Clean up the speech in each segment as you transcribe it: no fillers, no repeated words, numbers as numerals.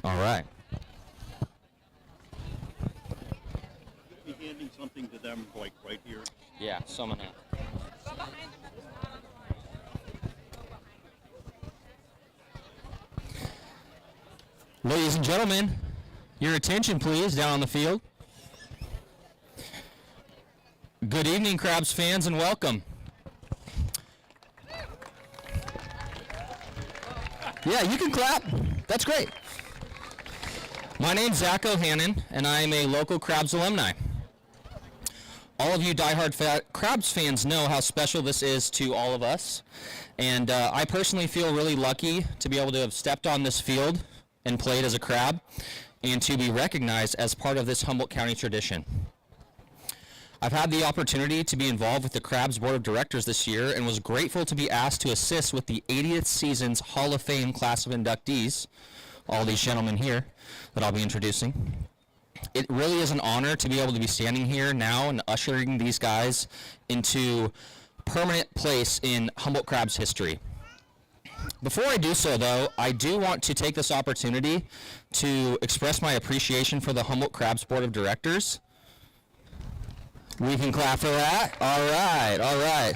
All right. Be handing something to them like right here. Yeah, so I'm gonna. Ladies and gentlemen, your attention please down on the field. Good evening, Crabs fans, and welcome. Yeah, you can clap. That's great. My name's Zach O'Hannon, and I am a local Crabs alumni. All of you diehard Crabs fans know how special this is to all of us, and I personally feel really lucky to be able to have stepped on this field and played as a Crab, and to be recognized as part of this Humboldt County tradition. I've had the opportunity to be involved with the Crabs Board of Directors this year and was grateful to be asked to assist with the 80th season's Hall of Fame class of inductees, all these gentlemen here that I'll be introducing. It really is an honor to be able to be standing here now and ushering these guys into permanent place in Humboldt Crabs history. Before I do so, though, I do want to take this opportunity to express my appreciation for the Humboldt Crabs Board of Directors. We can clap for that. All right, all right.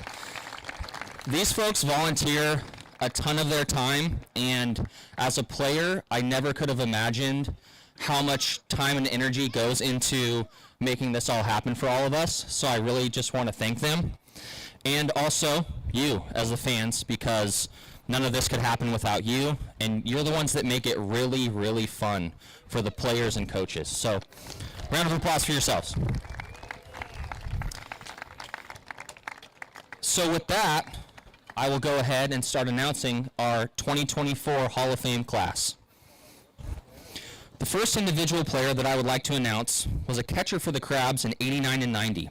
These folks volunteer a ton of their time, and as a player, I never could have imagined how much time and energy goes into making this all happen for all of us. So I really just want to thank them. And also you as the fans, because none of this could happen without you, and you're the ones that make it really, really fun for the players and coaches. So round of applause for yourselves. So with that, I will go ahead and start announcing our 2024 Hall of Fame class. The first individual player that I would like to announce was a catcher for the Crabs in '89 and '90.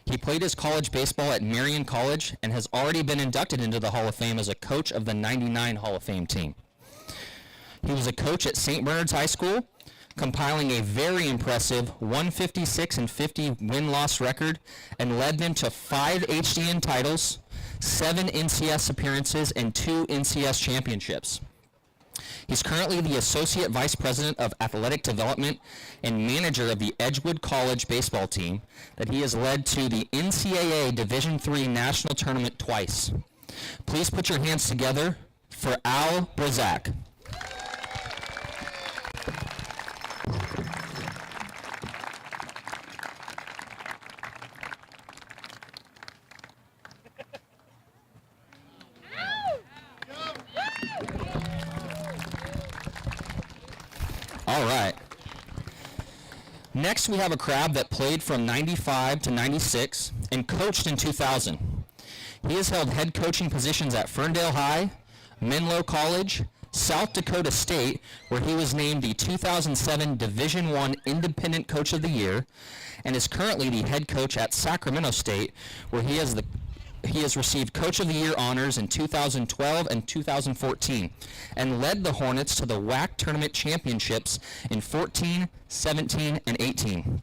He played his college baseball at Marion College and has already been inducted into the Hall of Fame as a coach of the '99 Hall of Fame team. He was a coach at St. Bernard's High School, compiling a very impressive 156 and 50 win-loss record, and led them to 5 HDN titles, 7 NCS appearances, and 2 NCS championships. He's currently the Associate Vice President of Athletic Development and manager of the Edgewood College baseball team that he has led to the NCAA Division III National Tournament twice. Please put your hands together for Al Brazak. All right. Next, we have a Crab that played from '95 to '96 and coached in 2000. He has held head coaching positions at Ferndale High, Menlo College, South Dakota State, where he was named the 2007 Division I Independent Coach of the Year, and is currently the head coach at Sacramento State, where he has received Coach of the Year honors in 2012 and 2014, and led the Hornets to the WAC Tournament Championships in 14, 17, and 18.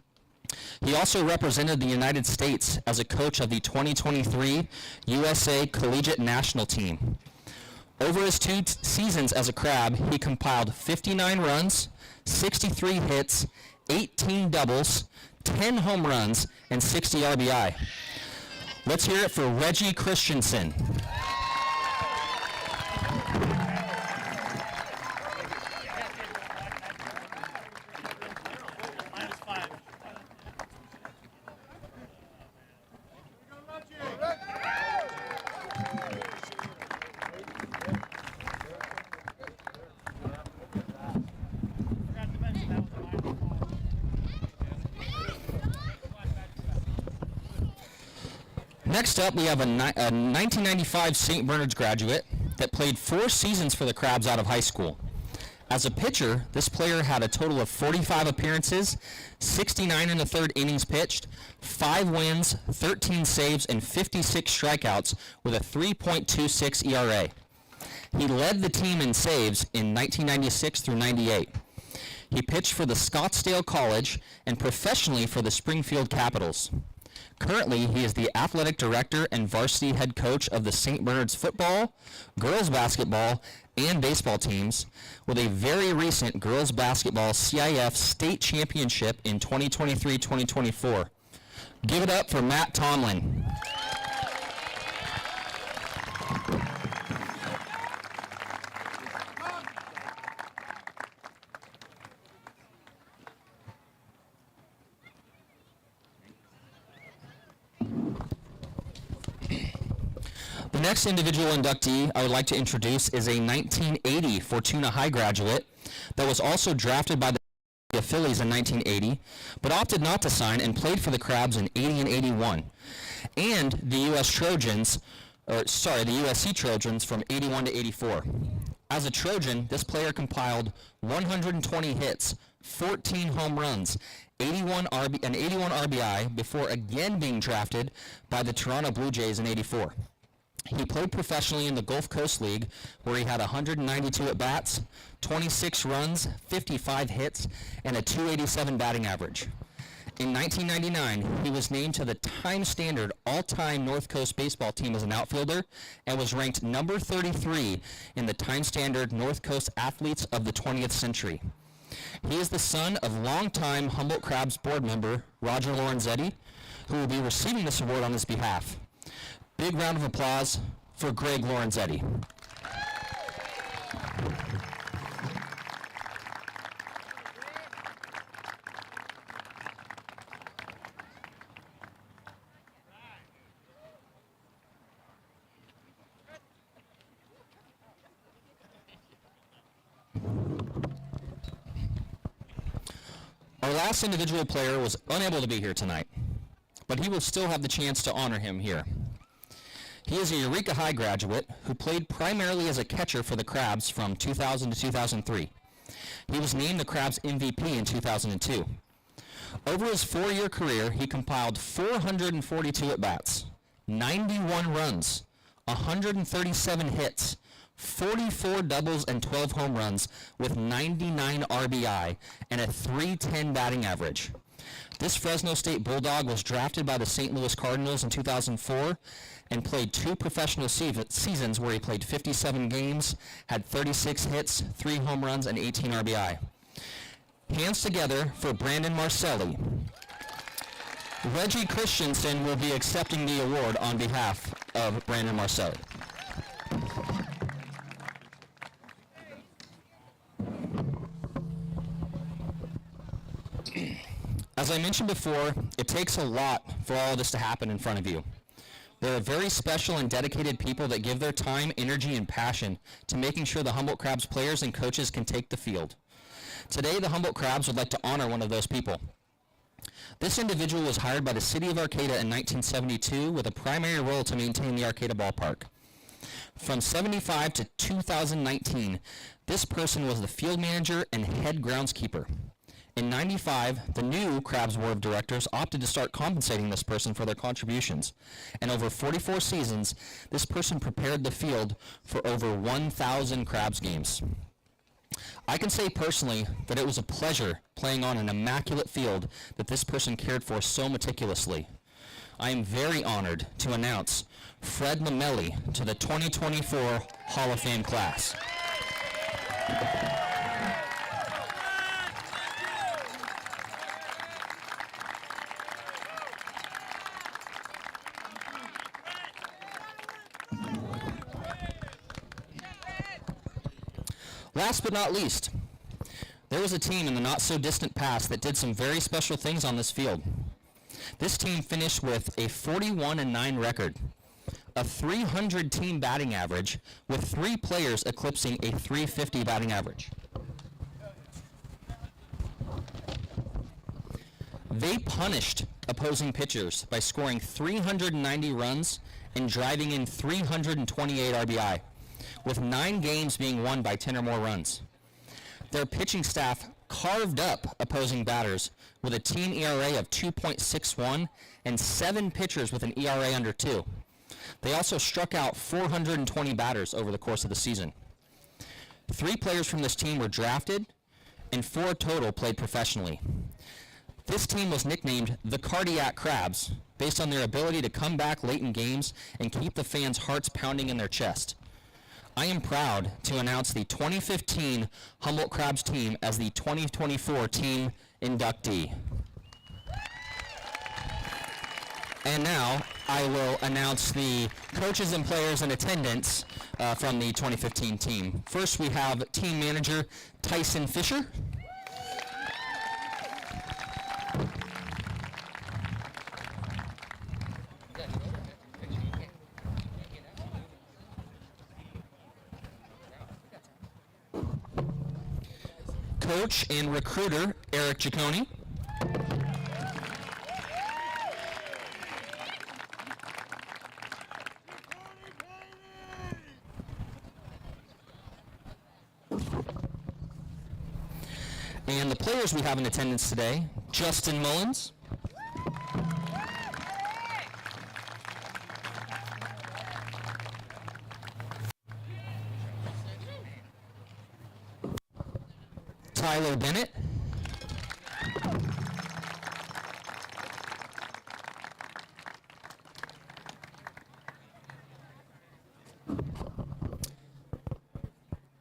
He also represented the United States as a coach of the 2023 USA Collegiate National Team. Over his 2 seasons as a Crab, he compiled 59 runs, 63 hits, 18 doubles, 10 home runs, and 60 RBI. Let's hear it for Reggie Christensen. Next up, we have a 1995 St. Bernard's graduate that played 4 seasons for the Crabs out of high school. As a pitcher, this player had a total of 45 appearances, 69 in the 3rd innings pitched, 5 wins, 13 saves, and 56 strikeouts with a 3.26 ERA. He led the team in saves in 1996 through 98. He pitched for the Scottsdale College and professionally for the Springfield Capitals. Currently, he is the athletic director and varsity head coach of the St. Bernard's football, girls basketball, and baseball teams with a very recent girls basketball CIF state championship in 2023-2024. Give it up for Matt Tomlin. The next individual inductee I would like to introduce is a 1980 Fortuna High graduate that was also drafted by the Phillies in 1980, but opted not to sign and played for the Crabs in 80 and 81, and the the USC Trojans from 81 to 84. As a Trojan, this player compiled 120 hits, 14 home runs, 81 RBI before again being drafted by the Toronto Blue Jays in 84. He played professionally in the Gulf Coast League, where he had 192 at-bats, 26 runs, 55 hits, and a .287 batting average. In 1999, he was named to the Time Standard All-Time North Coast Baseball Team as an outfielder and was ranked number 33 in the Time Standard North Coast Athletes of the 20th Century. He is the son of longtime Humboldt Crabs board member Roger Lorenzetti, who will be receiving this award on his behalf. Big round of applause for Greg Lorenzetti. Our last individual player was unable to be here tonight, but he will still have the chance to honor him here. He is a Eureka High graduate who played primarily as a catcher for the Crabs from 2000 to 2003. He was named the Crabs MVP in 2002. Over his 4-year career, he compiled 442 at-bats, 91 runs, 137 hits, 44 doubles and 12 home runs with 99 RBI and a .310 batting average. This Fresno State Bulldog was drafted by the St. Louis Cardinals in 2004 and played 2 professional seasons where he played 57 games, had 36 hits, 3 home runs, and 18 RBI. Hands together for Brandon Marcelli. Reggie Christensen will be accepting the award on behalf of Brandon Marcelli. As I mentioned before, it takes a lot for all of this to happen in front of you. There are very special and dedicated people that give their time, energy, and passion to making sure the Humboldt Crabs players and coaches can take the field. Today, the Humboldt Crabs would like to honor one of those people. This individual was hired by the city of Arcata in 1972 with a primary role to maintain the Arcata ballpark. From 75 to 2019, this person was the field manager and head groundskeeper. In 95, the new Crabs Board of Directors opted to start compensating this person for their contributions. And over 44 seasons, this person prepared the field for over 1,000 Crabs games. I can say personally that it was a pleasure playing on an immaculate field that this person cared for so meticulously. I am very honored to announce Fred Lamelli to the 2024 Hall of Fame class. Last but not least, there was a team in the not-so-distant past that did some very special things on this field. This team finished with a 41-9 record, a 300-team batting average, with 3 players eclipsing a 350 batting average. They punished opposing pitchers by scoring 390 runs and driving in 328 RBI. With 9 games being won by 10 or more runs. Their pitching staff carved up opposing batters with a team ERA of 2.61 and 7 pitchers with an ERA under 2. They also struck out 420 batters over the course of the season. 3 players from this team were drafted, and 4 total played professionally. This team was nicknamed the Cardiac Crabs based on their ability to come back late in games and keep the fans' hearts pounding in their chest. I am proud to announce the 2015 Humboldt Crabs team as the 2024 team inductee. And now I will announce the coaches and players in attendance from the 2015 team. First, we have team manager Tyson Fisher. Coach and recruiter Eric Giacone. And the players we have in attendance today, Justin Mullins, Tyler Bennett,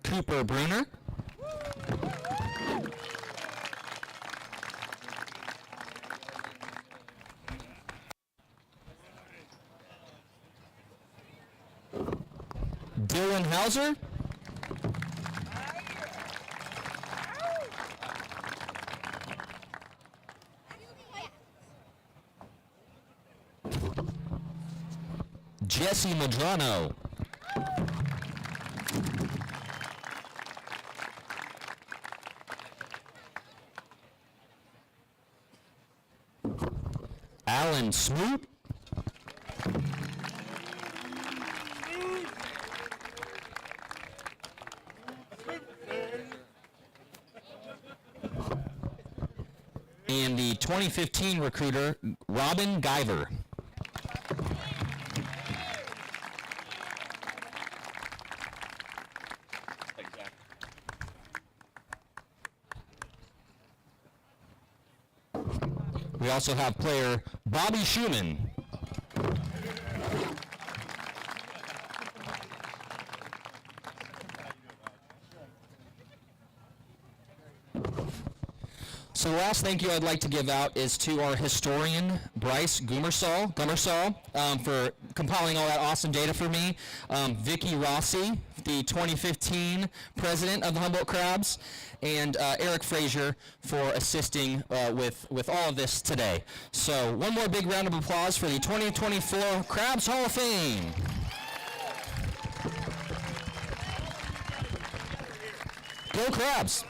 Cooper Bruner, Dylan Hauser, Jesse Madrano, Alan Smoot, and the 2015 recruiter, Robin Guyver. We also have player Bobby Schumann. So the last thank you I'd like to give out is to our historian, Bryce Gummersall, for compiling all that awesome data for me. Vicky Rossi, the 2015 president of the Humboldt Crabs, and Eric Frazier for assisting with all of this today. So one more big round of applause for the 2024 Crabs Hall of Fame. Go Crabs!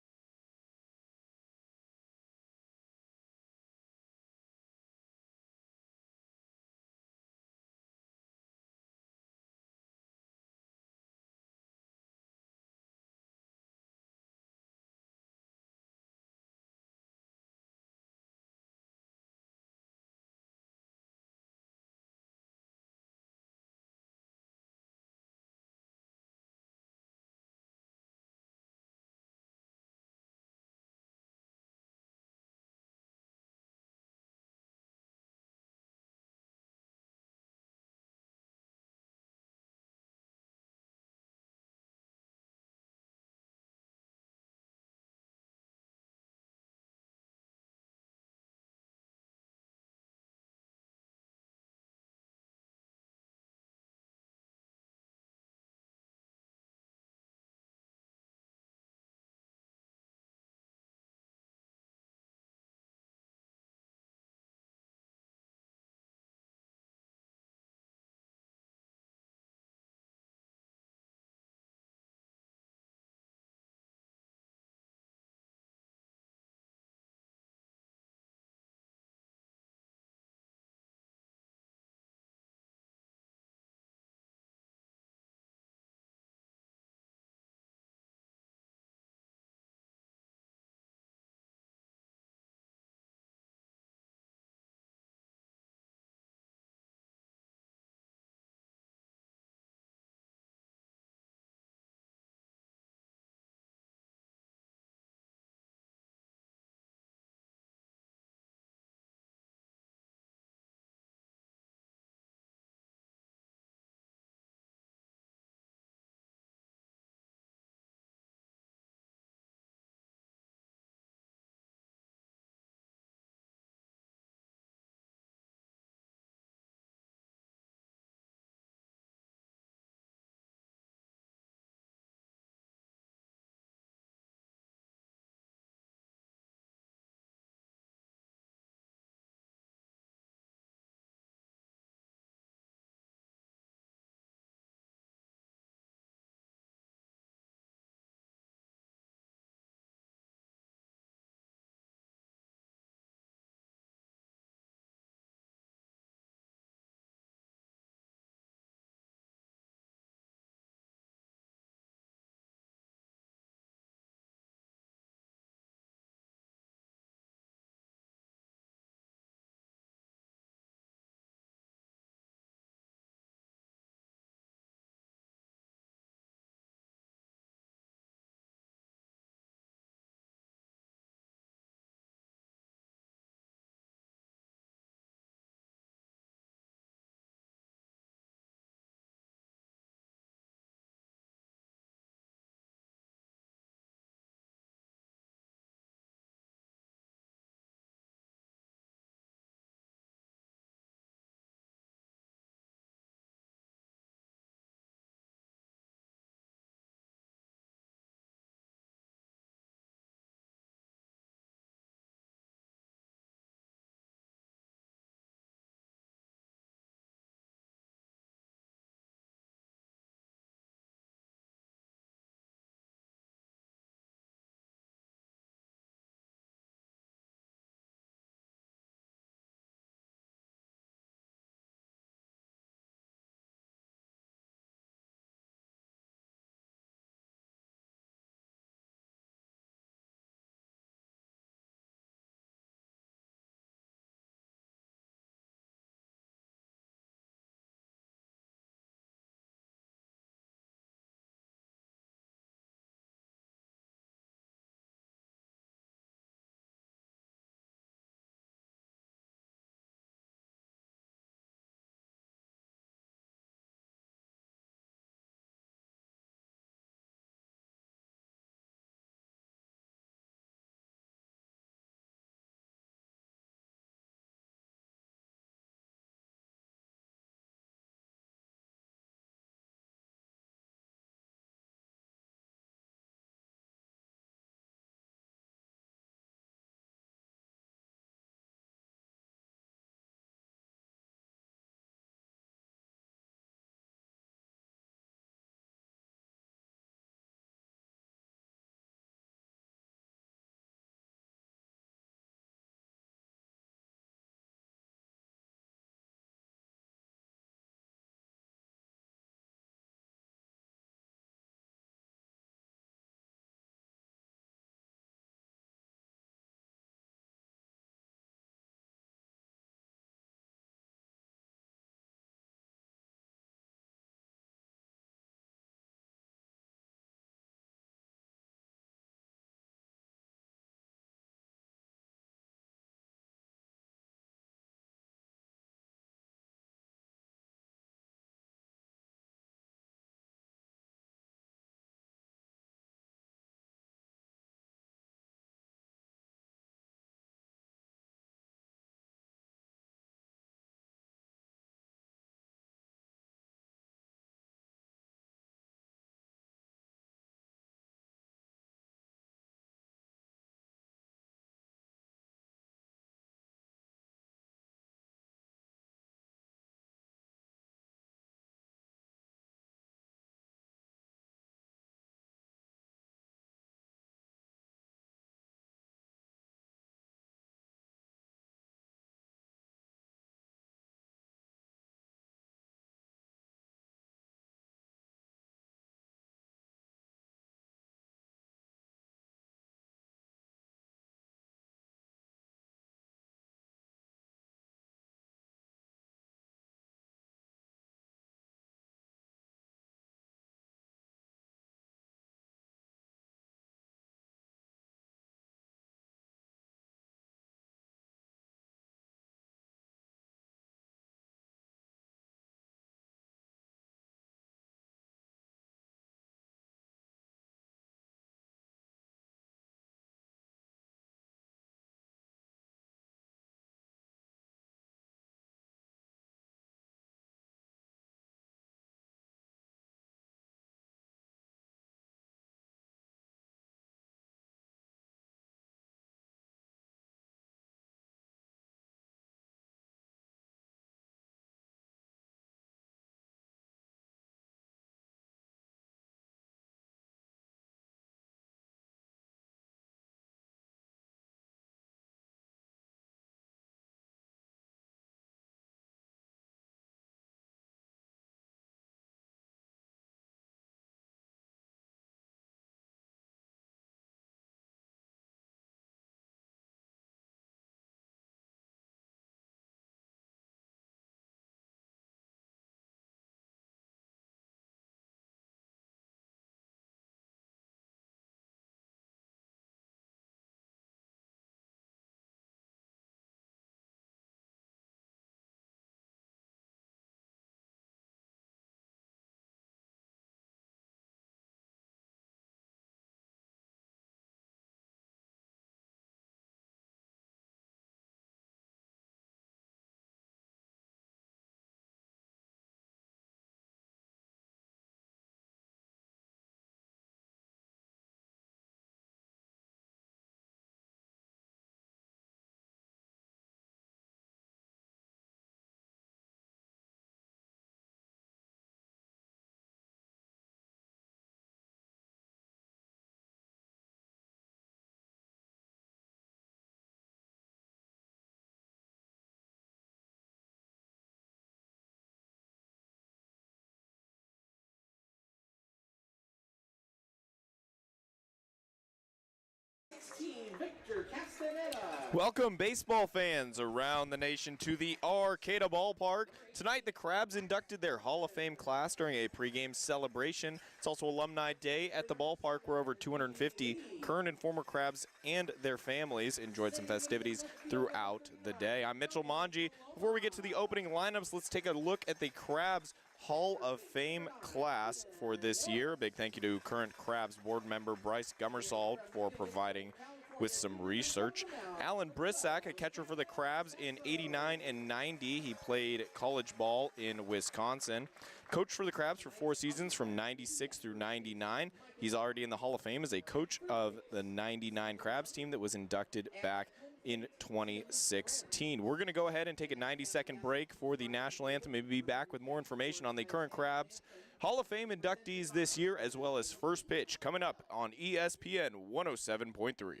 Welcome, baseball fans around the nation, to the Arcata ballpark. Tonight, the Crabs inducted their Hall of Fame class during a pregame celebration. It's also Alumni Day at the ballpark, where over 250 current and former Crabs and their families enjoyed some festivities throughout the day. I'm Mitchell Manji. Before we get to the opening lineups, let's take a look at the Crabs Hall of Fame class for this year. A big thank you to current Crabs board member Bryce Gummersall for providing with some research. Alan Brissack, a catcher for the Crabs in '89 and '90. He played college ball in Wisconsin. Coached for the Crabs for 4 seasons from '96 through '99. He's already in the Hall of Fame as a coach of the '99 Crabs team that was inducted back in 2016. We're going to go ahead and take a 90-second break for the national anthem and be back with more information on the current Crabs Hall of Fame inductees this year, as well as first pitch coming up on ESPN 107.3.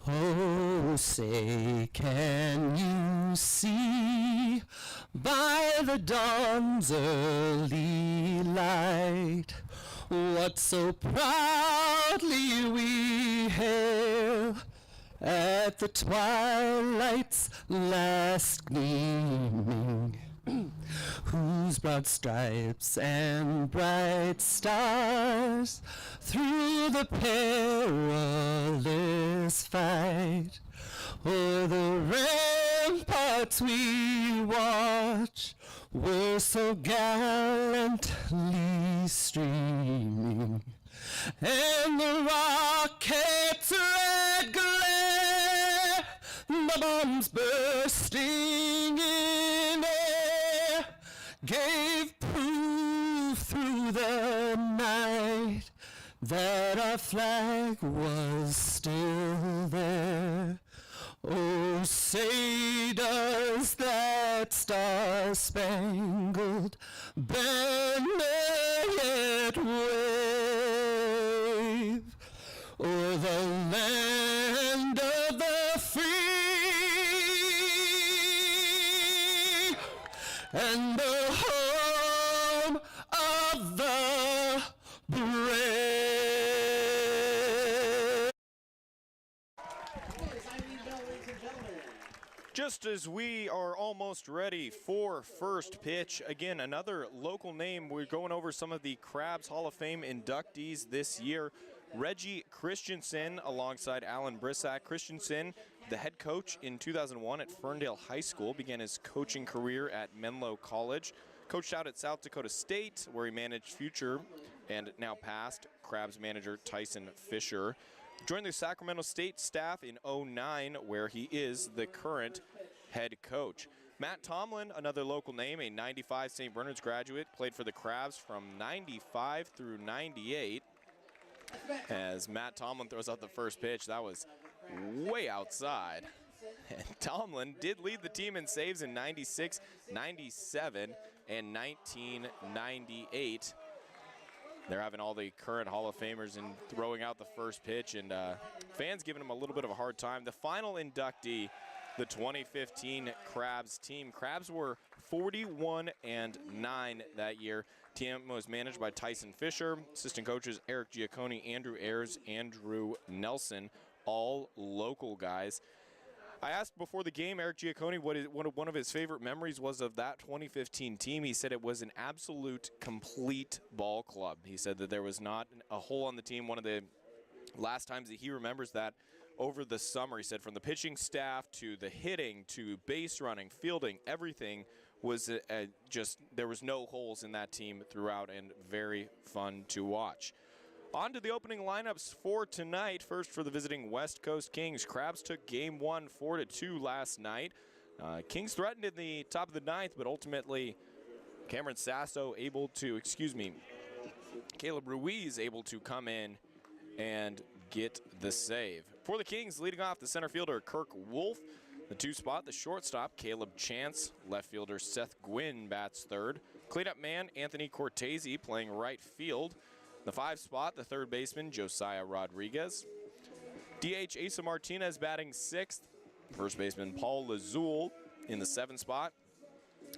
Oh, say, can you see by the dawn's early light what so proudly we hail at the twilight's last gleaming, whose broad stripes and bright stars through the perilous fight o'er the ramparts we watch were so gallantly streaming, and the rocket's red glare, the bombs bursting in air, gave proof through the night that our flag was still there. Oh, say does that star-spangled banner yet wave o'er the land of the free and the home of the brave? Just as we are almost ready for first pitch, again, another local name. We're going over some of the Crabs Hall of Fame inductees this year. Reggie Christensen alongside Alan Brissack. Christensen, the head coach in 2001 at Ferndale High School, began his coaching career at Menlo College. Coached out at South Dakota State, where he managed future and now past Crabs manager Tyson Fisher. Joined the Sacramento State staff in '09, where he is the current head coach. Matt Tomlin, another local name, a '95 St. Bernard's graduate, played for the Crabs from '95 through '98. As Matt Tomlin throws out the first pitch, that was way outside. And Tomlin did lead the team in saves in '96, '97, and 1998. They're having all the current Hall of Famers and throwing out the first pitch, and fans giving him a little bit of a hard time. The final inductee, the 2015 Crabs team. Crabs were 41-9 that year. Team was managed by Tyson Fisher. Assistant coaches Eric Giacconi, Andrew Ayers, Andrew Nelson, all local guys. I asked before the game Eric Giacconi what one of his favorite memories was of that 2015 team. He said it was an absolute complete ball club. He said that there was not a hole on the team. One of the last times that he remembers that over the summer, he said from the pitching staff to the hitting to base running, fielding, everything was just, there was no holes in that team throughout, and very fun to watch. On to the opening lineups for tonight. First for the visiting West Coast Kings. Crabs took game 1 4-2 last night. Kings threatened in the top of the ninth, but ultimately Cameron Sasso Caleb Ruiz able to come in and get the save. For the Kings, leading off the center fielder Kirk Wolf. The 2 spot, the shortstop Caleb Chance. Left fielder Seth Gwynn bats third. Cleanup man Anthony Cortese playing right field. The 5 spot, the third baseman, Josiah Rodriguez. DH Asa Martinez batting 6th. First baseman Paul Lazul in the 7 spot.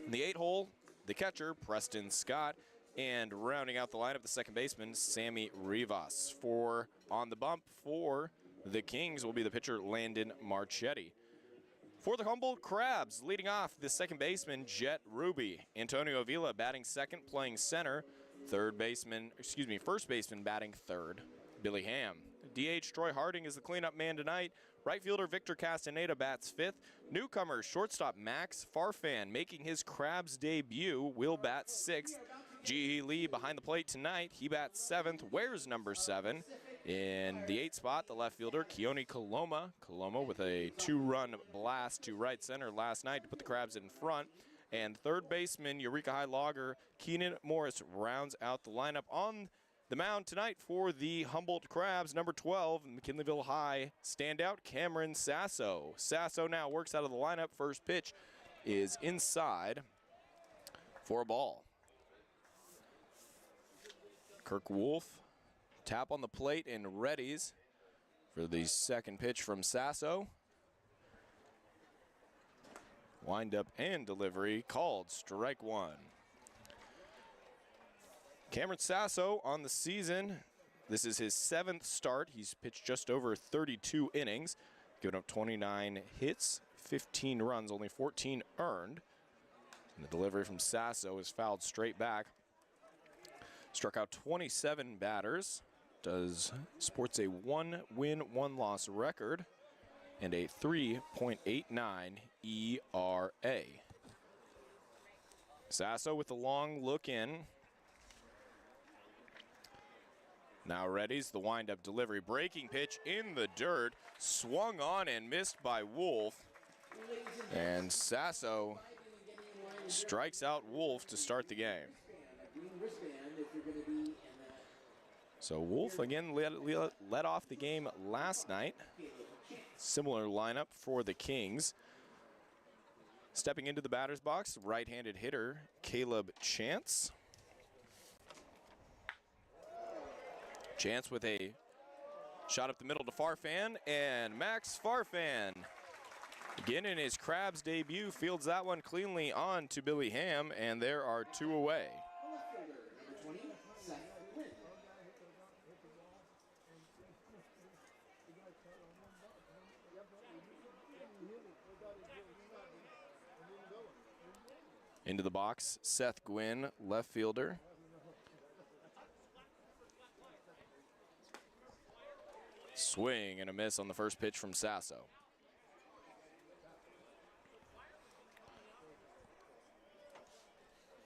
In the 8 hole, the catcher, Preston Scott. And rounding out the lineup, the second baseman, Sammy Rivas. On the bump for the Kings will be the pitcher, Landon Marchetti. For the Humboldt Crabs, leading off, the second baseman, Jet Ruby. Antonio Avila batting second, playing center. First baseman batting third, Billy Ham. DH Troy Harding is the cleanup man tonight. Right fielder Victor Castaneda bats fifth. Newcomer shortstop Max Farfan making his Crabs debut will bat sixth. G.E. Lee behind the plate tonight. He bats seventh, wears number 7. In the 8th spot, the left fielder Keone Coloma. Coloma with a 2-run blast to right center last night to put the Crabs in front. And third baseman Eureka High logger Keenan Morris rounds out the lineup. On the mound tonight for the Humboldt Crabs, number 12, McKinleyville High standout Cameron Sasso. Sasso now works out of the lineup. First pitch is inside for a ball. Kirk Wolf, tap on the plate and readies for the second pitch from Sasso. Windup and delivery called strike 1. Cameron Sasso on the season. This is his 7th start. He's pitched just over 32 innings, given up 29 hits, 15 runs, only 14 earned. And the delivery from Sasso is fouled straight back. Struck out 27 batters. Sports a 1-win, 1-loss record and a 3.89 ERA. Sasso with the long look in. Now readies the windup delivery. Breaking pitch in the dirt. Swung on and missed by Wolf. And Sasso strikes out Wolf to start the game. So Wolf again led off the game last night. Similar lineup for the Kings. Stepping into the batter's box, right-handed hitter Caleb Chance. Chance with a shot up the middle to Farfan, and Max Farfan, again in his Crabs debut, fields that one cleanly on to Billy Ham, and there are 2 away. Into the box, Seth Gwynn, left fielder. Swing and a miss on the first pitch from Sasso.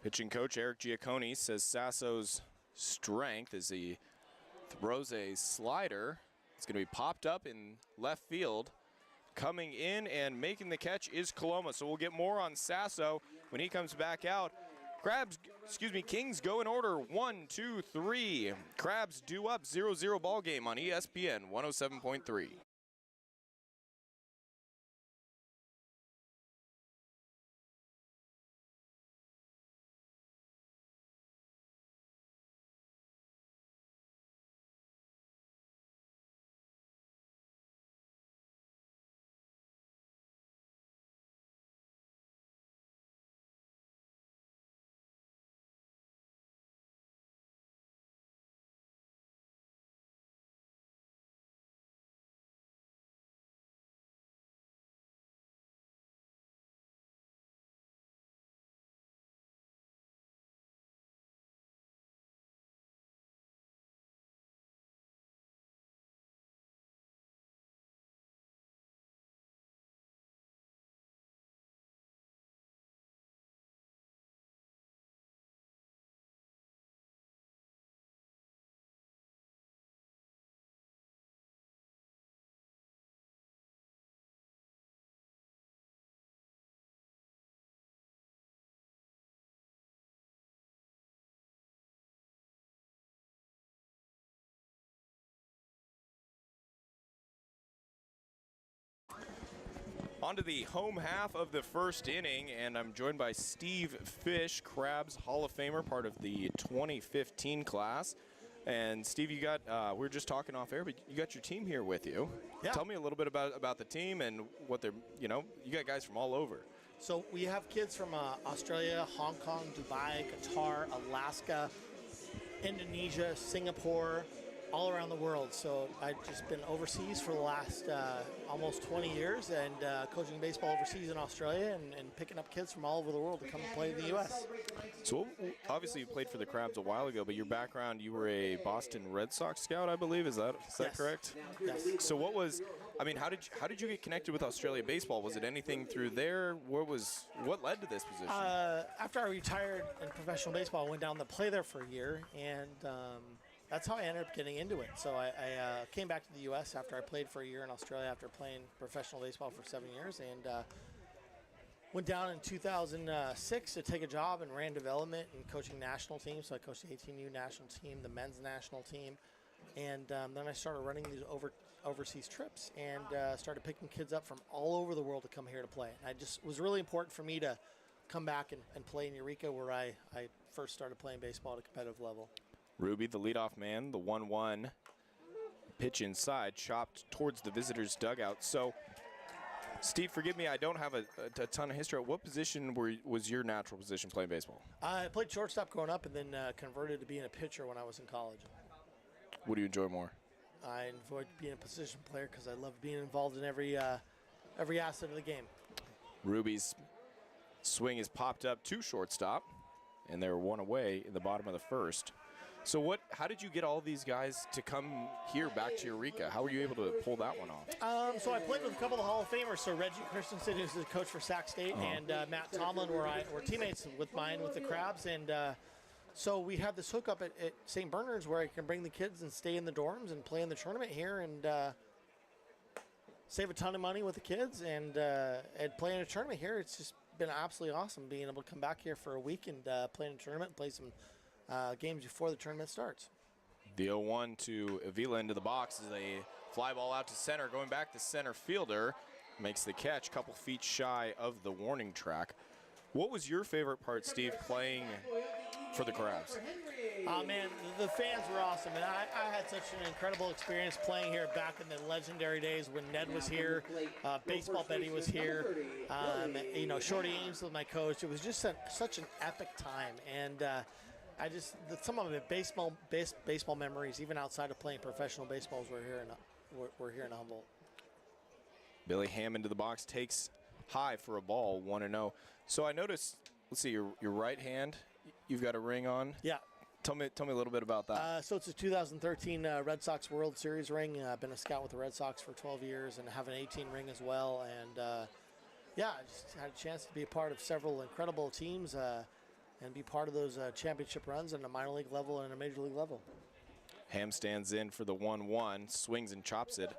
Pitching coach Eric Giacconi says Sasso's strength as he throws a slider. It's going to be popped up in left field. Coming in and making the catch is Coloma. So we'll get more on Sasso when he comes back out. Kings go in order 1, 2, 3. Crabs due up 0-0 ball game on ESPN 107.3. On to the home half of the first inning, and I'm joined by Steve Fish, Crabs Hall of Famer, part of the 2015 class. And Steve, you got, we were just talking off air, but you got your team here with you. Yeah. Tell me a little bit about the team and what they're, you got guys from all over. So we have kids from Australia, Hong Kong, Dubai, Qatar, Alaska, Indonesia, Singapore, all around the world. So I've just been overseas for the last almost 20 years and coaching baseball overseas in Australia and picking up kids from all over the world to come and play in the U.S. So obviously you played for the Crabs a while ago, but your background, you were a Boston Red Sox scout, I believe. Is that Yes. correct? Yes. So what was, I mean, how did you get connected with Australia baseball? Was it anything through there? What led to this position? After I retired in professional baseball, I went down to play there for a year, and that's how I ended up getting into it. So I came back to the U.S. after I played for a year in Australia after playing professional baseball for 7 years, and went down in 2006 to take a job and ran development and coaching national teams. So I coached the 18U national team, the men's national team, and then I started running these overseas trips and started picking kids up from all over the world to come here to play. And it was really important for me to come back and play in Eureka, where I first started playing baseball at a competitive level. Ruby, the leadoff man, the 1-1 pitch inside, chopped towards the visitors' dugout. So, Steve, forgive me, I don't have a ton of history. What position was your natural position playing baseball? I played shortstop growing up and then converted to being a pitcher when I was in college. What do you enjoy more? I enjoyed being a position player because I love being involved in every asset of the game. Ruby's swing is popped up to shortstop, and they're one away in the bottom of the first. So how did you get all these guys to come here back to Eureka? How were you able to pull that one off? So I played with a couple of Hall of Famers. So Reggie Christensen, who's the coach for Sac State, and Matt Tomlin were teammates with mine with the Crabs. And so we had this hookup at St. Bernard's where I can bring the kids and stay in the dorms and play in the tournament here and save a ton of money with the kids and play in a tournament here. It's just been absolutely awesome being able to come back here for a week and play in a tournament and play some games before the tournament starts. The 0-1 to Avila into the box as a fly ball out to center. Going back, the center fielder makes the catch, couple feet shy of the warning track. What was your favorite part, Steve, playing for the Crabs? Oh, man, the fans were awesome. And I had such an incredible experience playing here back in the legendary days when Ned was here, Baseball Betty was here, Shorty Ames was my coach. It was just such an epic time. And some of the baseball memories, even outside of playing professional baseballs, were here in Humboldt. Billy Ham into the box, takes high for a ball, 1-0. So I noticed, let's see, your right hand, you've got a ring on. Yeah. Tell me a little bit about that. So it's a 2013 Red Sox World Series ring. I've been a scout with the Red Sox for 12 years and have an 18 ring as well. And I just had a chance to be a part of several incredible teams and be part of those championship runs on a minor league level and a major league level. Ham stands in for the 1-1, swings and chops it.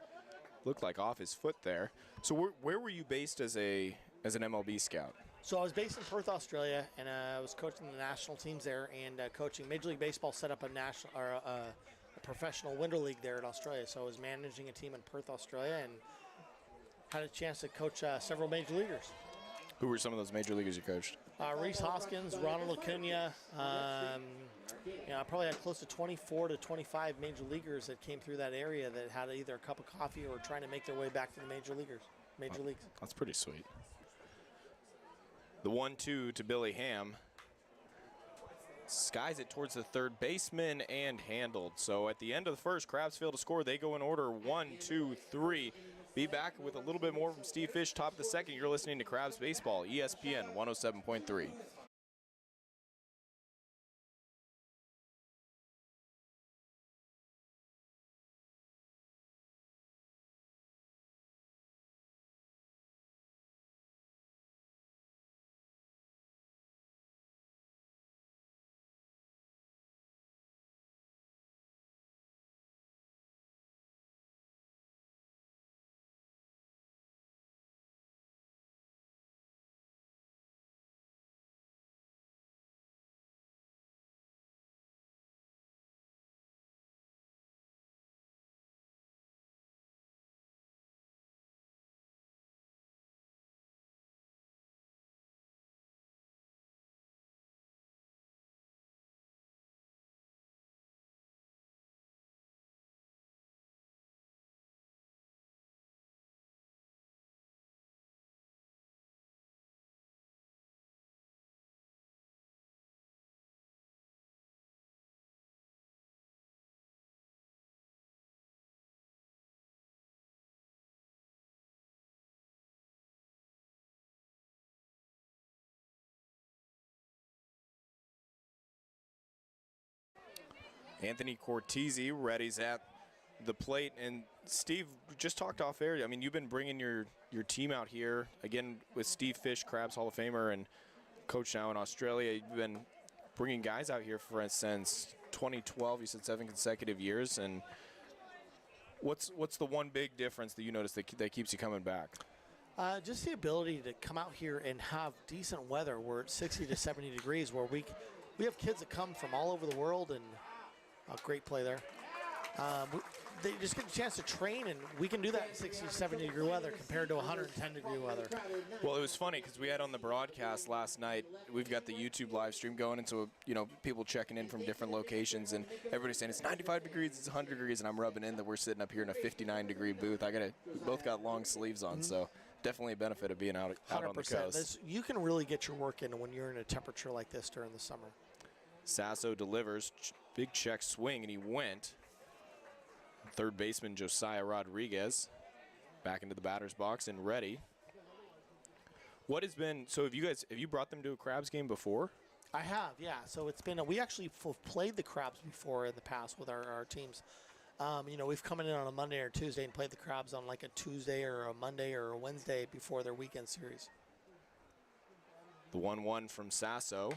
Looked like off his foot there. So where were you based as an MLB scout? So I was based in Perth, Australia, and I was coaching the national teams there and coaching Major League Baseball set up a professional winter league there in Australia. So I was managing a team in Perth, Australia, and had a chance to coach several major leaguers. Who were some of those major leaguers you coached? Reese Hoskins, Ronald Acuna. I probably had close to 24 to 25 major leaguers that came through that area that had either a cup of coffee or trying to make their way back to the major leagues. That's pretty sweet. The 1-2 to Billy Ham. Skies it towards the third baseman and handled. So at the end of the first, Crabs fail to score. They go in order 1, 2, 3. Be back with a little bit more from Steve Fish, top of the second. You're listening to Crabs Baseball, ESPN 107.3. Anthony Cortese readies at the plate. And Steve, just talked off air. I mean, you've been bringing your team out here, again, with Steve Fish, Crabs Hall of Famer, and coach now in Australia. You've been bringing guys out here for since 2012. You said 7 consecutive years. And what's the one big difference that you notice that keeps you coming back? Just the ability to come out here and have decent weather. We're at 60 to 70 degrees, where we have kids that come from all over the world, and great play there. They just get a chance to train, and we can do that in 60 to 70 degree weather compared to 110 degree weather. Well, it was funny because we had on the broadcast last night, we've got the YouTube live stream going, and so, people checking in from different locations, and everybody's saying it's 95 degrees, it's 100 degrees, and I'm rubbing in that we're sitting up here in a 59 degree booth. We both got long sleeves on, so definitely a benefit of being out on the coast. You can really get your work in when you're in a temperature like this during the summer. Sasso delivers, big check swing, and he went. Third baseman Josiah Rodriguez back into the batter's box and ready. What has been, so have you brought them to a Crabs game before? I have, yeah. So it's been, we actually played the Crabs before in the past with our teams. We've come in on a Monday or Tuesday and played the Crabs on like a Tuesday or a Monday or a Wednesday before their weekend series. The 1-1 from Sasso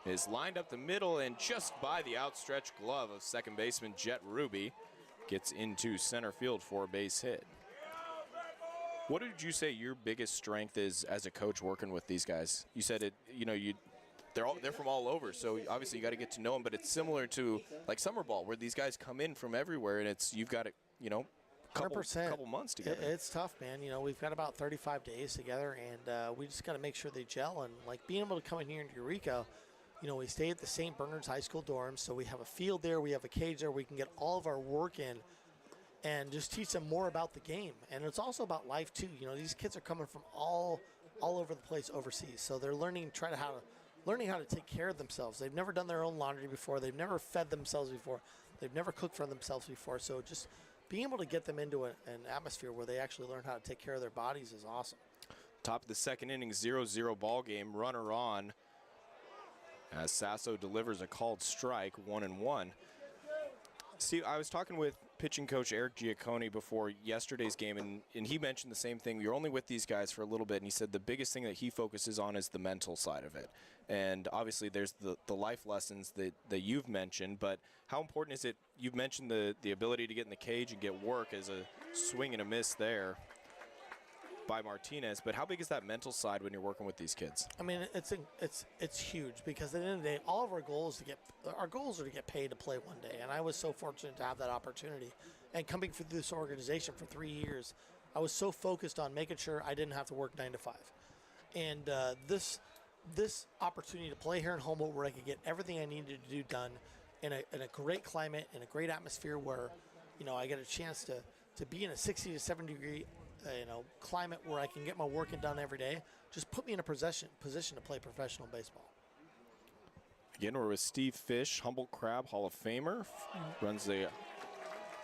is lined up the middle, and just by the outstretched glove of second baseman Jet Ruby, gets into center field for a base hit. What did you say your biggest strength is as a coach working with these guys? You said it. They're from all over, so obviously you got to get to know them. But it's similar to like summer ball, where these guys come in from everywhere, and you've got to couple months together. It's tough, man. We've got about 35 days together, and we just got to make sure they gel. And like being able to come in here into Eureka. We stay at the St. Bernard's High School dorms, so we have a field there, we have a cage there, we can get all of our work in and just teach them more about the game. And it's also about life too. These kids are coming from all over the place overseas, so they're learning how to take care of themselves. They've never done their own laundry before, they've never fed themselves before, they've never cooked for themselves before. So just being able to get them into an atmosphere where they actually learn how to take care of their bodies is awesome. Top of the second inning, 0-0 ball game, runner on, as Sasso delivers a called strike, 1-1. Steve, I was talking with pitching coach Eric Giacconi before yesterday's game, and he mentioned the same thing. You're only with these guys for a little bit, and he said the biggest thing that he focuses on is the mental side of it. And obviously there's the life lessons that you've mentioned, but how important is it? You've mentioned the ability to get in the cage and get work as a swing and a miss there by Martinez, but how big is that mental side when you're working with these kids? I mean, it's huge, because at the end of the day, all of our goals are to get paid to play one day, and I was so fortunate to have that opportunity. And coming through this organization for 3 years, I was so focused on making sure I didn't have to work 9 to 5. And this opportunity to play here in Humboldt, where I could get everything I needed to do done in a great climate, in a great atmosphere, where I get a chance to be in a 60 to 70 degree climate where I can get my work done every day, just put me in a position to play professional baseball. Again, we're with Steve Fish, Humboldt Crab Hall of Famer, runs the.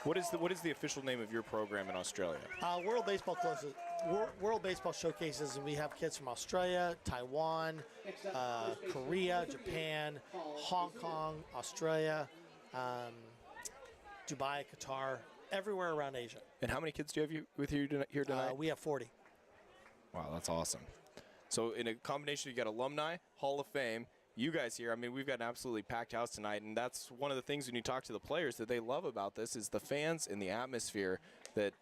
What is the official name of your program in Australia? World Baseball Showcases, and we have kids from Australia, Taiwan, Korea, Japan, Hong Kong, Australia, Dubai, Qatar, everywhere around Asia. And how many kids do you have with you here tonight? We have 40. Wow, that's awesome. So in a combination, you got alumni, Hall of Fame, you guys here. I mean, we've got an absolutely packed house tonight, and that's one of the things when you talk to the players that they love about this is the fans and the atmosphere that,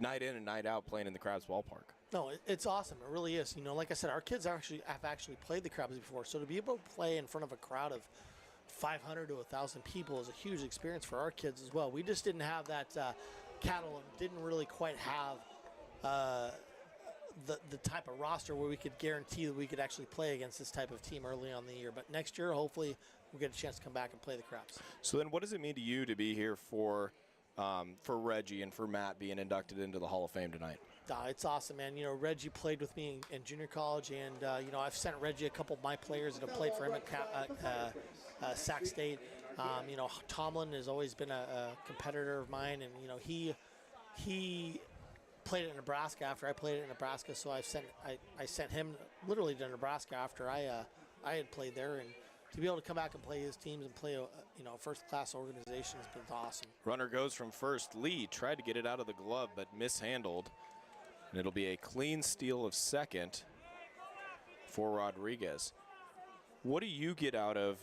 night in and night out playing in the Crabs ballpark. No, it's awesome. It really is. Like I said, our kids have actually played the Crabs before, so to be able to play in front of a crowd of 500 to 1,000 people is a huge experience for our kids as well. We just didn't have that cattle and didn't really quite have the type of roster where we could guarantee that we could actually play against this type of team early on in the year. But next year, hopefully, we'll get a chance to come back and play the Crabs. So then what does it mean to you to be here for Reggie and for Matt being inducted into the Hall of Fame tonight? It's awesome, man. Reggie played with me in junior college, and, I've sent Reggie a couple of my players that have played for him at Sac State. Tomlin has always been a competitor of mine, and, he played at Nebraska after I played at Nebraska, so I sent him literally to Nebraska after I had played there, and to be able to come back and play his teams and play a first-class organization has been awesome. Runner goes from first. Lee tried to get it out of the glove, but mishandled. And it'll be a clean steal of second for Rodriguez. What do you get out of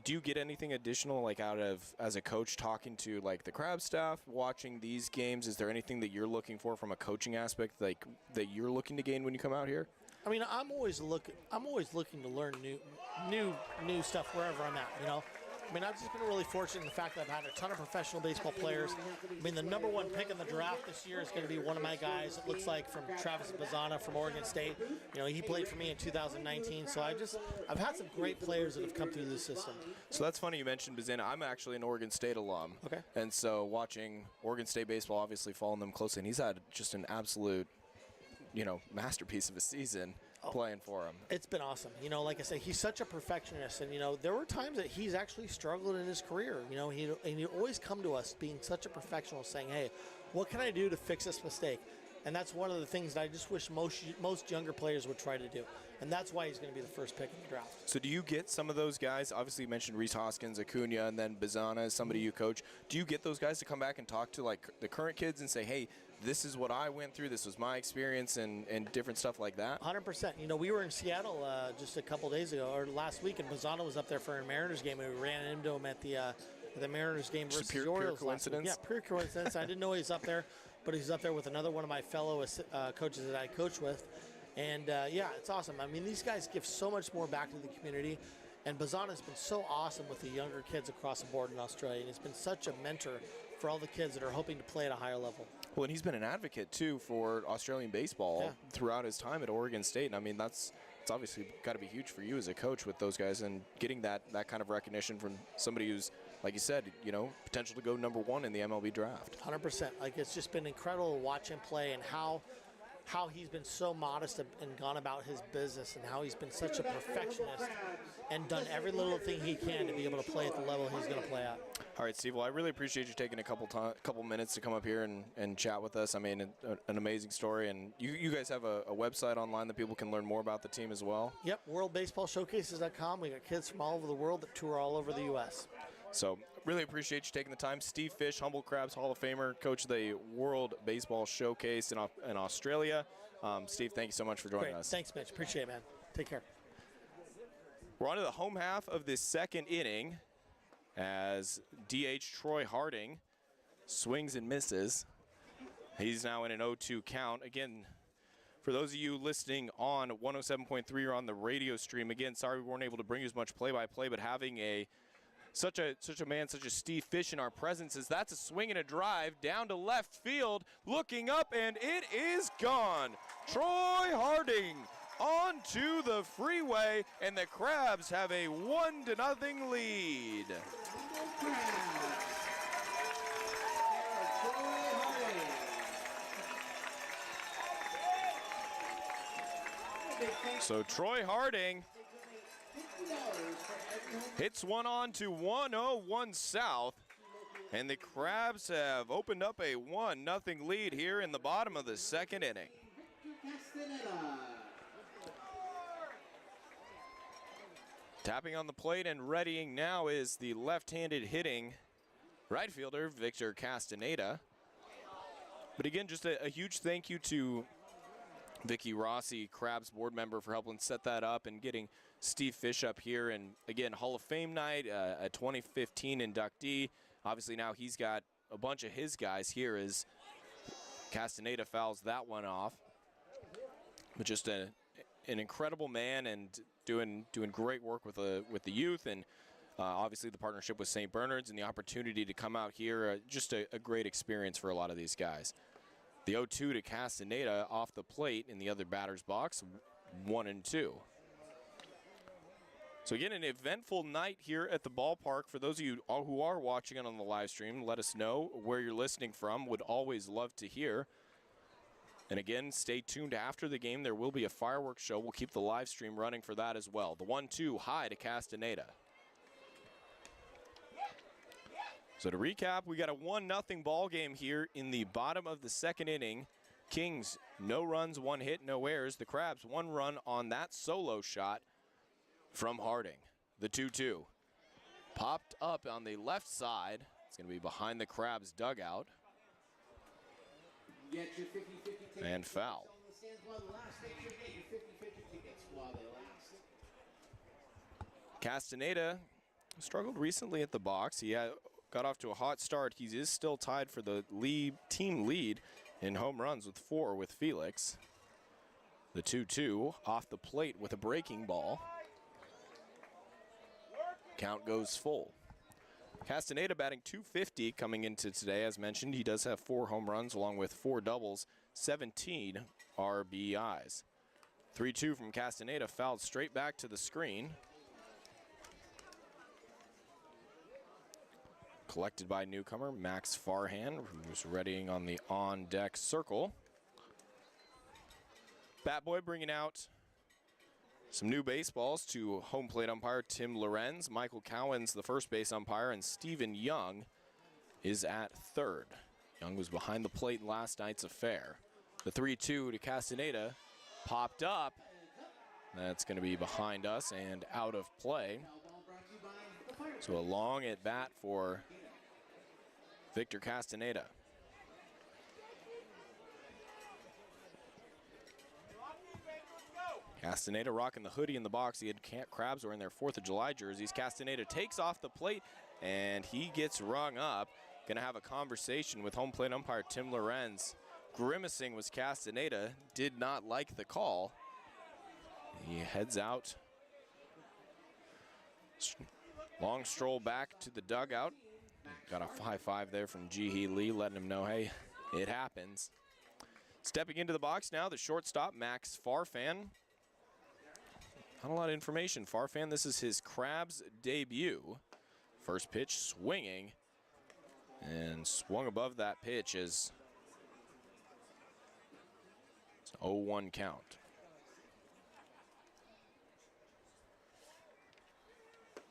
do you get anything additional like out of as a coach talking to like the Crab staff watching these games? Is there anything that you're looking for from a coaching aspect like that you're looking to gain when you come out here? I mean, I'm always looking to learn new stuff wherever I'm at, you know. I mean, I've just been really fortunate in the fact that I've had a ton of professional baseball players. I mean, the #1 pick in the draft this year is going to be one of my guys. It looks like from Travis Bazzana from Oregon State. You know, he played for me in 2019. So I've had some great players that have come through the system. So that's funny you mentioned Bazzana. I'm actually an Oregon State alum. Okay. And so watching Oregon State baseball, obviously following them closely, and he's had just an absolute, masterpiece of a season. Playing for him. It's been awesome. You know, like I said, he's such a perfectionist. And, there were times that he's actually struggled in his career. He'd always come to us being such a professional saying, hey, what can I do to fix this mistake? And that's one of the things that I just wish most younger players would try to do. And that's why he's going to be the first pick in the draft. So do you get some of those guys? Obviously, you mentioned Reese Hoskins, Acuna, and then Bazzana is somebody you coach. Do you get those guys to come back and talk to, like, the current kids and say, hey, this is what I went through, this was my experience, and different stuff like that? 100%. We were in Seattle just a couple days ago, or last week, and Bazzana was up there for a Mariners game, and we ran into him at the Mariners game versus the Orioles. Pure coincidence? Yeah, pure coincidence. I didn't know he was up there, but he's up there with another one of my fellow coaches that I coach with. And, yeah, it's awesome. I mean, these guys give so much more back to the community. And Bazzana's been so awesome with the younger kids across the board in Australia. And he's been such a mentor for all the kids that are hoping to play at a higher level. Well, and he's been an advocate, too, for Australian baseball throughout his time at Oregon State. And, I mean, it's obviously got to be huge for you as a coach with those guys and getting that kind of recognition from somebody who's, like you said, potential to go #1 in the MLB draft. 100%. Like, it's just been incredible to watch him play and how he's been so modest and gone about his business and how he's been such a perfectionist and done every little thing he can to be able to play at the level he's going to play at. All right, Steve, well, I really appreciate you taking a couple minutes to come up here and chat with us. I mean, an amazing story. And you guys have a website online that people can learn more about the team as well? Yep, worldbaseballshowcases.com. We got kids from all over the world that tour all over the U.S. So really appreciate you taking the time. Steve Fish, Humboldt Crabs Hall of Famer, coach of the World Baseball Showcase in Australia. Steve, thank you so much for joining us. Thanks, Mitch. Appreciate it, man. Take care. We're on to the home half of this second inning as DH Troy Harding swings and misses. He's now in an 0-2 count. Again, for those of you listening on 107.3 or on the radio stream, again, sorry we weren't able to bring you as much play-by-play, but having such a man such as Steve Fish in our presence, as that's a swing and a drive down to left field, looking up, and it is gone. Troy Harding onto the freeway, and the Crabs have a 1-0 lead. So Troy Harding hits one on to 101 South, and the Crabs have opened up a 1-0 lead here in the bottom of the second inning. Tapping on the plate and readying now is the left-handed hitting right fielder, Victor Castaneda. But again, just a huge thank you to Vicky Rossi, Crabs board member, for helping set that up and getting Steve Fish up here. And again, Hall of Fame night, a 2015 inductee. Obviously now he's got a bunch of his guys here as Castaneda fouls that one off. But just an incredible man and doing great work with the youth, and obviously the partnership with St. Bernard's and the opportunity to come out here. Just a great experience for a lot of these guys. The 0-2 to Castaneda off the plate in the other batter's box, 1-2. So again, an eventful night here at the ballpark. For those of you who are watching it on the live stream, let us know where you're listening from. Would always love to hear. And again, stay tuned after the game. There will be a fireworks show. We'll keep the live stream running for that as well. The 1-2 high to Castaneda. So to recap, we got a 1-0 ball game here in the bottom of the second inning. Kings, no runs, 1 hit, no errors. The Crabs, 1 run on that solo shot from Harding. The 2-2. Popped up on the left side. It's going to be behind the Crabs dugout. And foul. Castaneda struggled recently at the box. He got off to a hot start. He is still tied for the team lead in home runs with 4 with Felix. The 2-2 off the plate with a breaking ball. Count goes full. Castaneda batting .250 coming into today. As mentioned, he does have 4 home runs along with 4 doubles, 17 RBIs. 3-2 from Castaneda, fouled straight back to the screen. Collected by newcomer Max Farhan, who's readying on the on-deck circle. Bat Boy bringing out some new baseballs to home plate umpire Tim Lorenz. Michael Cowan's the first base umpire, and Stephen Young is at third. Young was behind the plate in last night's affair. The 3-2 to Castaneda popped up. That's going to be behind us and out of play. So a long at bat for Victor Castaneda. Castaneda rocking the hoodie in the box. He had Crabs wearing their 4th of July jerseys. Castaneda takes off the plate, and he gets rung up. Going to have a conversation with home plate umpire Tim Lorenz. Grimacing was Castaneda, did not like the call. He heads out. Long stroll back to the dugout. Got a high five there from Ji-Hee Lee, letting him know, hey, it happens. Stepping into the box now, the shortstop, Max Farfan. Not a lot of information. Farfan, this is his Crabs debut. First pitch swinging, and swung above that pitch as it's an 0-1 count.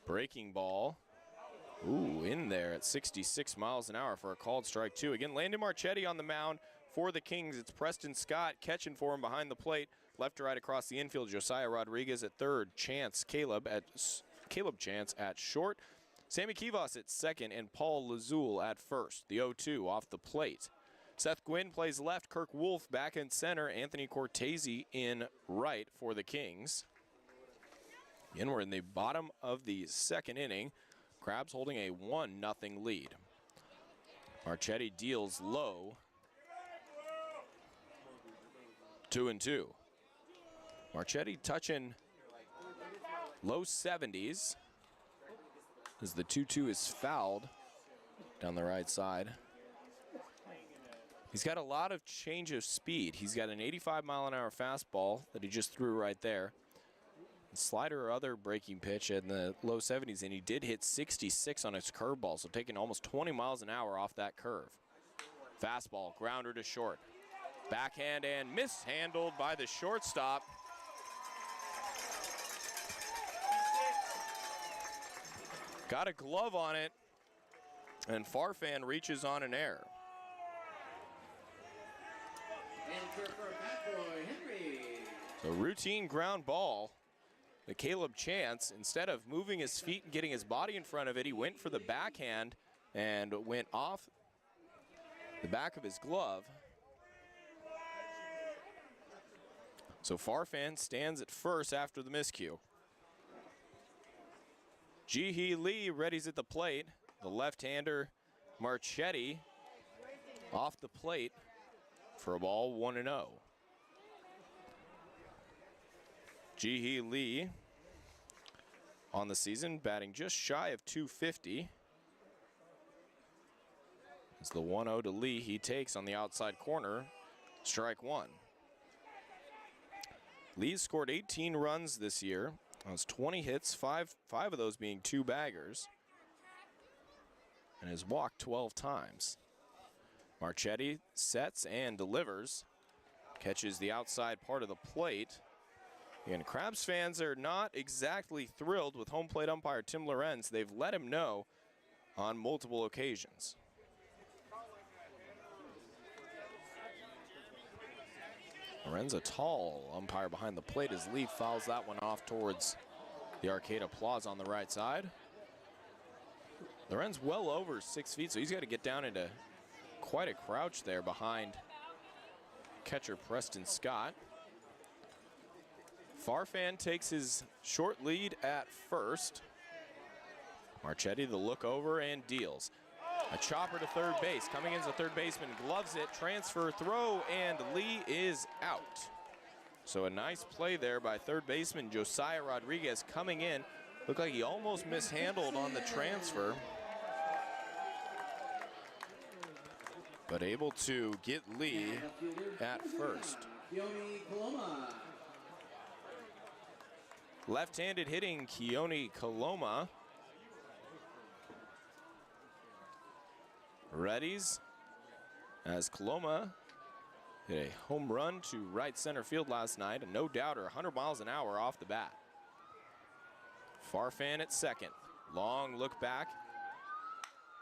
Breaking ball. Ooh, in there at 66 miles an hour for a called strike 2. Again, Landon Marchetti on the mound for the Kings. It's Preston Scott catching for him behind the plate. Left to right across the infield, Josiah Rodriguez at third. Caleb Chance at short. Sammy Kivas at second, and Paul Lazul at first. The 0-2 off the plate. Seth Gwynn plays left. Kirk Wolf back in center. Anthony Cortese in right for the Kings. Again, we're in the bottom of the second inning. Crabs holding a 1-0 lead. Marchetti deals low. 2-2. Marchetti touching low 70s as the 2-2 is fouled down the right side. He's got a lot of change of speed. He's got an 85-mile-an-hour fastball that he just threw right there. Slider or other breaking pitch in the low 70s, and he did hit 66 on his curveball, so taking almost 20 miles an hour off that curve. Fastball, grounder to short. Backhand and mishandled by the shortstop. Got a glove on it, and Farfan reaches on an error. So routine ground ball. The Caleb Chance, instead of moving his feet and getting his body in front of it, he went for the backhand and went off the back of his glove. So Farfan stands at first after the miscue. Ji-Hee Lee readies at the plate. The left-hander Marchetti off the plate for a ball, 1-0. Ji-Hee Lee on the season, batting just shy of .250. It's the 1-0 to Lee. He takes on the outside corner, strike 1. Lee's scored 18 runs this year. That's 20 hits, five of those being 2-baggers, and has walked 12 times. Marchetti sets and delivers, catches the outside part of the plate. Again, Crabs fans are not exactly thrilled with home plate umpire Tim Lorenz. They've let him know on multiple occasions. Lorenz, a tall umpire behind the plate as Lee fouls that one off towards The Arcata applause on the right side. Loren's well over 6 feet, so he's got to get down into quite a crouch there behind catcher Preston Scott. Farfan takes his short lead at first. Marchetti the look over and deals. A chopper to third base. Coming in as a third baseman, gloves it, transfer, throw, and Lee is out. So a nice play there by third baseman Josiah Rodriguez coming in. Looked like he almost mishandled on the transfer, but able to get Lee at first. Left-handed hitting Keone Coloma. Readies as Coloma hit a home run to right center field last night, a no-doubter, 100 miles an hour off the bat. Farfan at second. Long look back.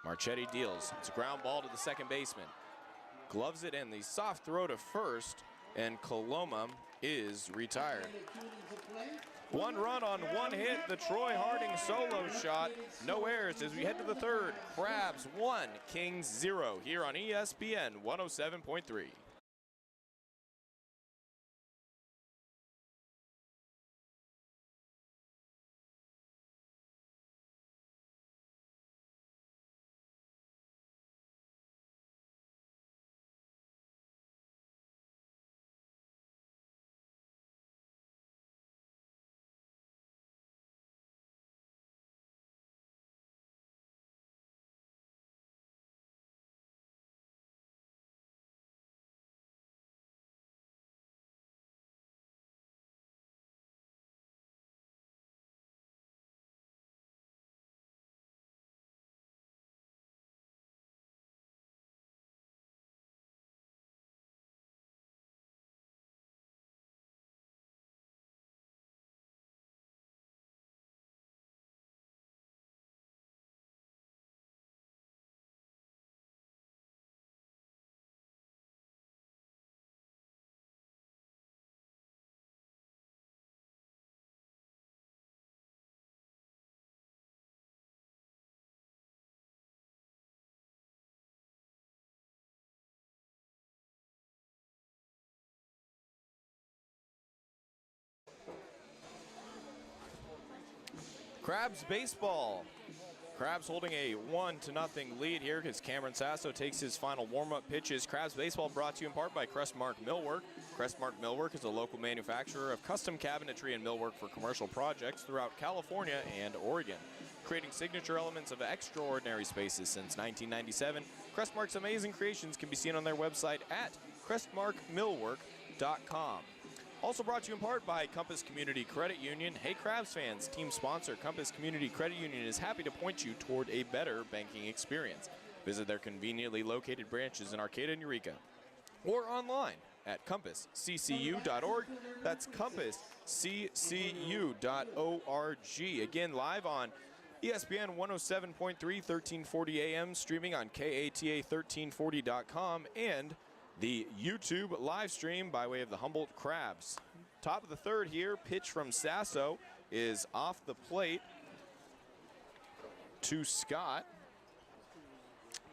Marchetti deals. It's a ground ball to the second baseman. Gloves it in, the soft throw to first, and Coloma is retired. 1 run on 1 hit, the Troy Harding solo shot. No errors as we head to the third. Crabs 1, Kings 0 here on ESPN 107.3. Crabs baseball. Crabs holding a 1-0 lead here because Cameron Sasso takes his final warm-up pitches. Crabs baseball brought to you in part by Crestmark Millwork. Crestmark Millwork is a local manufacturer of custom cabinetry and millwork for commercial projects throughout California and Oregon. Creating signature elements of extraordinary spaces since 1997, Crestmark's amazing creations can be seen on their website at crestmarkmillwork.com. Also brought to you in part by Compass Community Credit Union. Hey Crabs fans, team sponsor Compass Community Credit Union is happy to point you toward a better banking experience. Visit their conveniently located branches in Arcata and Eureka or online at compassccu.org. That's compassccu.org. Again, live on ESPN 107.3, 1340 AM, streaming on KATA1340.com, and the YouTube live stream by way of the Humboldt Crabs. Top of the third here, pitch from Sasso is off the plate to Scott.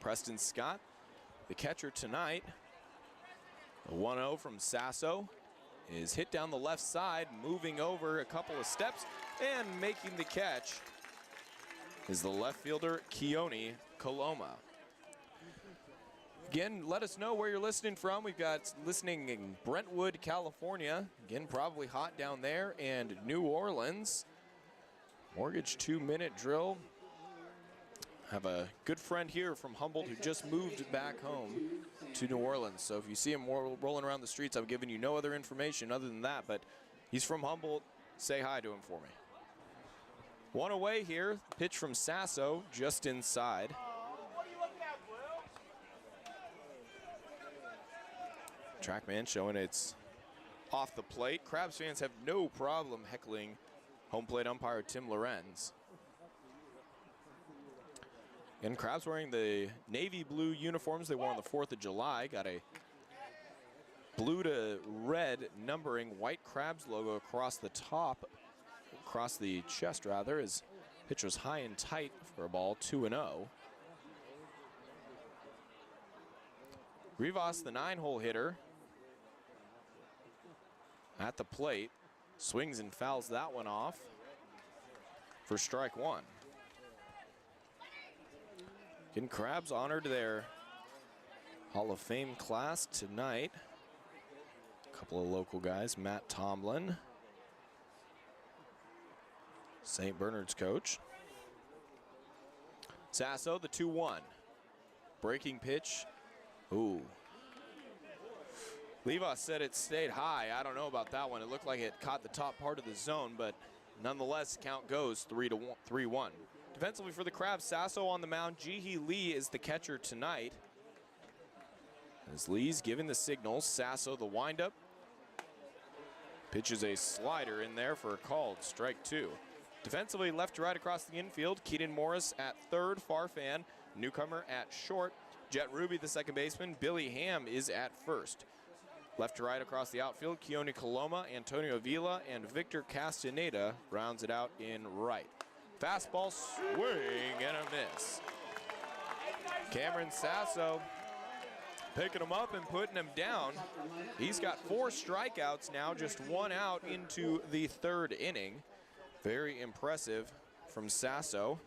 Preston Scott, the catcher tonight. The 1-0 from Sasso is hit down the left side, moving over a couple of steps and making the catch is the left fielder Keone Coloma. Again, let us know where you're listening from. We've got listening in Brentwood, California. Again, probably hot down there. And New Orleans. Mortgage 2-minute drill. Have a good friend here from Humboldt who just moved back home to New Orleans. So if you see him rolling around the streets, I'm giving you no other information other than that. But he's from Humboldt. Say hi to him for me. 1 away here. Pitch from Sasso just inside. Trackman showing it's off the plate. Crabs fans have no problem heckling home plate umpire Tim Lorenz. And Crabs wearing the navy blue uniforms they wore on the 4th of July. Got a blue to red numbering, white Crabs logo across the top across the chest rather, as pitch was high and tight for a ball, 2-0. Rivas, the 9-hole hitter, at the plate, swings and fouls that one off for strike one. Getting Crabs honored their Hall of Fame class tonight. A couple of local guys, Matt Tomlin, St. Bernard's coach. Sasso, the 2-1. Breaking pitch. Ooh. Levas said it stayed high. I don't know about that one. It looked like it caught the top part of the zone, but nonetheless, count goes 3-1. Defensively for the Crabs, Sasso on the mound. Jihi Lee is the catcher tonight. As Lee's giving the signals, Sasso the windup. Pitches a slider in there for a called strike two. Defensively, left to right across the infield, Keaton Morris at third, Farfan, newcomer at short. Jet Ruby, the second baseman. Billy Ham is at first. Left to right across the outfield, Keone Coloma, Antonio Vila, and Victor Castaneda rounds it out in right. Fastball swing and a miss. Cameron Sasso picking him up and putting him down. He's got 4 strikeouts now, just 1 out into the 3rd inning. Very impressive from Sasso.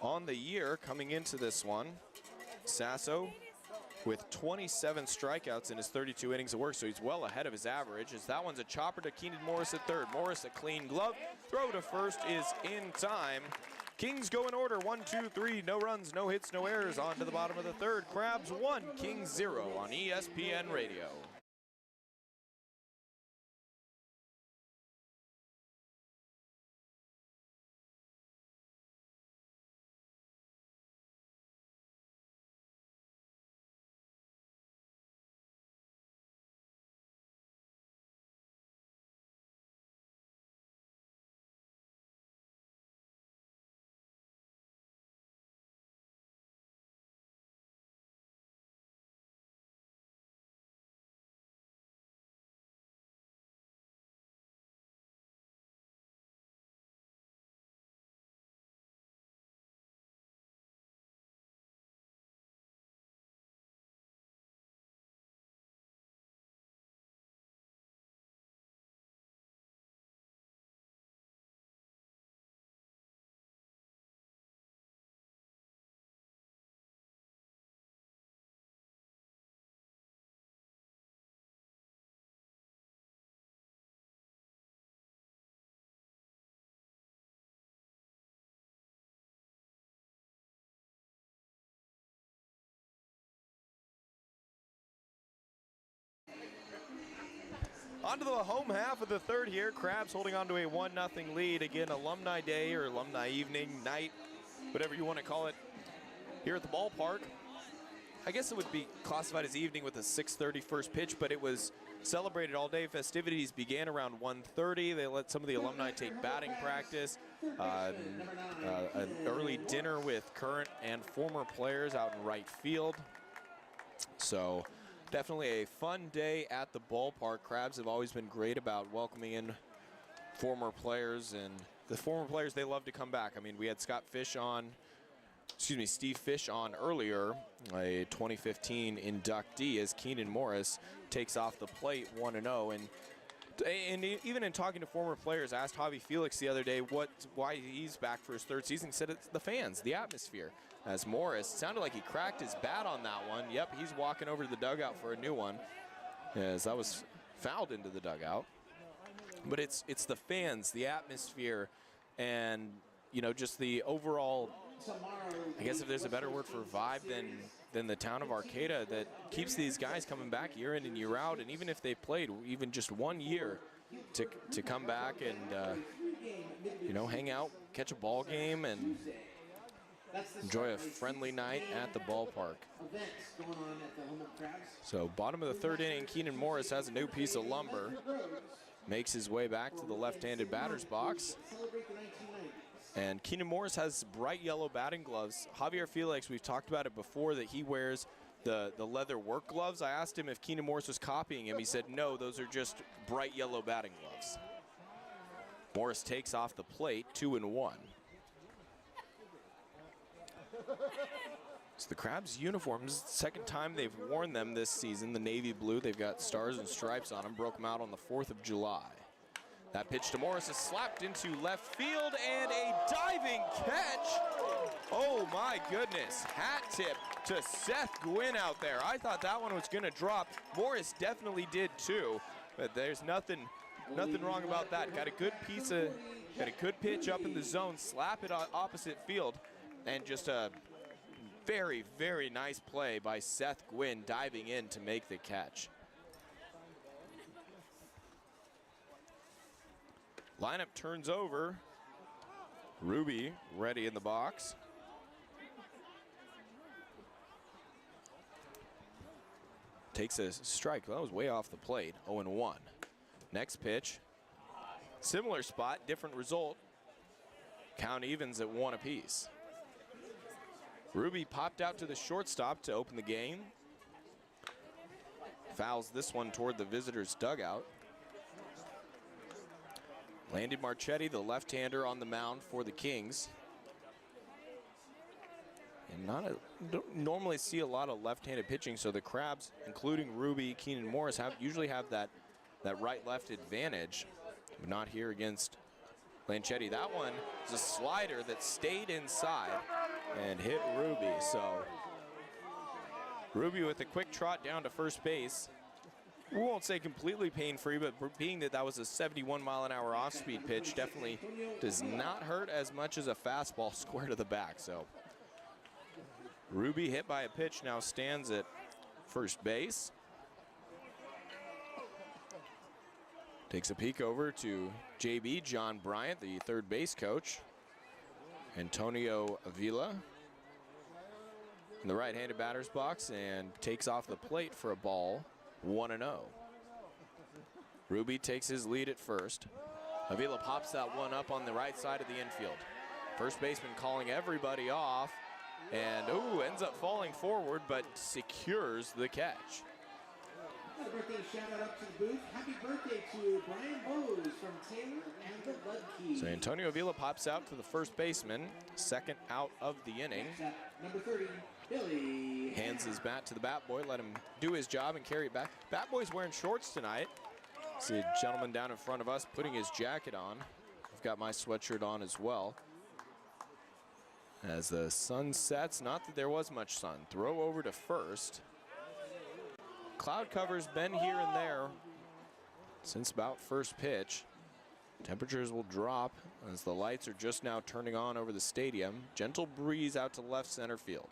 On the year, coming into this one, Sasso with 27 strikeouts in his 32 innings of work, so he's well ahead of his average. As that one's a chopper to Keenan Morris at third. Morris, a clean glove. Throw to first is in time. Kings go in order, 1, 2, 3, no runs, no hits, no errors. On to the bottom of the 3rd. Crabs 1, Kings 0 on ESPN Radio. On to the home half of the 3rd here. Crabs holding on to a 1-0 lead. Again, alumni day or alumni evening, night, whatever you want to call it, here at the ballpark. I guess it would be classified as evening with a 6:30 first pitch, but it was celebrated all day. Festivities began around 1:30. They let some of the alumni take batting practice. An early dinner with current and former players out in right field. So definitely a fun day at the ballpark. Crabs have always been great about welcoming in former players, and the former players, they love to come back. I mean, we had Steve Fish on earlier, a 2015 inductee, as Keenan Morris takes off the plate 1-0. And even in talking to former players, I asked Javi Felix the other day why he's back for his 3rd season. He said it's the fans, the atmosphere. As Morris, sounded like he cracked his bat on that one. Yep, he's walking over to the dugout for a new one, as that was fouled into the dugout. But it's the fans, the atmosphere, and just the overall, I guess if there's a better word for vibe than the town of Arcata, that keeps these guys coming back year in and year out. And even if they played even just 1 year, to come back and hang out, catch a ball game, and enjoy a friendly night at the ballpark. So bottom of the 3rd inning, Keenan Morris has a new piece of lumber. Makes his way back to the left-handed batter's box. And Keenan Morris has bright yellow batting gloves. Javier Felix, we've talked about it before, that he wears the leather work gloves. I asked him if Keenan Morris was copying him. He said, no, those are just bright yellow batting gloves. Morris takes off the plate, 2-1. So the Crabs uniforms, second time they've worn them this season, the navy blue. They've got stars and stripes on them, broke them out on the 4th of July. That pitch to Morris is slapped into left field and a diving catch. Oh my goodness, hat tip to Seth Gwynn out there. I thought that one was gonna drop. Morris definitely did too, but there's nothing wrong about that. Got a good pitch up in the zone, slap it opposite field, and just a very, very nice play by Seth Gwynn diving in to make the catch. Lineup turns over. Ruby ready in the box. Takes a strike. That was way off the plate. 0-1. Next pitch. Similar spot, different result. Count evens at 1 apiece. Ruby popped out to the shortstop to open the game. Fouls this one toward the visitors' dugout. Landon Marchetti, the left-hander on the mound for the Kings. And don't normally see a lot of left-handed pitching, so the Crabs, including Ruby, Keenan Morris, usually have that right-left advantage, but not here against Lanchetti. That one is a slider that stayed inside and hit Ruby. So Ruby with a quick trot down to first base. We won't say completely pain-free, but being that was a 71-mile-an-hour off-speed pitch, definitely does not hurt as much as a fastball square to the back. So Ruby, hit by a pitch, now stands at first base. Takes a peek over to JB, John Bryant, the third base coach. Antonio Avila in the right-handed batter's box and takes off the plate for a ball. 1-0. Ruby takes his lead at first. Avila pops that one up on the right side of the infield. First baseman calling everybody off, and ends up falling forward, but secures the catch. Happy birthday shout out up to the booth. Happy birthday to Brian Bowes from Taylor and the Ludkeys. So Antonio Avila pops out to the first baseman, second out of the inning. Number 30. Billy. Hands his bat to the bat boy, let him do his job and carry it back. Bat boy's wearing shorts tonight. See a gentleman down in front of us putting his jacket on. I've got my sweatshirt on as well. As the sun sets, not that there was much sun. Throw over to first. Cloud cover's been here and there since about first pitch. Temperatures will drop as the lights are just now turning on over the stadium. Gentle breeze out to left center field.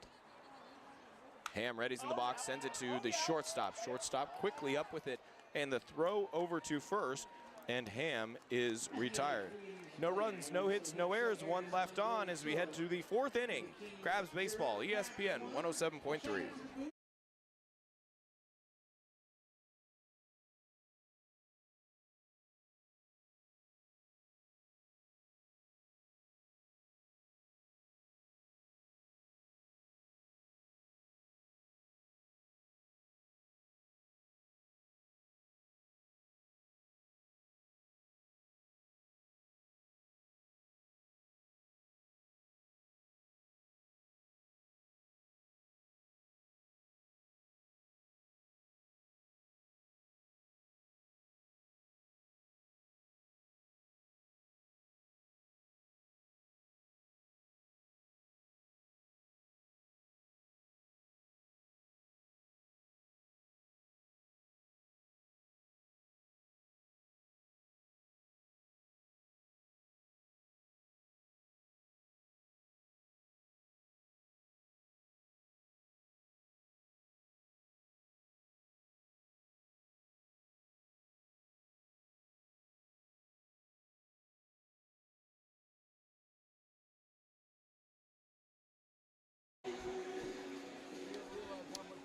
Ham readies in the box, sends it to the shortstop. Shortstop quickly up with it, and the throw over to first, and Ham is retired. No runs, no hits, no errors, one left on as we head to the 4th inning. Crabs baseball, ESPN 107.3.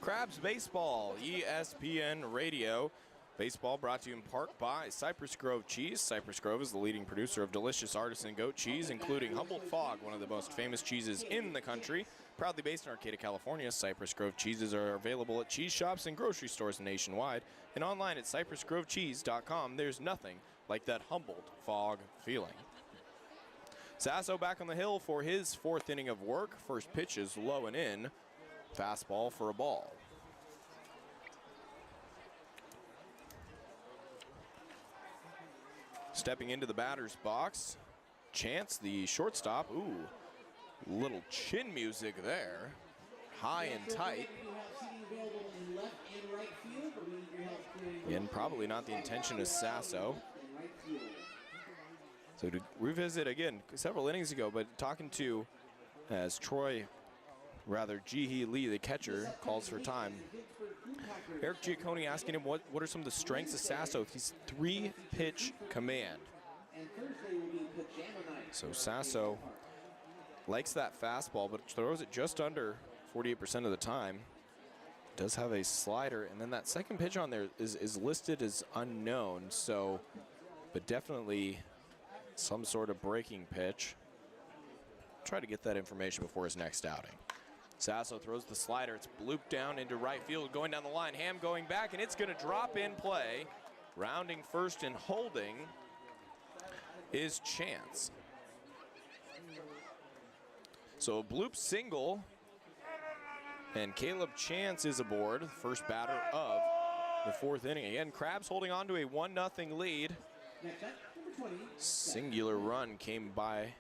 Crabs baseball, ESPN radio. Baseball brought to you in part by Cypress Grove Cheese. Cypress Grove is the leading producer of delicious artisan goat cheese, including Humboldt Fog, one of the most famous cheeses in the country. Proudly based in Arcata, California, Cypress Grove cheeses are available at cheese shops and grocery stores nationwide and online at cypressgrovecheese.com. There's nothing like like that Humboldt fog feeling. Sasso back on the hill for his 4th inning of work. First pitch is low and in. Fastball for a ball. Stepping into the batter's box, Chance, the shortstop. Ooh, little chin music there. High and tight. Again, probably not the intention of Sasso. So to revisit again, several innings ago, but talking to, as Ji-Hee Lee, the catcher, calls for time. Eric Giacconi asking him what are some of the strengths of Sasso. He's 3-pitch command. So Sasso likes that fastball, but throws it just under 48% of the time. Does have a slider, and then that second pitch on there is listed as unknown, so, but definitely some sort of breaking pitch. Try to get that information before his next outing. Sasso throws the slider. It's blooped down into right field, going down the line. Ham going back, and it's going to drop in play. Rounding first and holding is Chance. So a bloop single, and Caleb Chance is aboard, first batter of the 4th inning. Again, Crabs holding on to a 1-0 lead. Singular run came by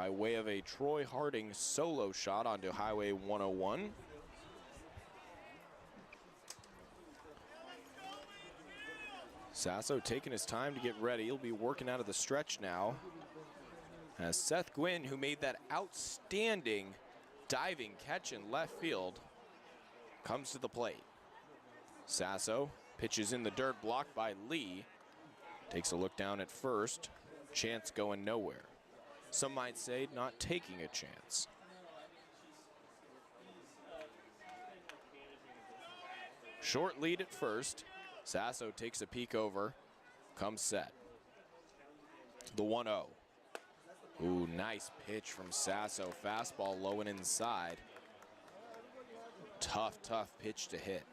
way of a Troy Harding solo shot onto Highway 101. Sasso taking his time to get ready. He'll be working out of the stretch now. As Seth Gwynn, who made that outstanding diving catch in left field, comes to the plate. Sasso pitches in the dirt, blocked by Lee. Takes a look down at first. Chance going nowhere. Some might say not taking a chance. Short lead at first. Sasso takes a peek over. Comes set. The 1-0. Ooh, nice pitch from Sasso. Fastball low and inside. Tough pitch to hit.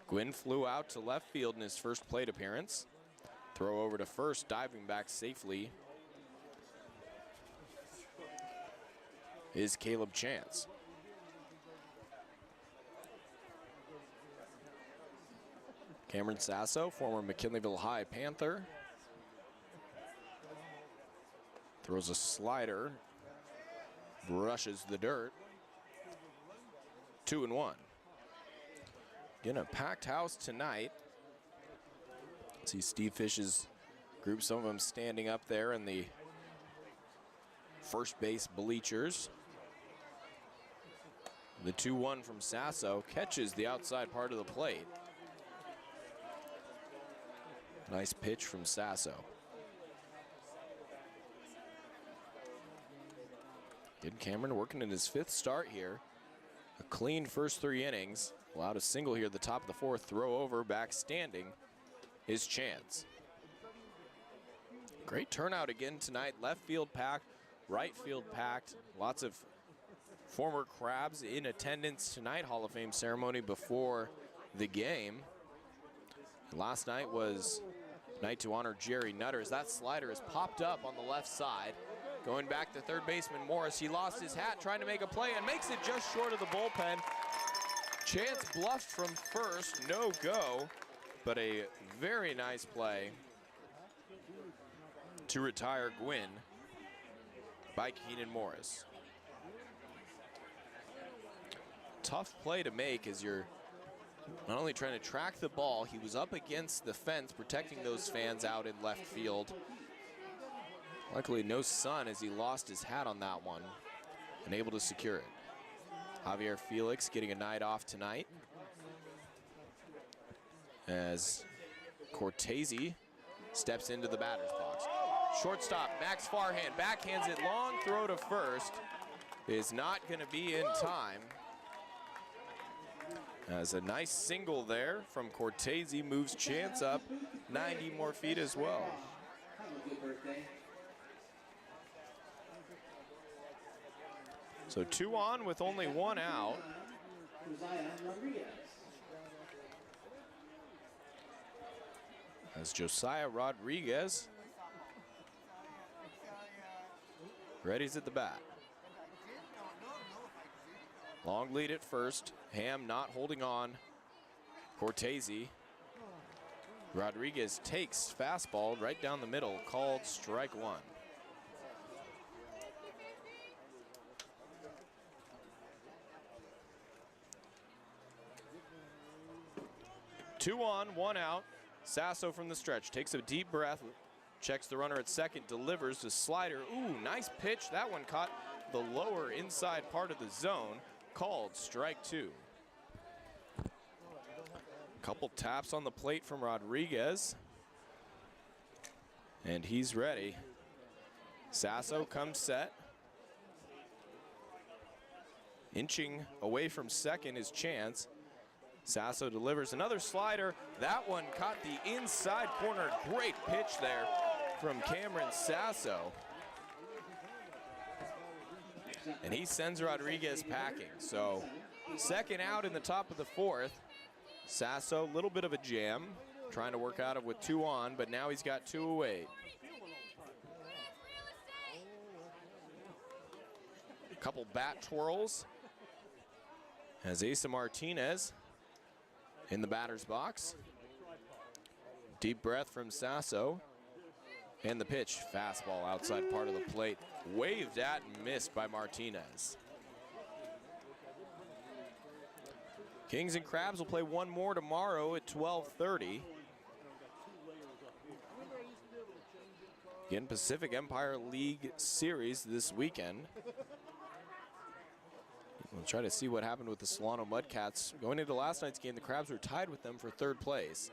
Gwynn flew out to left field in his first plate appearance. Throw over to first, diving back safely is Caleb Chance. Cameron Sasso, former McKinleyville High Panther. Throws a slider, brushes the dirt. 2-1. Again, a packed house tonight. See Steve Fish's group, some of them standing up there in the first base bleachers. The 2-1 from Sasso catches the outside part of the plate. Nice pitch from Sasso. Good Cameron working in his 5th start here. A clean first 3 innings. Allowed a single here at the top of the 4th. Throw over, back standing is Chance. Great turnout again tonight. Left field packed, right field packed. Lots of former Crabs in attendance tonight. Hall of Fame ceremony before the game. Last night was night to honor Jerry Nutter as that slider has popped up on the left side. Going back to third baseman Morris. He lost his hat trying to make a play and makes it just short of the bullpen. Chance bluffed from first, no go, but a very nice play to retire Gwynn by Keenan Morris. Tough play to make as you're not only trying to track the ball, he was up against the fence protecting those fans out in left field. Luckily no sun as he lost his hat on that one and able to secure it. Javier Felix getting a night off tonight as Cortese steps into the batter's box. Shortstop Max Farhan backhands it long, throw to first is not going to be in time. As a nice single there from Cortese moves Chance up 90 more feet as well. So 2 on with only 1 out. as Josiah Rodriguez readies at the bat. Long lead at first. Ham not holding on. Cortese. Rodriguez takes fastball right down the middle, called strike one. Two on, one out. Sasso from the stretch takes a deep breath, checks the runner at second, delivers the slider. Ooh, nice pitch. That one caught the lower inside part of the zone, called strike two. Couple taps on the plate from Rodriguez, and he's ready. Sasso comes set. Inching away from second is Chance. Sasso delivers another slider. That one caught the inside corner. Great pitch there from Cameron Sasso. And he sends Rodriguez packing. So second out in the top of the fourth. Sasso, a little bit of a jam, trying to work out of with two on, but now he's got two away. A couple bat twirls as Asa Martinez in the batter's box. Deep breath from Sasso. And the pitch, fastball outside part of the plate. Waved at and missed by Martinez. Kings and Crabs will play one more tomorrow at 12:30. Again, Pacific Empire League Series this weekend. We'll try to see what happened with the Solano Mudcats. Going into last night's game, the Crabs were tied with them for third place.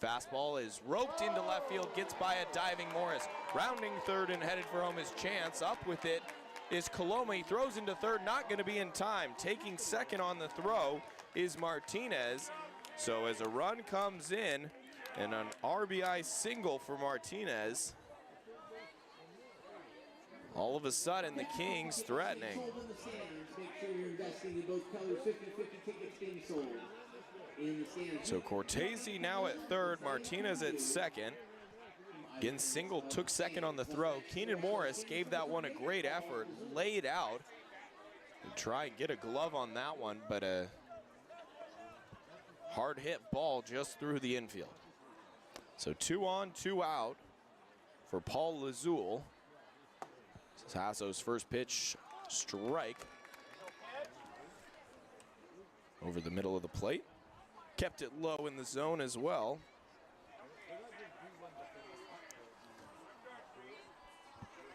Fastball is roped into left field, gets by a diving Morris. Rounding third and headed for home is Chance. Up with it is Coloma. He throws into third, not going to be in time. Taking second on the throw is Martinez. So as a run comes in, and an RBI single for Martinez, all of a sudden the Kings threatening. So Cortese now at third, Martinez at second. Again, Single took second on the throw. Keenan Morris gave that one a great effort, laid out. Try and get a glove on that one, but a hard hit ball just through the infield. So 2 on, 2 out for Paul Lazul. Sasso's first pitch, strike over the middle of the plate. Kept it low in the zone as well.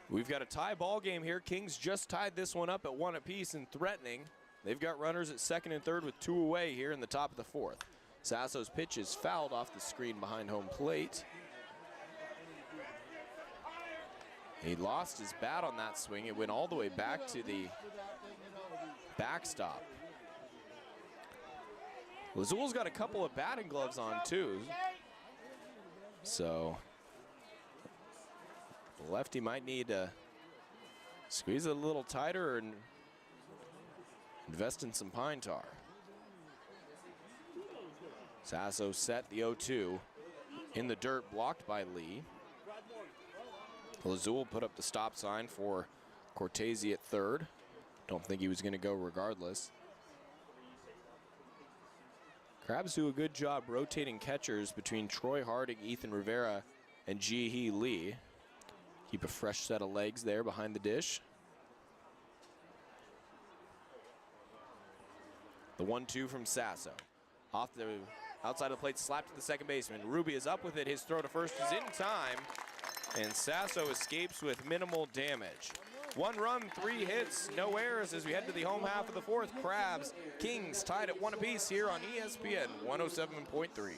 We've got a tie ball game here. Kings just tied this one up at 1 apiece and threatening. They've got runners at second and third with 2 away here in the top of the fourth. Sasso's pitch is fouled off the screen behind home plate. He lost his bat on that swing. It went all the way back to the backstop. Lazul's got a couple of batting gloves on too. So the lefty might need to squeeze it a little tighter and invest in some pine tar. Sasso set the 0-2 in the dirt, blocked by Lee. Lazul put up the stop sign for Cortese at third. Don't think he was going to go regardless. Crabs do a good job rotating catchers between Troy Harding, Ethan Rivera, and Ji-Hee Lee. Keep a fresh set of legs there behind the dish. The 1-2 from Sasso. Off the outside of the plate, slapped to the second baseman. Ruby is up with it. His throw to first is in time, and Sasso escapes with minimal damage. 1 run, 3 hits, no errors as we head to the home half of the fourth. Crabs, Kings tied at 1 apiece here on ESPN 107.3.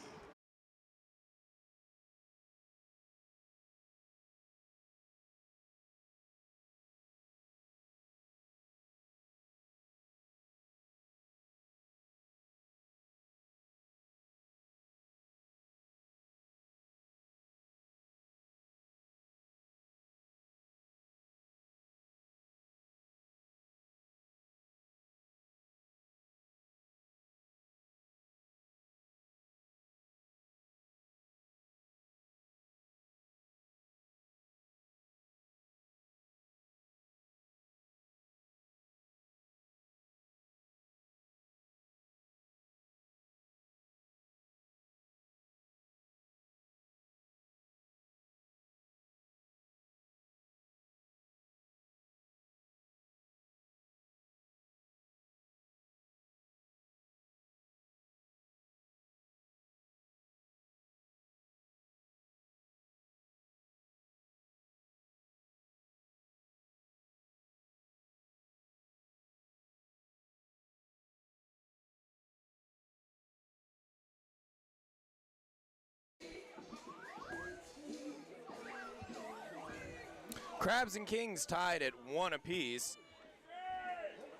Crabs and Kings tied at 1 apiece.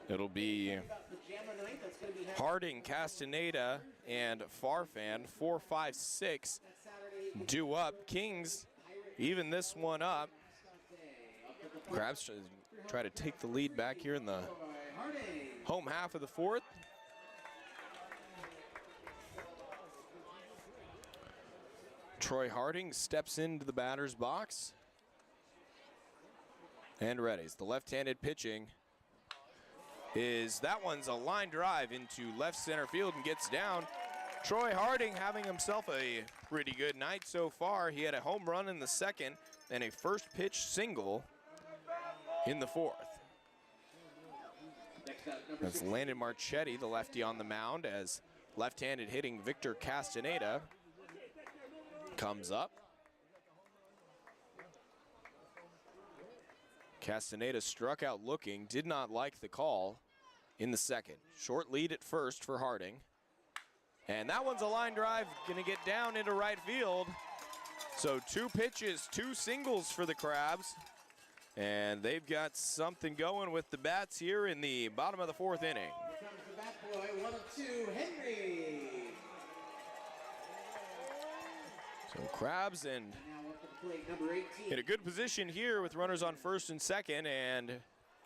It'll be Harding, Castaneda, and Farfan, 4, 5, 6 due up. Kings even this one up. Crabs try to take the lead back here in the home half of the 4th. Troy Harding steps into the batter's box and readies. The left-handed pitching that one's a line drive into left center field and gets down. Troy Harding having himself a pretty good night so far. He had a home run in the 2nd and a first pitch single in the 4th. That's Landon Marchetti, the lefty on the mound, as left-handed hitting Victor Castaneda comes up. Castaneda struck out looking, did not like the call in the 2nd. Short lead at first for Harding. And that one's a line drive, gonna get down into right field. So 2 pitches, 2 singles for the Crabs. And they've got something going with the bats here in the bottom of the 4th inning. Here comes the bat boy, 1 of 2, Henry. So Crabs and Now up to the plate, number 18. in a good position here with runners on 1st and 2nd, and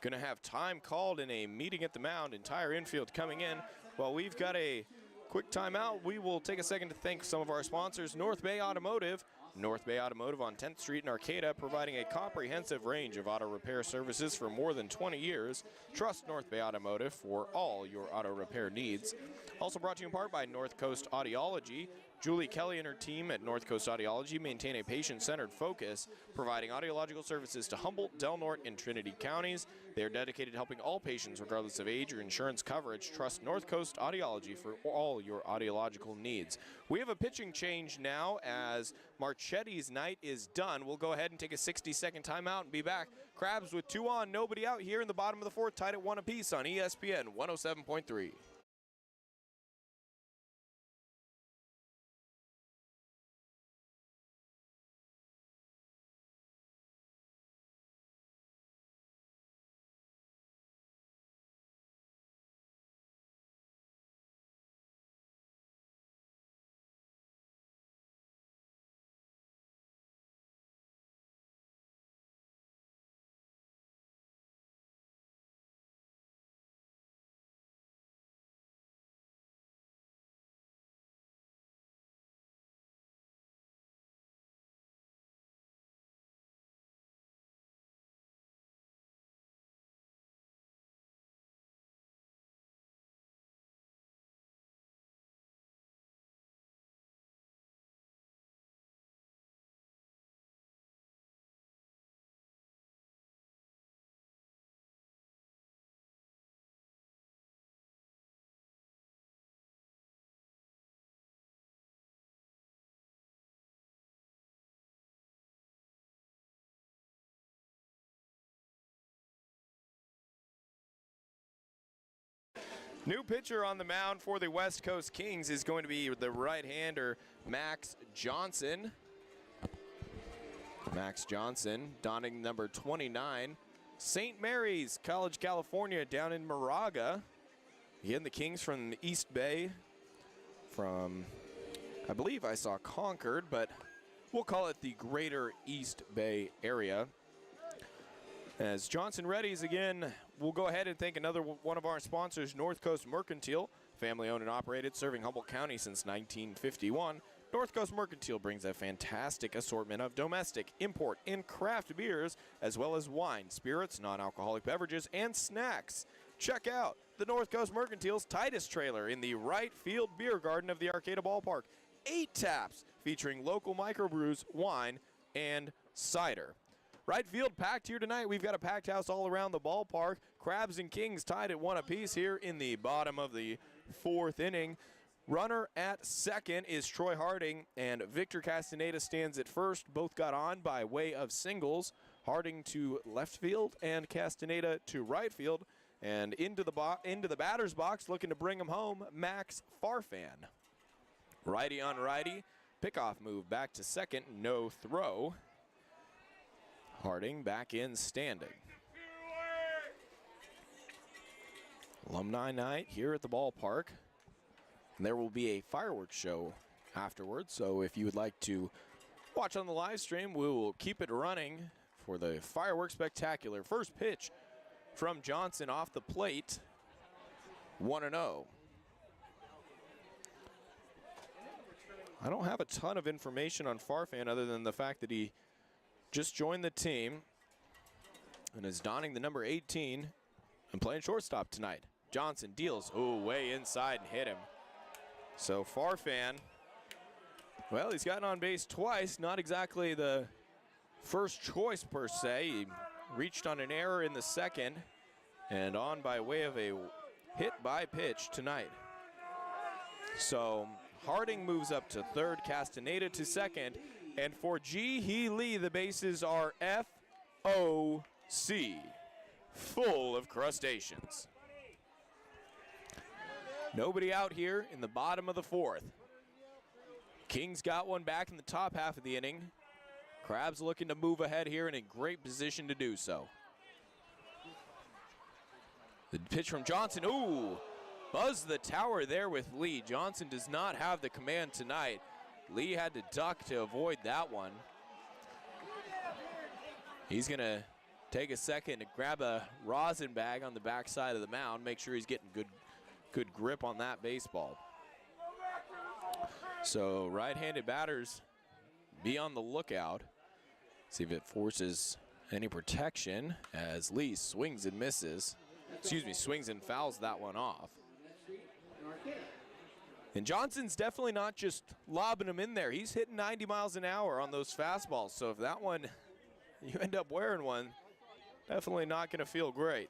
gonna have time called in a meeting at the mound. Entire infield coming in. While we've got a quick timeout, we will take a second to thank some of our sponsors. North Bay Automotive. North Bay Automotive on 10th Street in Arcata, providing a comprehensive range of auto repair services for more than 20 years. Trust North Bay Automotive for all your auto repair needs. Also brought to you in part by North Coast Audiology. Julie Kelly and her team at North Coast Audiology maintain a patient-centered focus, providing audiological services to Humboldt, Del Norte, and Trinity counties. They are dedicated to helping all patients, regardless of age or insurance coverage. Trust North Coast Audiology for all your audiological needs. We have a pitching change now as Marchetti's night is done. We'll go ahead and take a 60-second timeout and be back. Crabs with 2 on, nobody out here in the bottom of the 4th, tied at 1 apiece on ESPN 107.3. New pitcher on the mound for the West Coast Kings is going to be the right-hander, Max Johnson. Max Johnson, donning number 29. St. Mary's College, California, down in Moraga. Again, the Kings from the East Bay. From, I believe I saw Concord, but we'll call it the greater East Bay area. As Johnson readies again, we'll go ahead and thank another one of our sponsors, North Coast Mercantile, family owned and operated, serving Humboldt County since 1951. North Coast Mercantile brings a fantastic assortment of domestic, import, and craft beers, as well as wine, spirits, non-alcoholic beverages, and snacks. Check out the North Coast Mercantile's Titus trailer in the right field beer garden of the Arcata Ballpark. 8 taps featuring local microbrews, wine, and cider. Right field packed here tonight. We've got a packed house all around the ballpark. Crabs and Kings tied at 1 apiece here in the bottom of the 4th inning. Runner at second is Troy Harding, and Victor Castaneda stands at first. Both got on by way of singles. Harding to left field and Castaneda to right field. And into the batter's box, looking to bring him home, Max Farfan. Righty on righty. Pickoff move back to second. No throw. Harding back in standing. Alumni night here at the ballpark. And there will be a fireworks show afterwards, so if you would like to watch on the live stream, we will keep it running for the fireworks spectacular. First pitch from Johnson off the plate, 1-0. I don't have a ton of information on Farfan other than the fact that he just joined the team and is donning the number 18 and playing shortstop tonight. Johnson deals, way inside and hit him. So Farfan, well, he's gotten on base twice, not exactly the first choice per se. He reached on an error in the second and on by way of a hit by pitch tonight. So Harding moves up to third, Castaneda to second, and for Ji-Hee Lee, the bases are F-O-C, full of crustaceans. Nobody out here in the bottom of the fourth. Kings got one back in the top half of the inning. Crabs looking to move ahead here and in great position to do so. The pitch from Johnson, buzzed the tower there with Lee. Johnson does not have the command tonight. Lee had to duck to avoid that one. He's gonna take a second to grab a rosin bag on the backside of the mound, make sure he's getting good grip on that baseball. So right-handed batters, be on the lookout. See if it forces any protection as Lee swings and misses. Swings and fouls that one off. And Johnson's definitely not just lobbing them in there. He's hitting 90 miles an hour on those fastballs. So if that one, you end up wearing one, definitely not going to feel great.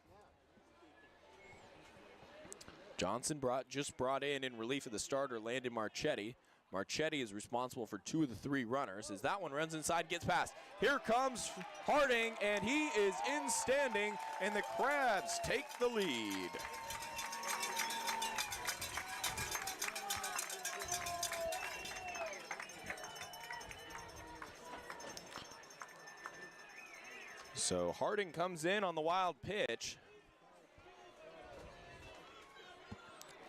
Johnson just brought in relief of the starter, Landon Marchetti. Marchetti is responsible for 2 of the 3 runners. As that one runs inside, gets past. Here comes Harding, and he is in standing, and the Crabs take the lead. So Harding comes in on the wild pitch.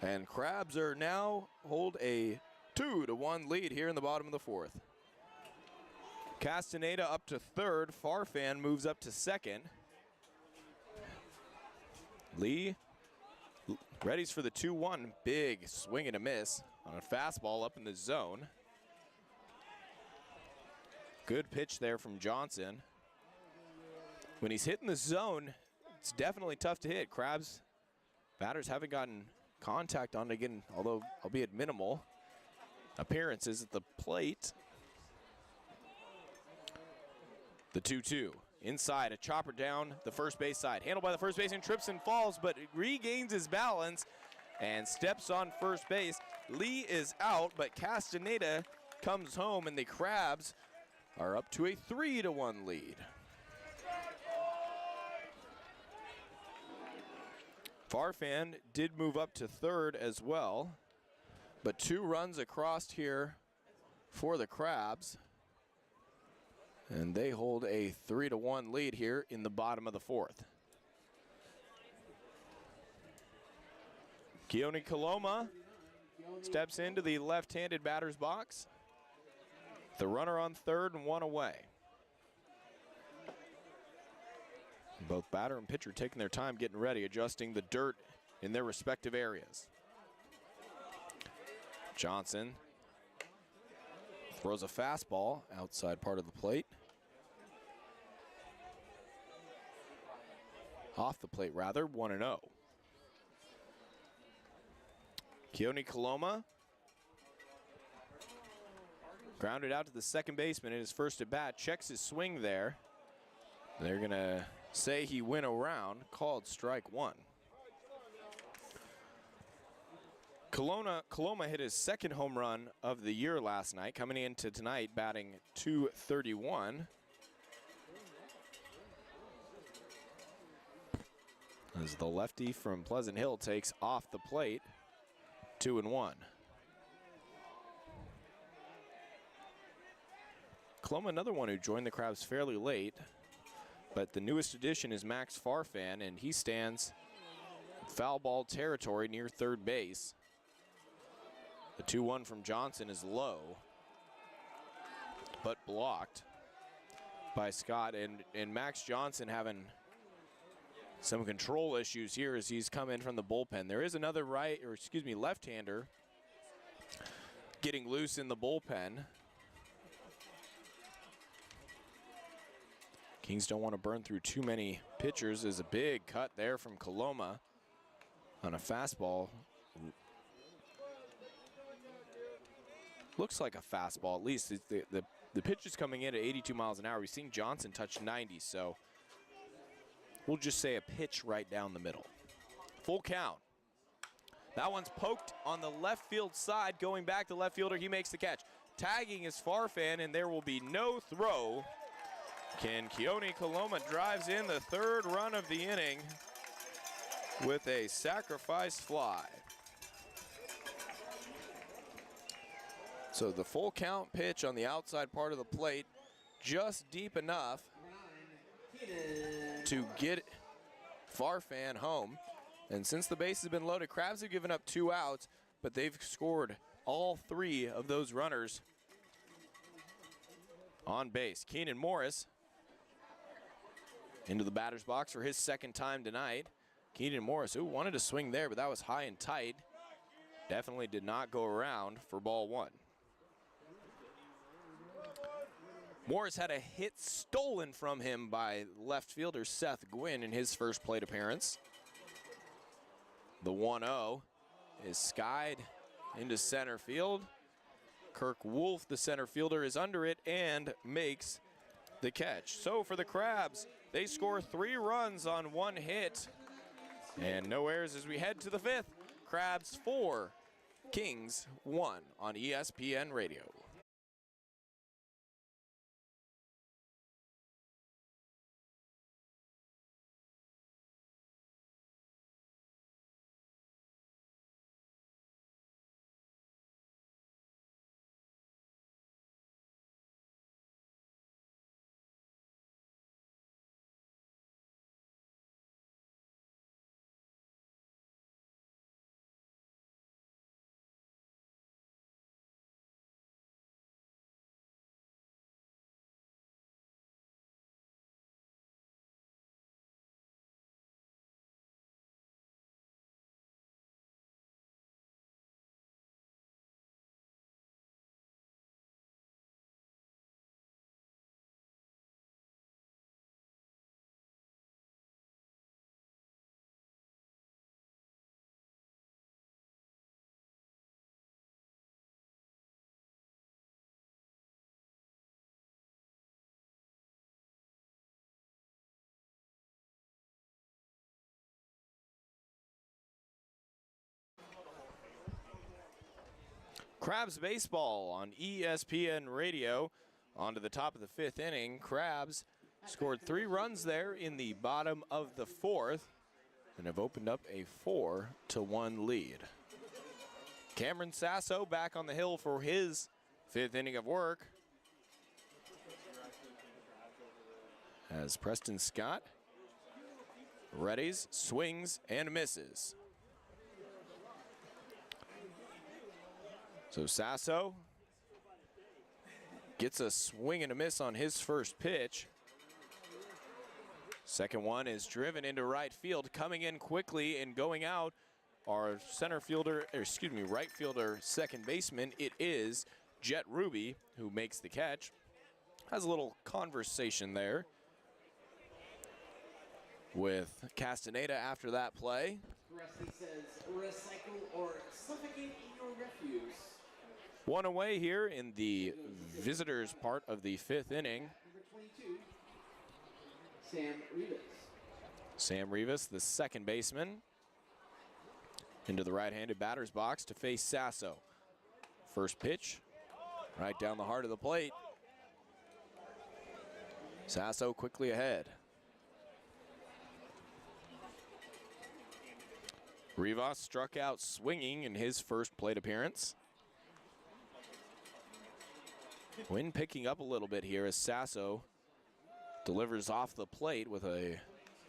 And Crabs are now hold a 2-1 lead here in the bottom of the fourth. Castaneda up to third. Farfan moves up to second. Lee readies for the 2-1. Big swing and a miss on a fastball up in the zone. Good pitch there from Johnson. When he's hitting the zone, it's definitely tough to hit. Crabs batters haven't gotten contact on it again, although albeit minimal appearances at the plate. The 2-2 inside, a chopper down the first base side, handled by the first baseman, trips and falls, but regains his balance and steps on first base. Lee is out, but Castaneda comes home, and the Crabs are up to a 3-1 lead. Farfan did move up to third as well, but 2 runs across here for the Crabs, and they hold a 3-1 lead here in the bottom of the fourth. Keone Coloma steps into the left-handed batter's box. The runner on third and 1 away. Both batter and pitcher taking their time getting ready, adjusting the dirt in their respective areas. Johnson throws a fastball outside part of the plate. Off the plate, rather, 1-0. Keone Coloma grounded out to the second baseman in his first at bat, checks his swing there. They're going to say he went around, called strike 1. Coloma hit his second home run of the year last night, coming into tonight batting .231. As the lefty from Pleasant Hill takes off the plate, 2-1. Coloma, another one who joined the Crabs fairly late. But the newest addition is Max Farfan, and he stands foul ball territory near third base. The 2-1 from Johnson is low, but blocked by Scott. And Max Johnson having some control issues here as he's come in from the bullpen. There is another left-hander getting loose in the bullpen. Kings don't want to burn through too many pitchers. There's a big cut there from Coloma on a fastball. Looks like a fastball, at least. The pitch is coming in at 82 miles an hour. We've seen Johnson touch 90, so we'll just say a pitch right down the middle. Full count. That one's poked on the left field side. Going back to left fielder, he makes the catch. Tagging is Farfan, and there will be no throw. Keone Coloma drives in the third run of the inning with a sacrifice fly. So the full count pitch on the outside part of the plate, just deep enough to get Farfan home. And since the base has been loaded, Crabs have given up 2 outs, but they've scored all 3 of those runners on base. Keenan Morris into the batter's box for his second time tonight. Keenan Morris, wanted to swing there, but that was high and tight. Definitely did not go around for ball 1. Morris had a hit stolen from him by left fielder Seth Gwynn in his first plate appearance. The 1-0 is skied into center field. Kirk Wolf, the center fielder, is under it and makes the catch. So for the Crabs, they score 3 runs on 1 hit. And no errors as we head to the 5th. Crabs 4, Kings 1 on ESPN Radio. Crabs baseball on ESPN Radio. On to the top of the 5th inning. Crabs scored 3 runs there in the bottom of the 4th and have opened up a 4-1 lead. Cameron Sasso back on the hill for his 5th inning of work, as Preston Scott readies, swings, and misses. So Sasso gets a swing and a miss on his first pitch. Second one is driven into right field. Coming in quickly and going out, our right fielder, second baseman. It is Jet Ruby who makes the catch. Has a little conversation there with Castaneda after that play. Presley says, recycle or suffocate in your refuse. One away here in the visitors' part of the 5th inning. Number 22, Sam Rivas. Sam Rivas, the second baseman, into the right-handed batter's box to face Sasso. First pitch, right down the heart of the plate. Sasso quickly ahead. Rivas struck out swinging in his first plate appearance. Wind picking up a little bit here as Sasso delivers off the plate with a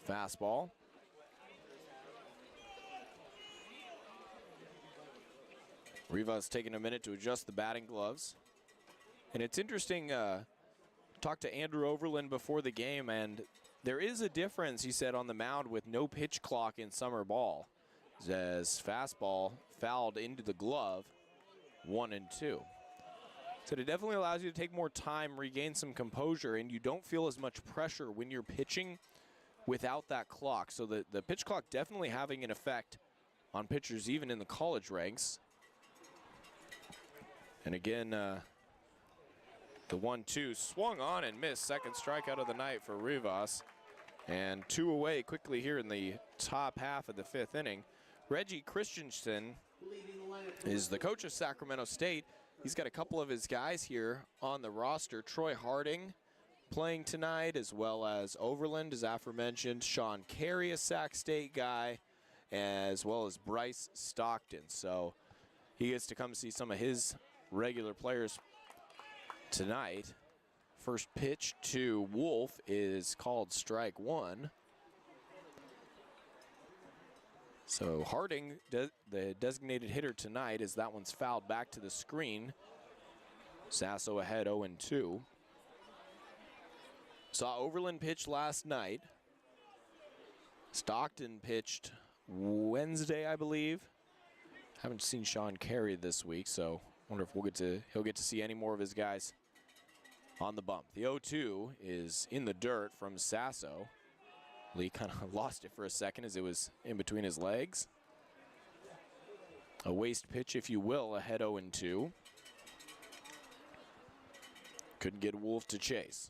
fastball. Rivas taking a minute to adjust the batting gloves. And it's interesting, talked to Andrew Overland before the game, and there is a difference, he said, on the mound with no pitch clock in summer ball. As fastball fouled into the glove, 1-2. So it definitely allows you to take more time, regain some composure, and you don't feel as much pressure when you're pitching without that clock. So the pitch clock definitely having an effect on pitchers even in the college ranks. And again, the 1-2 swung on and missed. Second strikeout of the night for Rivas. And 2 away quickly here in the top half of the 5th inning. Reggie Christensen is the coach of Sacramento State. He's got a couple of his guys here on the roster. Troy Harding playing tonight, as well as Overland, as aforementioned. Sean Carey, a Sac State guy, as well as Bryce Stockton. So he gets to come see some of his regular players tonight. First pitch to Wolf is called strike 1. So Harding, the designated hitter tonight, as that one's fouled back to the screen. Sasso ahead 0-2. Saw Overland pitch last night. Stockton pitched Wednesday, I believe. Haven't seen Sean Carey this week, so wonder if he'll get to see any more of his guys on the bump. The 0-2 is in the dirt from Sasso. Lee kind of lost it for a second as it was in between his legs. A waste pitch, if you will, ahead 0-2. Couldn't get Wolf to chase.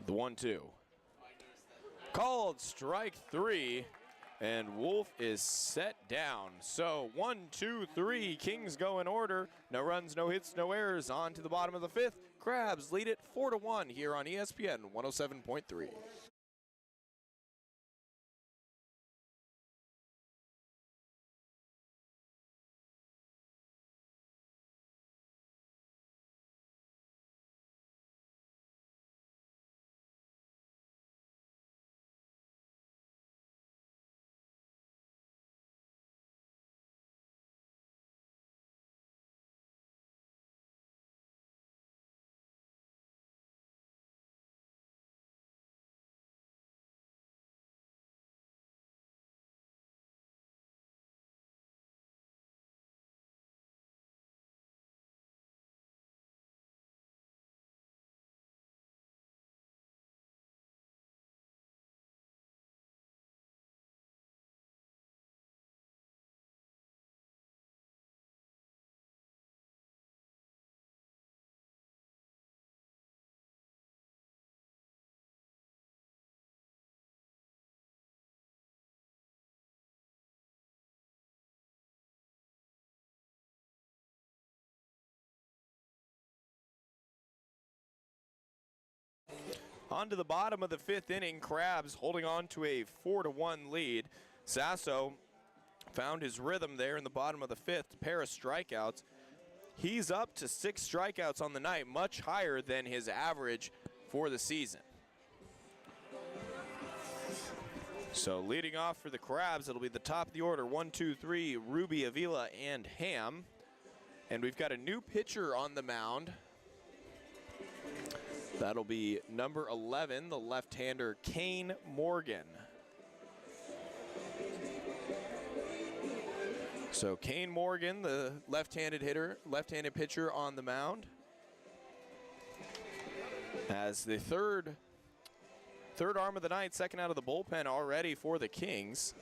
The 1-2. Called strike 3, and Wolf is set down. So 1, 2, 3, Kings go in order. No runs, no hits, no errors. On to the bottom of the 5th. Crabs lead it 4-1 here on ESPN 107.3. On to the bottom of the 5th inning, Crabs holding on to a 4-1 lead. Sasso found his rhythm there in the bottom of the 5th, pair of strikeouts. He's up to 6 strikeouts on the night, much higher than his average for the season. So leading off for the Crabs, it'll be the top of the order, 1, 2, 3, Ruby, Avila, and Ham. And we've got a new pitcher on the mound. That'll be number 11, the left-hander, Kane Morgan. So Kane Morgan, the left-handed hitter, left-handed pitcher on the mound. As the third arm of the night, second out of the bullpen already for the Kings.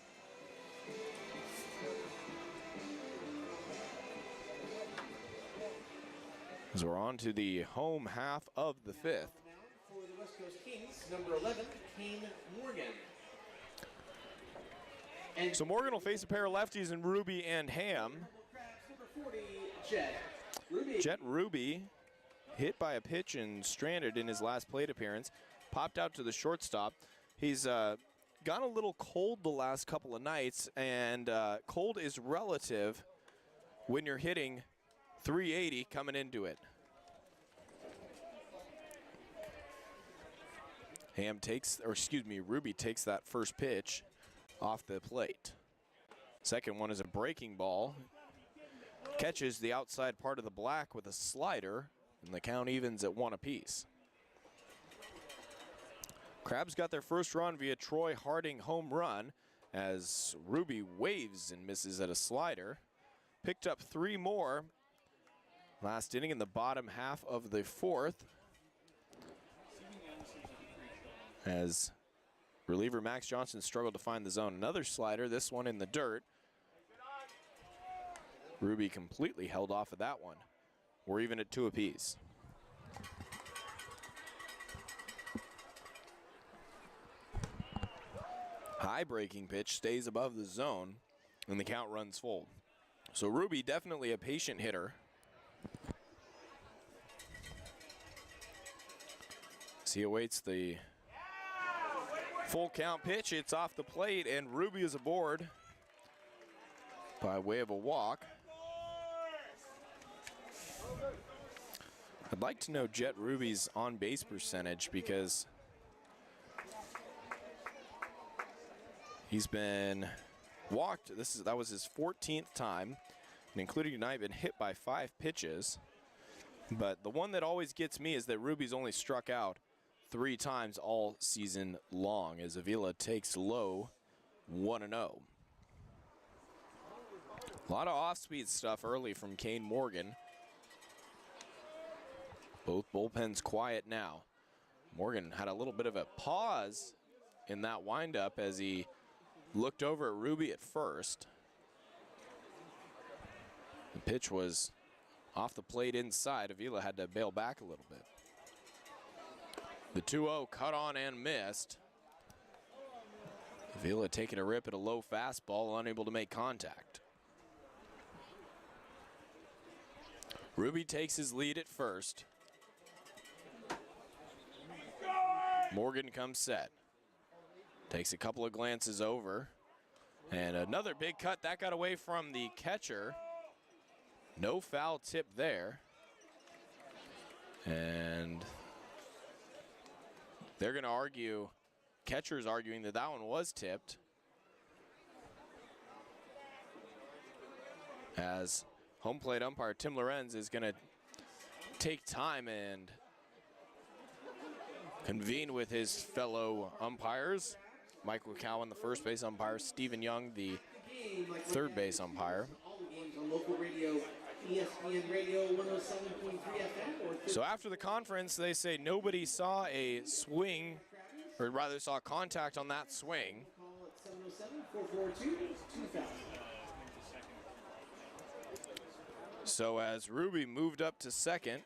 As we're on to the home half of the 5th. For the West Coast Kings, number 11, Kane Morgan. And So Morgan will face a pair of lefties in Ruby and Ham. number 40, Jet Ruby. Jet Ruby hit by a pitch and stranded in his last plate appearance. Popped out to the shortstop. He's gone a little cold the last couple of nights, and cold is relative when you're hitting 380 coming into it. Ruby takes that first pitch off the plate. Second one is a breaking ball. Catches the outside part of the black with a slider, and the count evens at 1 apiece. Crabs got their first run via Troy Harding home run as Ruby waves and misses at a slider. Picked up 3 more last inning in the bottom half of the 4th as reliever Max Johnson struggled to find the zone. Another slider, this one in the dirt. Ruby completely held off of that one. We're even at 2 apiece. High breaking pitch stays above the zone, and the count runs full. So Ruby definitely a patient hitter. As he awaits the full count pitch, it's off the plate, and Ruby is aboard by way of a walk. I'd like to know Jet Ruby's on-base percentage because he's been walked. That was his 14th time, and including tonight, been hit by 5 pitches. But the one that always gets me is that Ruby's only struck out 3 times all season long as Avila takes low 1-0. A lot of off-speed stuff early from Kane Morgan. Both bullpens quiet now. Morgan had a little bit of a pause in that windup as he looked over at Ruby at first. The pitch was off the plate inside. Avila had to bail back a little bit. The 2-0 cut on and missed. Avila taking a rip at a low fastball, unable to make contact. Ruby takes his lead at first. Morgan comes set. Takes a couple of glances over. And another big cut. That got away from the catcher. No foul tip there. And they're going to argue, catcher's arguing that that one was tipped. As home plate umpire Tim Lorenz is going to take time and convene with his fellow umpires. Michael Cowan, the first base umpire, Stephen Young, the third base umpire. So after the conference, they say nobody saw a swing, or rather saw contact on that swing. So as Ruby moved up to second,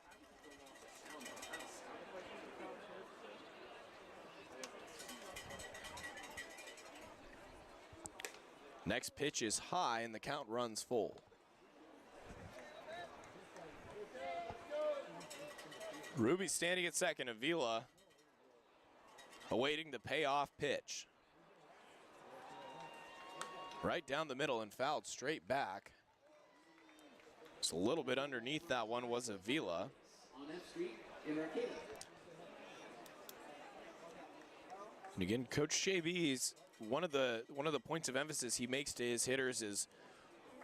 next pitch is high and the count runs full. Ruby standing at second, Avila awaiting the payoff pitch. Right down the middle and fouled straight back. Just a little bit underneath that one was Avila. On F Street in Arcata. And again, Coach JB's one of the points of emphasis he makes to his hitters is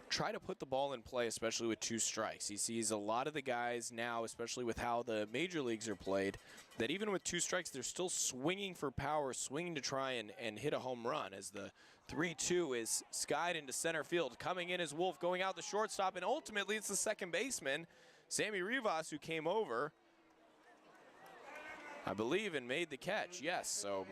try to put the ball in play, especially with 2 strikes. He sees a lot of the guys now, especially with how the major leagues are played, that even with 2 strikes, they're still swinging for power, swinging to try and hit a home run. As the 3-2 is skied into center field. Coming in is Wolf, going out the shortstop, and ultimately it's the second baseman, Sammy Rivas, who came over, I believe, and made the catch. Yes, so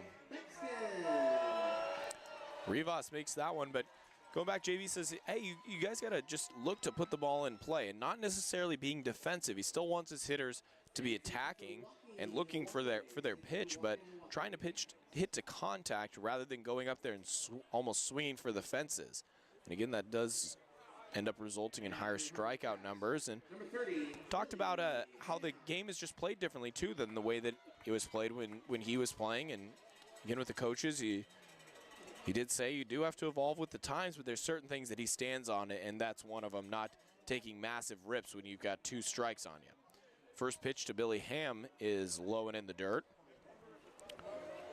Rivas makes that one, but going back, JV says, hey, you guys got to just look to put the ball in play and not necessarily being defensive. He still wants his hitters to be attacking and looking for their pitch, but trying to hit to contact rather than going up there and almost swinging for the fences. And again, that does end up resulting in higher strikeout numbers. And talked about how the game is just played differently, too, than the way that it was played when he was playing. And again, with the coaches, he did say you do have to evolve with the times, but there's certain things that he stands on, and that's one of them, not taking massive rips when you've got 2 strikes on you. First pitch to Billy Ham is low and in the dirt.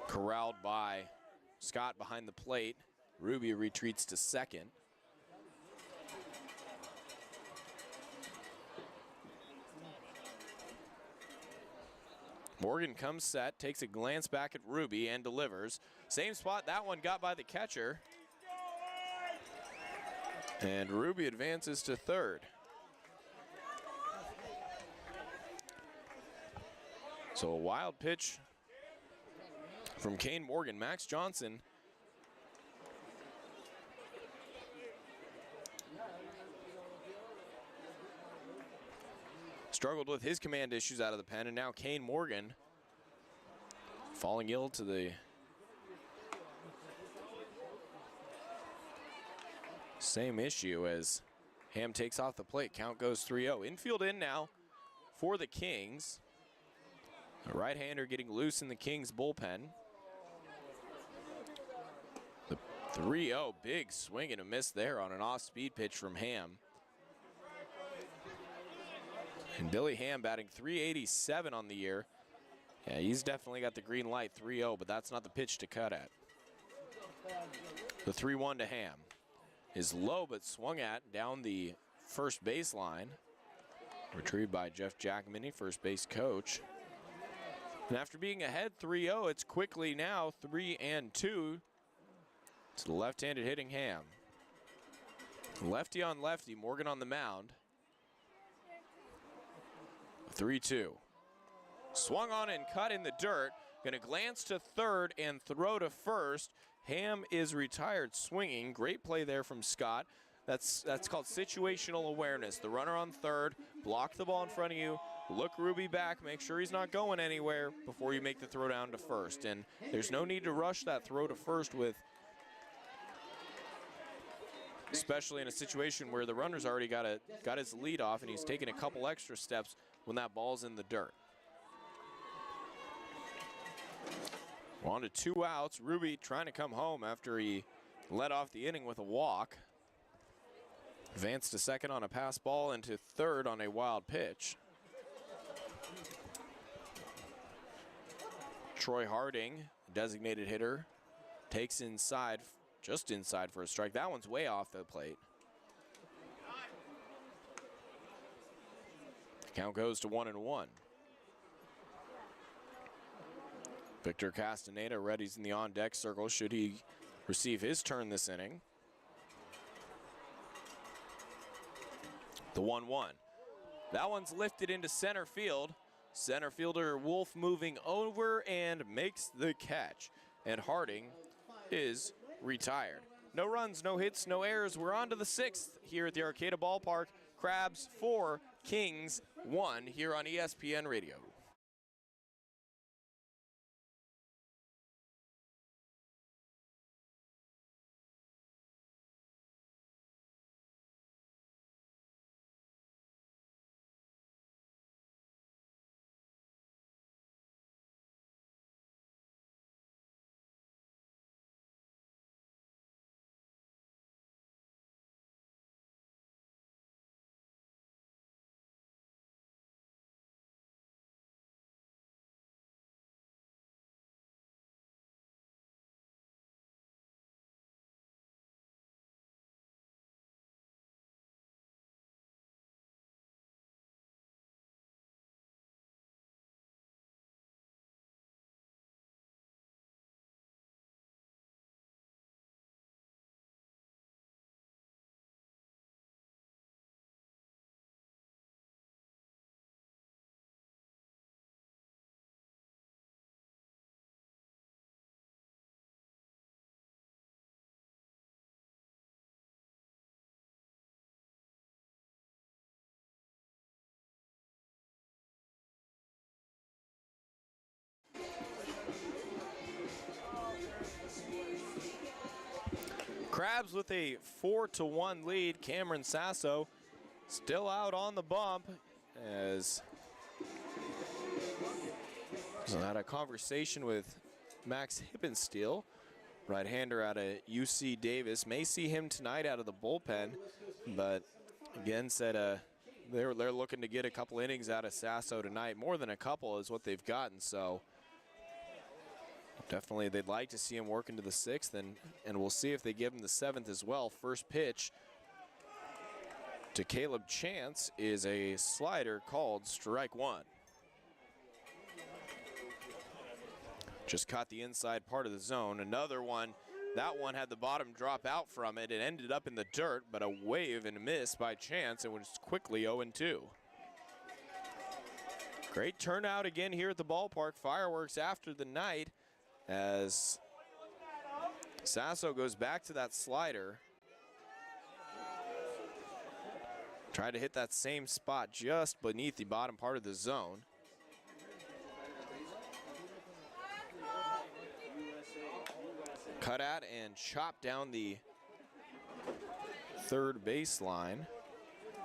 corralled by Scott behind the plate. Ruby retreats to second. Morgan comes set, takes a glance back at Ruby and delivers. Same spot, that one got by the catcher. And Ruby advances to third. So a wild pitch from Kane Morgan. Max Johnson struggled with his command issues out of the pen, and now Kane Morgan falling ill to the same issue as Ham takes off the plate. Count goes 3-0. Infield in now for the Kings. A right-hander getting loose in the Kings bullpen. The 3-0, big swing and a miss there on an off-speed pitch from Ham. And Billy Ham batting .387 on the year. Yeah, he's definitely got the green light, 3-0, but that's not the pitch to cut at. The 3-1 to Ham is low, but swung at down the first baseline. Retrieved by Jeff Jackmany, first base coach. And after being ahead 3-0, it's quickly now 3-2 to the left-handed hitting Ham. Lefty on lefty, Morgan on the mound. 3-2. Swung on and cut in the dirt. Gonna glance to third and throw to first. Ham is retired swinging. Great play there from Scott. That's called situational awareness. The runner on third, block the ball in front of you, look Ruby back, make sure he's not going anywhere before you make the throw down to first. And there's no need to rush that throw to first with, especially in a situation where the runner's already got his lead off and he's taking a couple extra steps when that ball's in the dirt. We're on to 2 outs. Ruby trying to come home after he led off the inning with a walk. Advanced to second on a pass ball and to third on a wild pitch. Troy Harding, designated hitter, takes inside, just inside for a strike. That one's way off the plate. The count goes to 1-1. Victor Castaneda readies in the on-deck circle should he receive his turn this inning. The 1-1. That one's lifted into center field. Center fielder Wolf moving over and makes the catch. And Harding is retired. No runs, no hits, no errors. We're on to the 6th here at the Arcata Ballpark. Crabs 4, Kings 1 here on ESPN Radio. Crabs with a 4-1 lead. Cameron Sasso still out on the bump as I had a conversation with Max Hippensteel, right-hander out of UC Davis. May see him tonight out of the bullpen, but again said they're looking to get a couple innings out of Sasso tonight. More than a couple is what they've gotten, so Definitely they'd like to see him work into the 6th, and we'll see if they give him the 7th as well. First pitch to Caleb Chance is a slider called strike 1. Just caught the inside part of the zone. Another one, that one had the bottom drop out from it. It ended up in the dirt, but a wave and a miss by Chance, and was quickly 0-2. Great turnout again here at the ballpark. Fireworks after the night as Sasso goes back to that slider. Tried to hit that same spot just beneath the bottom part of the zone. Cut at and chopped down the third baseline,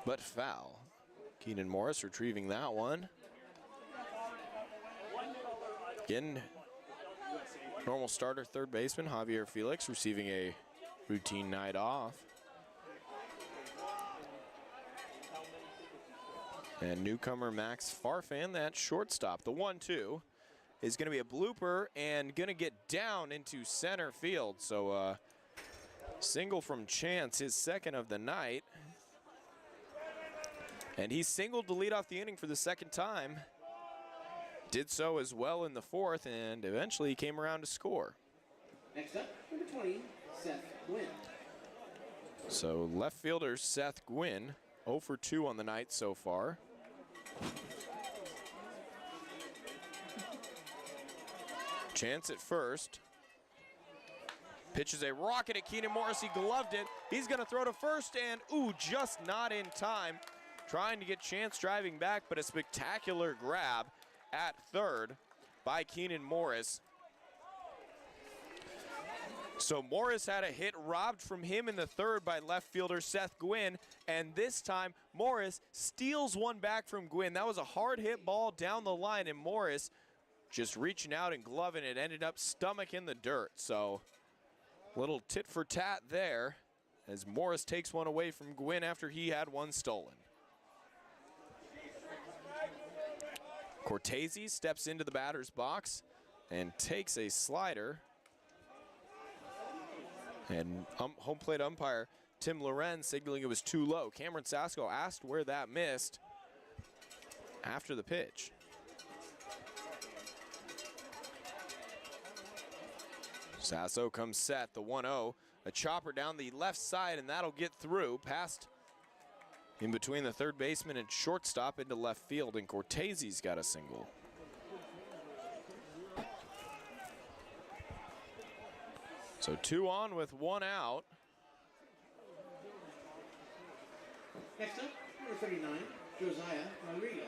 but foul. Keenan Morris retrieving that one. Again, normal starter third baseman Javier Felix receiving a routine night off. And newcomer Max Farfan, that shortstop, the 1-2, is going to be a blooper and going to get down into center field. So single from Chance, his second of the night. And he singled to lead off the inning for the second time. Did so as well in the 4th, and eventually came around to score. Next up, number 20, Seth Gwynn. So left fielder Seth Gwynn, 0 for 2 on the night so far. Chance at first. Pitches a rocket at Keenan Morris. He gloved it. He's going to throw to first, and ooh, just not in time. Trying to get Chance driving back, but a spectacular grab at third by Keenan Morris. So Morris had a hit robbed from him in the 3rd by left fielder Seth Gwynn, and this time Morris steals one back from Gwynn. That was a hard hit ball down the line, and Morris just reaching out and gloving it, ended up stomach in the dirt. So little tit for tat there as Morris takes one away from Gwynn after he had one stolen. Cortese steps into the batter's box and takes a slider. And home plate umpire Tim Loren signaling it was too low. Cameron Sasko asked where that missed after the pitch. Sasso comes set, the 1-0. A chopper down the left side, and that'll get through past in between the third baseman and shortstop into left field, and Cortese's got a single. So 2 on with 1 out. Next up, number 39, Josiah Rodriguez.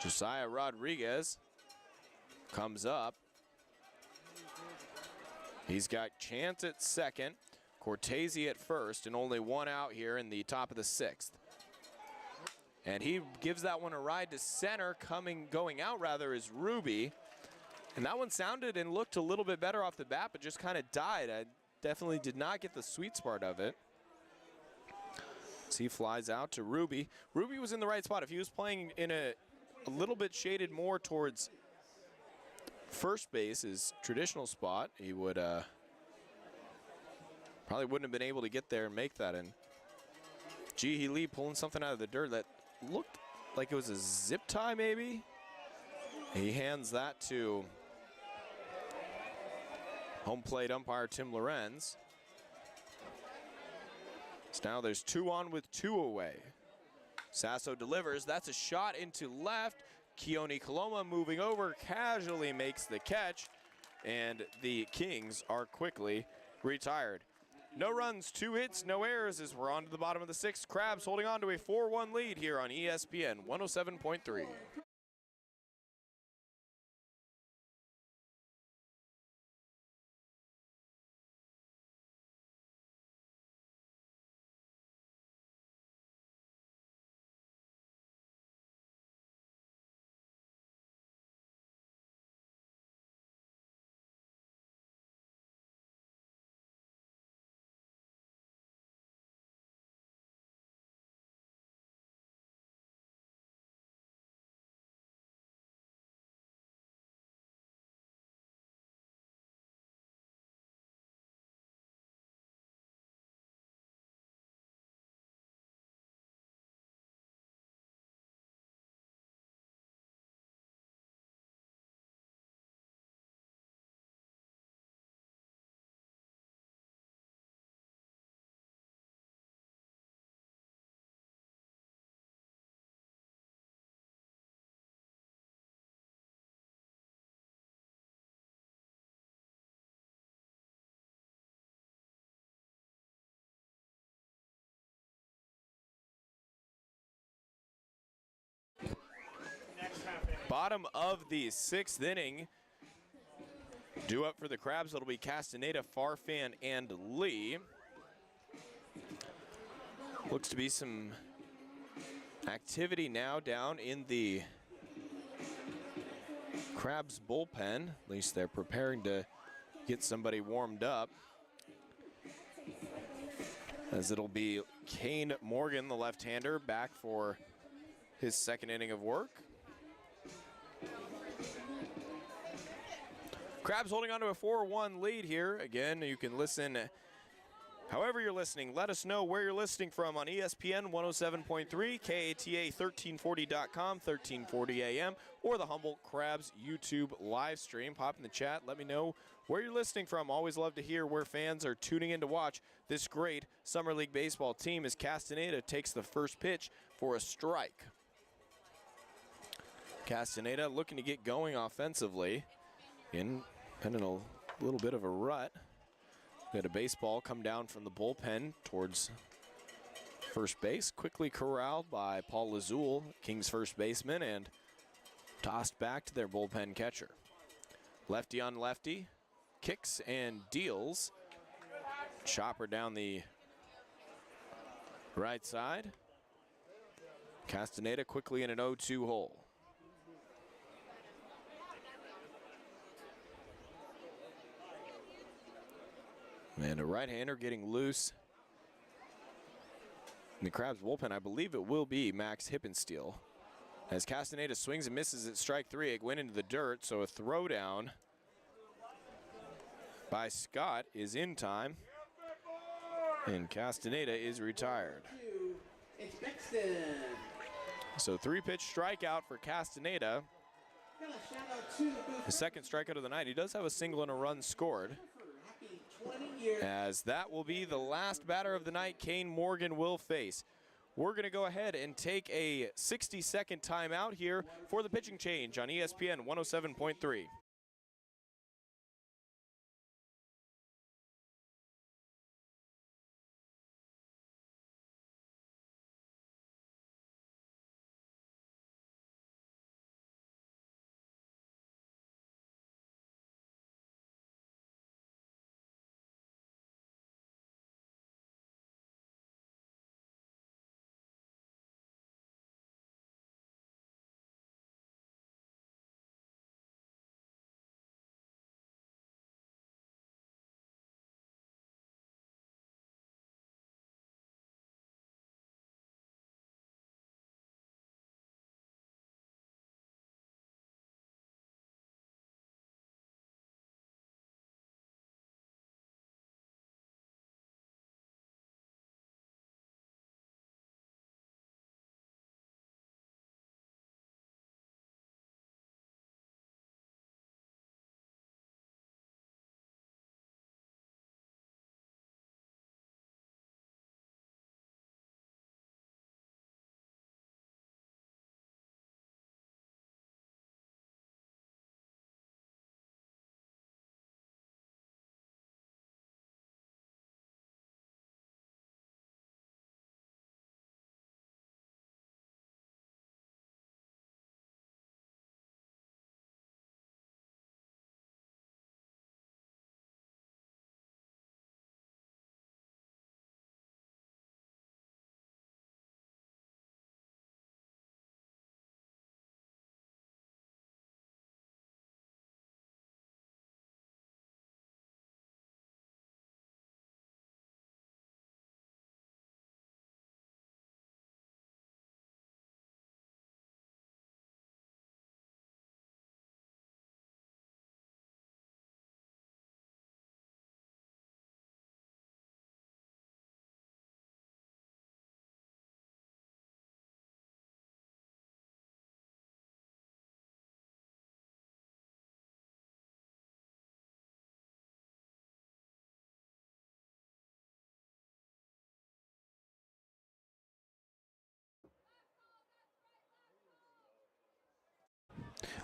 Josiah Rodriguez comes up. He's got Chance at second, Cortese at first, and only 1 out here in the top of the 6th. And he gives that one a ride to center. Going out rather is Ruby. And that one sounded and looked a little bit better off the bat, but just kind of died. I definitely did not get the sweet spot of it. So he flies out to Ruby. Ruby was in the right spot. If he was playing in a little bit shaded more towards first base, his traditional spot, he would probably wouldn't have been able to get there and make that in. Jihee Lee pulling something out of the dirt that looked like it was a zip tie maybe. He hands that to home plate umpire Tim Lorenz. So now there's 2 on with 2 away. Sasso delivers. That's a shot into left. Keone Coloma moving over, casually makes the catch, and the Kings are quickly retired. No runs, 2 hits, no errors as we're on to the bottom of the 6th. Crabs holding on to a 4-1 lead here on ESPN 107.3. Bottom of the 6th inning. Due up for the Crabs, it'll be Castaneda, Farfan, and Lee. Looks to be some activity now down in the Crabs bullpen. At least they're preparing to get somebody warmed up. As it'll be Kane Morgan, the left-hander, back for his 2nd inning of work. Crabs holding on to a 4-1 lead here. Again, you can listen however you're listening. Let us know where you're listening from on ESPN 107.3, KATA1340.com, 1340 AM, or the Humboldt Crabs YouTube live stream. Pop in the chat. Let me know where you're listening from. Always love to hear where fans are tuning in to watch this great Summer League baseball team as Castaneda takes the first pitch for a strike. Castaneda looking to get going offensively. In a little bit of a rut. We had a baseball come down from the bullpen towards first base. Quickly corralled by Paul Lazul, King's first baseman, and tossed back to their bullpen catcher. Lefty on lefty. Kicks and deals. Chopper down the right side. Castaneda quickly in an 0-2 hole. And a right-hander getting loose. In the Crabs bullpen, I believe it will be Max Hippensteel. As Castaneda swings and misses at strike 3, it went into the dirt, so a throwdown by Scott is in time. And Castaneda is retired. It's Bexton. So 3-pitch strikeout for Castaneda. Got a shout out to the booth. The 2nd strikeout of the night. He does have a single and a run scored. Happy 20 years. As that will be the last batter of the night Kane Morgan will face. We're going to go ahead and take a 60-second timeout here for the pitching change on ESPN 107.3.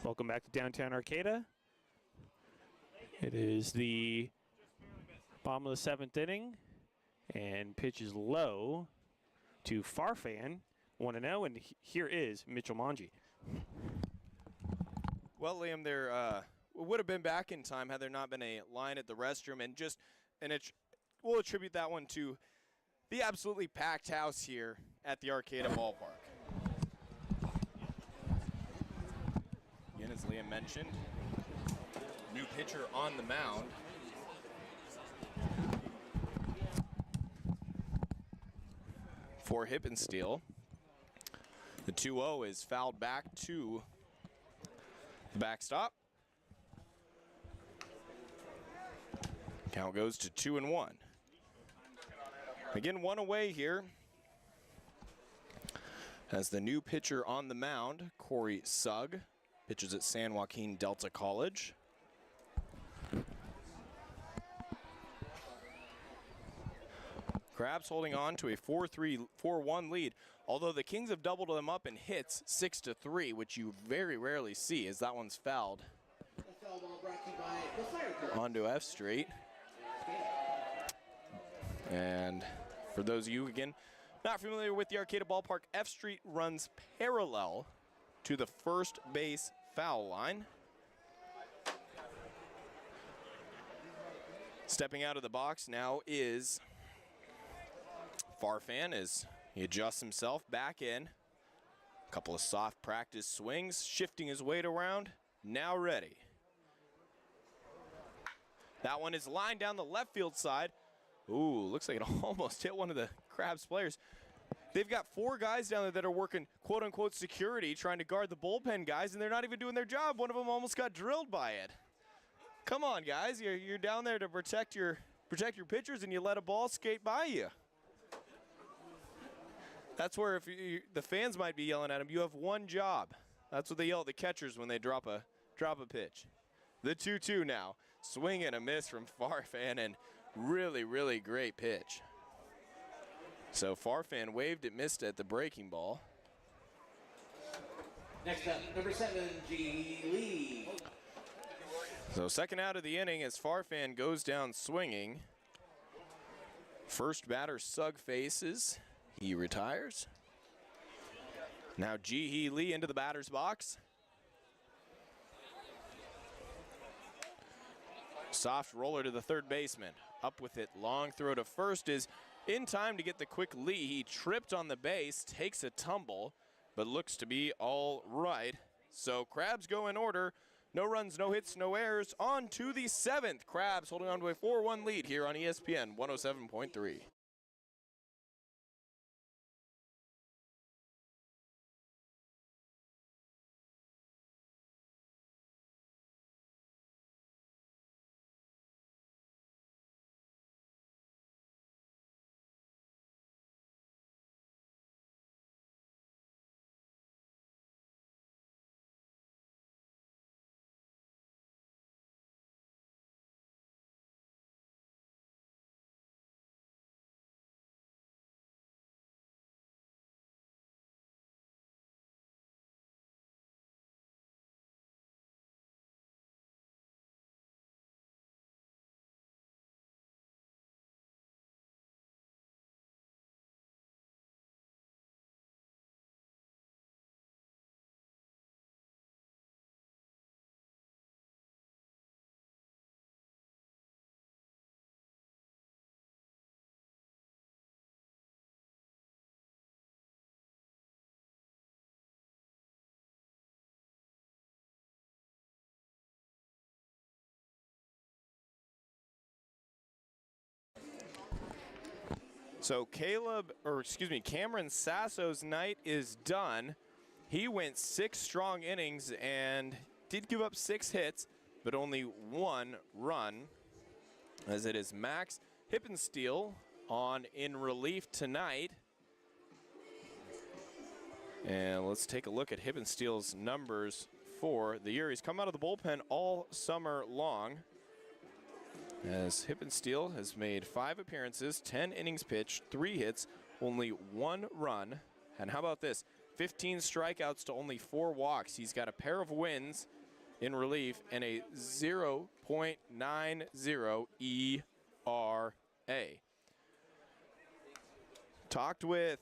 Welcome back to downtown Arcata. It is the bottom of the 7th inning, and pitch is low to Farfan, 1-0, and here is Mitchell Manji. Well, Liam, there would have been back in time had there not been a line at the restroom, we'll attribute that one to the absolutely packed house here at the Arcata ballpark. Again, as Liam mentioned, new pitcher on the mound. For Hippensteel. The 2-0 is fouled back to the backstop. Count goes to 2-1. Again, one away here. As the new pitcher on the mound, Corey Sugg, pitches at San Joaquin Delta College. Crabs holding on to a 4-1 lead, although the Kings have doubled them up in hits 6-3, which you very rarely see as that one's fouled. Onto F Street. And for those of you, again, not familiar with the Arcata ballpark, F Street runs parallel to the first base foul line. Stepping out of the box now is Farfan as he adjusts himself back in. A couple of soft practice swings, shifting his weight around, now ready. That one is lined down the left field side. Ooh, looks like it almost hit one of the Crabs players. They've got 4 guys down there that are working quote-unquote security, trying to guard the bullpen guys, and they're not even doing their job. One of them almost got drilled by it. Come on, guys, you're down there to protect your pitchers, and you let a ball skate by you. That's where the fans might be yelling at him, you have one job. That's what they yell at the catchers when they drop a pitch. The 2-2 now. Swing and a miss from Farfan, and really, really great pitch. So Farfan waved it, missed at the breaking ball. Next up, number 7, G. Lee. So second out of the inning as Farfan goes down swinging. First batter Sugg faces. He retires. Now Ji-Hee Lee into the batter's box. Soft roller to the third baseman. Up with it, long throw to first is in time to get the quick Lee. He tripped on the base, takes a tumble, but looks to be all right. So Crabs go in order. No runs, no hits, no errors. On to the 7th. Crabs holding on to a 4-1 lead here on ESPN 107.3. So Cameron Sasso's night is done. He went 6 strong innings and did give up 6 hits, but only 1 run, as it is Max Hippensteel on in relief tonight. And let's take a look at Hippensteel's numbers for the year. He's come out of the bullpen all summer long, as Hippensteel has made 5 appearances, 10 innings pitched, 3 hits, only 1 run. And how about this? 15 strikeouts to only 4 walks. He's got a pair of wins in relief and a 0.90 ERA. Talked with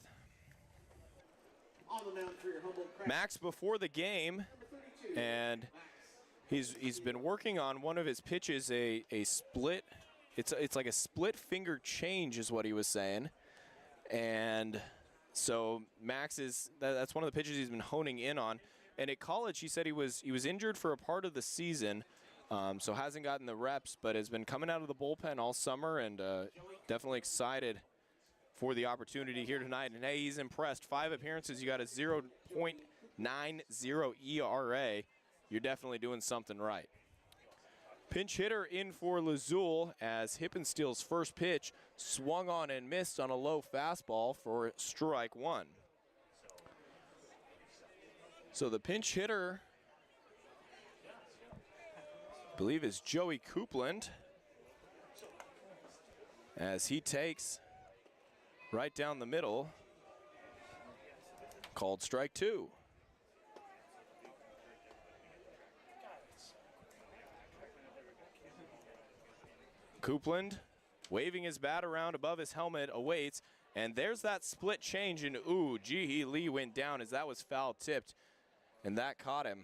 Max before the game, and He's been working on one of his pitches, a split. It's like a split finger change is what he was saying. And so Max that's one of the pitches he's been honing in on. And at college, he said he was injured for a part of the season, so hasn't gotten the reps, but has been coming out of the bullpen all summer, and definitely excited for the opportunity here tonight. And hey, he's impressed. 5 appearances, you got a 0.90 ERA. You're definitely doing something right. Pinch hitter in for Lazul as Hippensteel's first pitch swung on and missed on a low fastball for strike 1. So the pinch hitter, I believe, is Joey Coupland, as he takes right down the middle, called strike 2. Coupland waving his bat around above his helmet, awaits, and there's that split change, and ooh, Jihee Lee went down as that was foul tipped, and that caught him.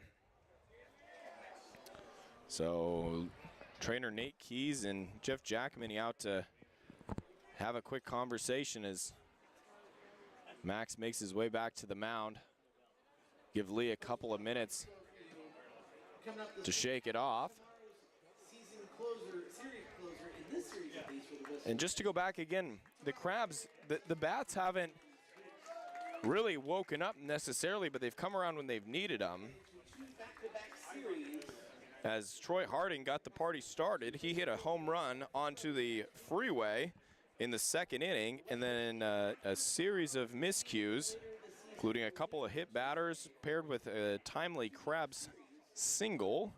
So trainer Nate Keys and Jeff Jackmany out to have a quick conversation as Max makes his way back to the mound. Give Lee a couple of minutes to shake it off. And just to go back again, the Crabs, the bats haven't really woken up necessarily, but they've come around when they've needed them. As Troy Harding got the party started, he hit a home run onto the freeway in the 2nd inning, and then a series of miscues, including a couple of hit batters paired with a timely Crabs single,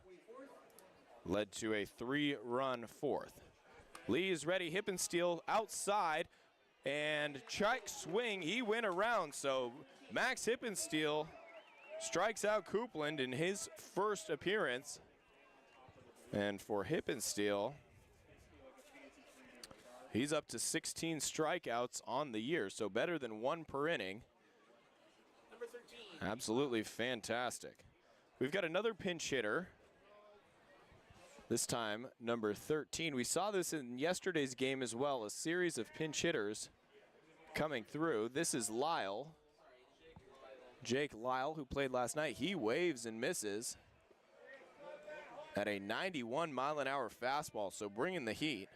led to a 3-run 4th. Lee is ready, Hippensteel outside, and check swing, he went around, so Max Hippensteel strikes out Coupland in his first appearance. And for Hippensteel, he's up to 16 strikeouts on the year, so better than 1 per inning. Number 13. Absolutely fantastic. We've got another pinch hitter. This time, number 13. We saw this in yesterday's game as well, a series of pinch hitters coming through. This is Lyle. Jake Lyle, who played last night, he waves and misses at a 91-mile-an-hour fastball, so bringing the heat.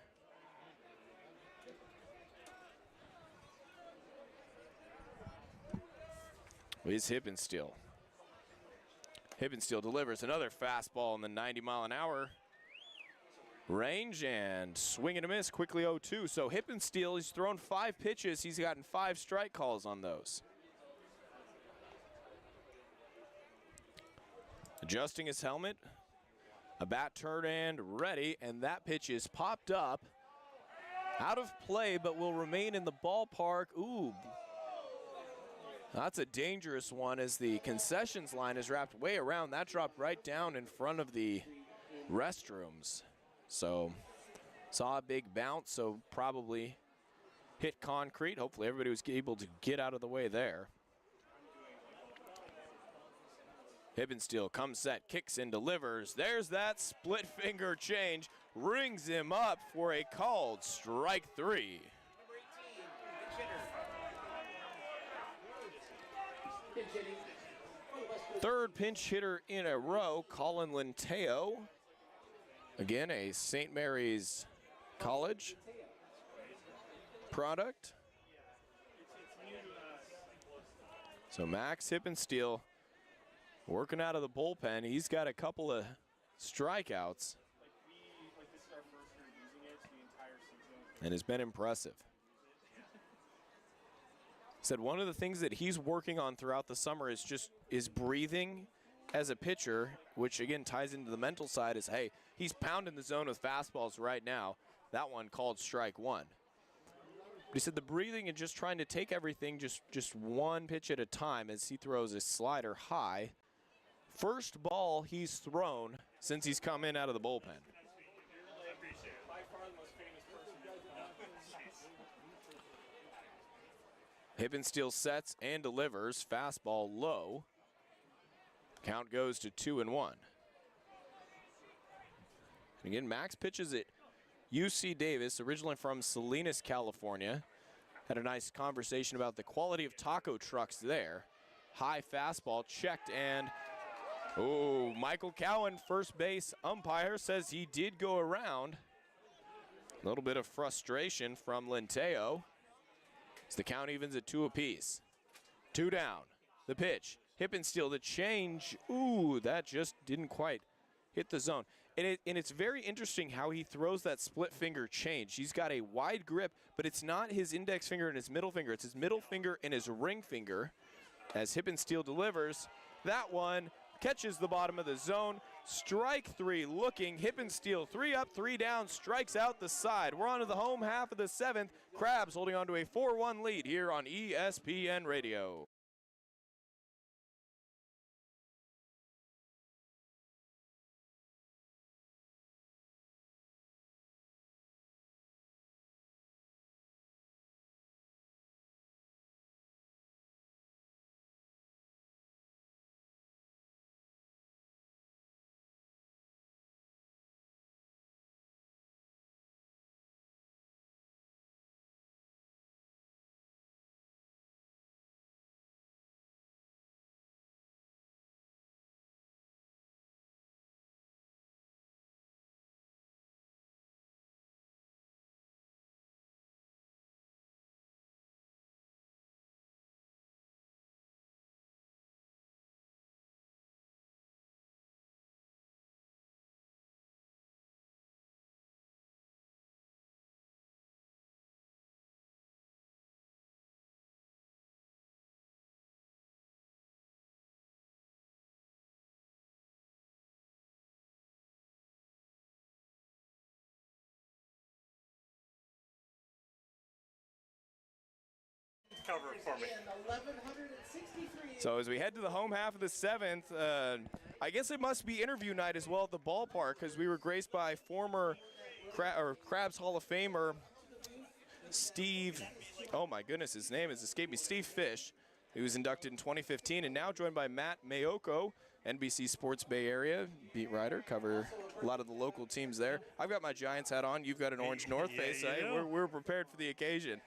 Is Hippensteel. Hippensteel delivers another fastball in the 90-mile-an-hour range, and swing and a miss, quickly 0-2. So Hippensteel, he's thrown 5 pitches. He's gotten 5 strike calls on those. Adjusting his helmet, a bat turn and ready, and that pitch is popped up. Out of play, but will remain in the ballpark. Ooh, that's a dangerous one as the concessions line is wrapped way around. That dropped right down in front of the restrooms. So saw a big bounce, so probably hit concrete. Hopefully everybody was able to get out of the way there. Hippensteel comes set, kicks and delivers. There's that split finger change, rings him up for a called strike 3. Third pinch hitter in a row, Colin Linteo. Again, a St. Mary's College product. So Max Hippensteel working out of the bullpen. He's got a couple of strikeouts and has been impressive. Said one of the things that he's working on throughout the summer is breathing as a pitcher, which again ties into the mental side. Is, hey, he's pounding the zone with fastballs right now. That one called strike 1. But he said the breathing and just trying to take everything just one pitch at a time as he throws a slider high. First ball he's thrown since he's come in out of the bullpen. Hippensteel sets and delivers. Fastball low. Count goes to 2-1. Again, Max pitches at UC Davis, originally from Salinas, California. Had a nice conversation about the quality of taco trucks there. High fastball checked, and Michael Cowan, first base umpire, says he did go around. A little bit of frustration from Linteo. As the count evens at 2 apiece. 2 down. The pitch. Hippensteel, the change. That just didn't quite hit the zone. And it's very interesting how he throws that split finger change. He's got a wide grip, but it's not his index finger and his middle finger. It's his middle finger and his ring finger. As Hippensteel delivers, that one catches the bottom of the zone. Strike 3 looking. Hippensteel 3 up, 3 down, strikes out the side. We're on to the home half of the 7th. Crabs holding on to a 4-1 lead here on ESPN Radio. Cover it for me. So as we head to the home half of the 7th, I guess it must be interview night as well at the ballpark, because we were graced by former Crabs Hall of Famer Steve, oh my goodness, his name has escaped me, Steve Fish, who was inducted in 2015, and now joined by Matt Mayoko, NBC Sports Bay Area beat writer, cover a lot of the local teams there. I've got my Giants hat on, you've got an orange North Face. We're prepared for the occasion.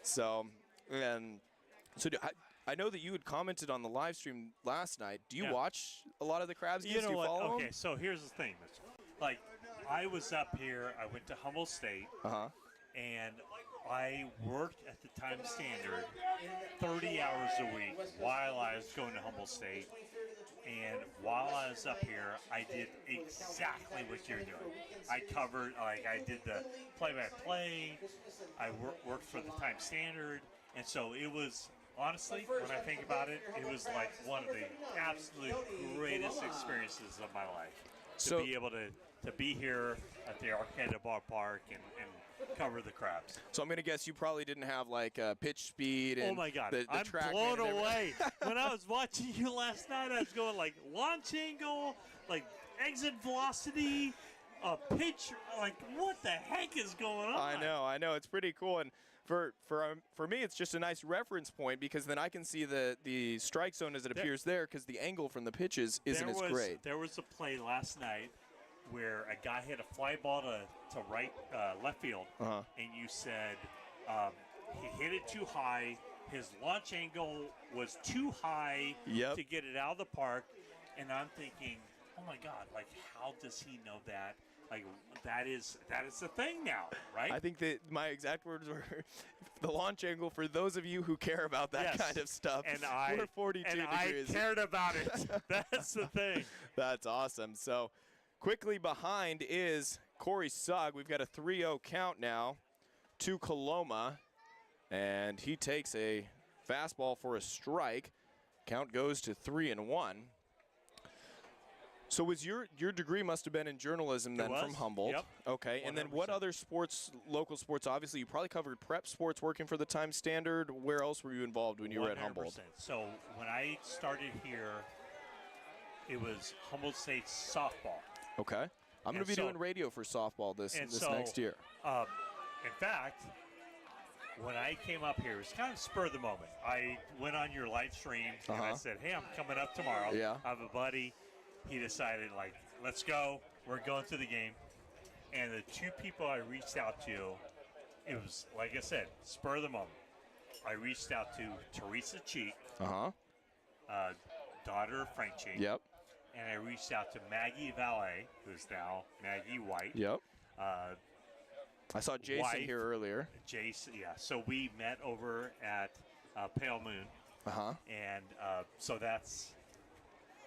So I know that you had commented on the live stream last night. Do you watch a lot of the Crabs games? You know Do you what? follow Okay, them? so here's the thing. Like, I was up here. I went to Humboldt State, and I worked at the Time Standard 30 hours a week while I was going to Humboldt State. And while I was up here, I did exactly what you're doing. I covered, like, I did the play-by-play. I worked for the Time Standard. And so it was, honestly, when I think about it, it was like one of the absolute greatest experiences of my life. To be able to be here at the Arcata ballpark and cover the Crabs. So I'm going to guess you probably didn't have like pitch speed and oh my God, the I'm track blown and away. When I was watching you last night, I was going like launch angle, like exit velocity, pitch, like what the heck is going on? I know, it's pretty cool. And for me, it's just a nice reference point, because then I can see the strike zone as it appears there, because the angle from the pitches isn't as great. There was a play last night where a guy hit a fly ball to left field, and you said he hit it too high. His launch angle was too high to get it out of the park, and I'm thinking, oh my God, like how does he know that? Like that is the thing now, right? I think that my exact words were the launch angle for those of you who care about that kind of stuff. And we're 42 degrees. I cared about it. That's the thing. That's awesome. So quickly behind is Corey Sugg. We've got a 3-0 count now to Coloma, and he takes a fastball for a strike. Count goes to 3-1. So was your degree must have been in journalism then from Humboldt? Yep. Okay, 100%. And then what other sports, local sports, obviously you probably covered prep sports working for the Time Standard. Where else were you involved when you were at Humboldt? So when I started here, it was Humboldt State softball. Okay. I'm going to be doing radio for softball this next year. In fact, when I came up here, it was kind of spur of the moment. I went on your live stream and I said, hey, I'm coming up tomorrow. Yeah. I have a buddy. He decided, like, let's go. We're going to the game. And the two people I reached out to, it was, like I said, spur of the moment. I reached out to Teresa Cheek, daughter of Frank Cheek. Yep. And I reached out to Maggie Valet, who's now Maggie White. Yep. I saw Jason wife, here earlier. Jason, yeah. So we met over at Pale Moon. And so that's,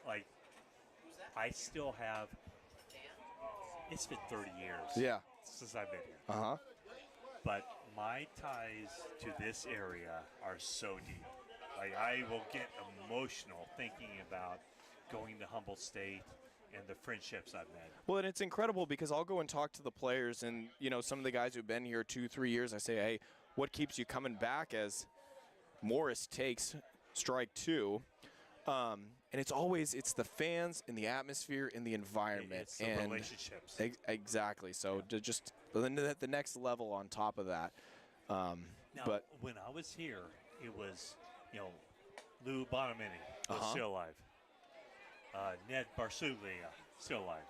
like, I still have, it's been 30 years since I've been here. But my ties to this area are so deep. Like, I will get emotional thinking about going to Humboldt State and the friendships I've made. Well, and it's incredible because I'll go and talk to the players and, you know, some of the guys who've been here 2-3 years, I say, hey, what keeps you coming back as Morris takes strike 2? And it's always, it's the fans and the atmosphere and the environment. It's the and relationships. Exactly. So to just the next level on top of that. Now, but when I was here, it was, you know, Lou Bonamini was still alive. Ned Barsuglia, still alive.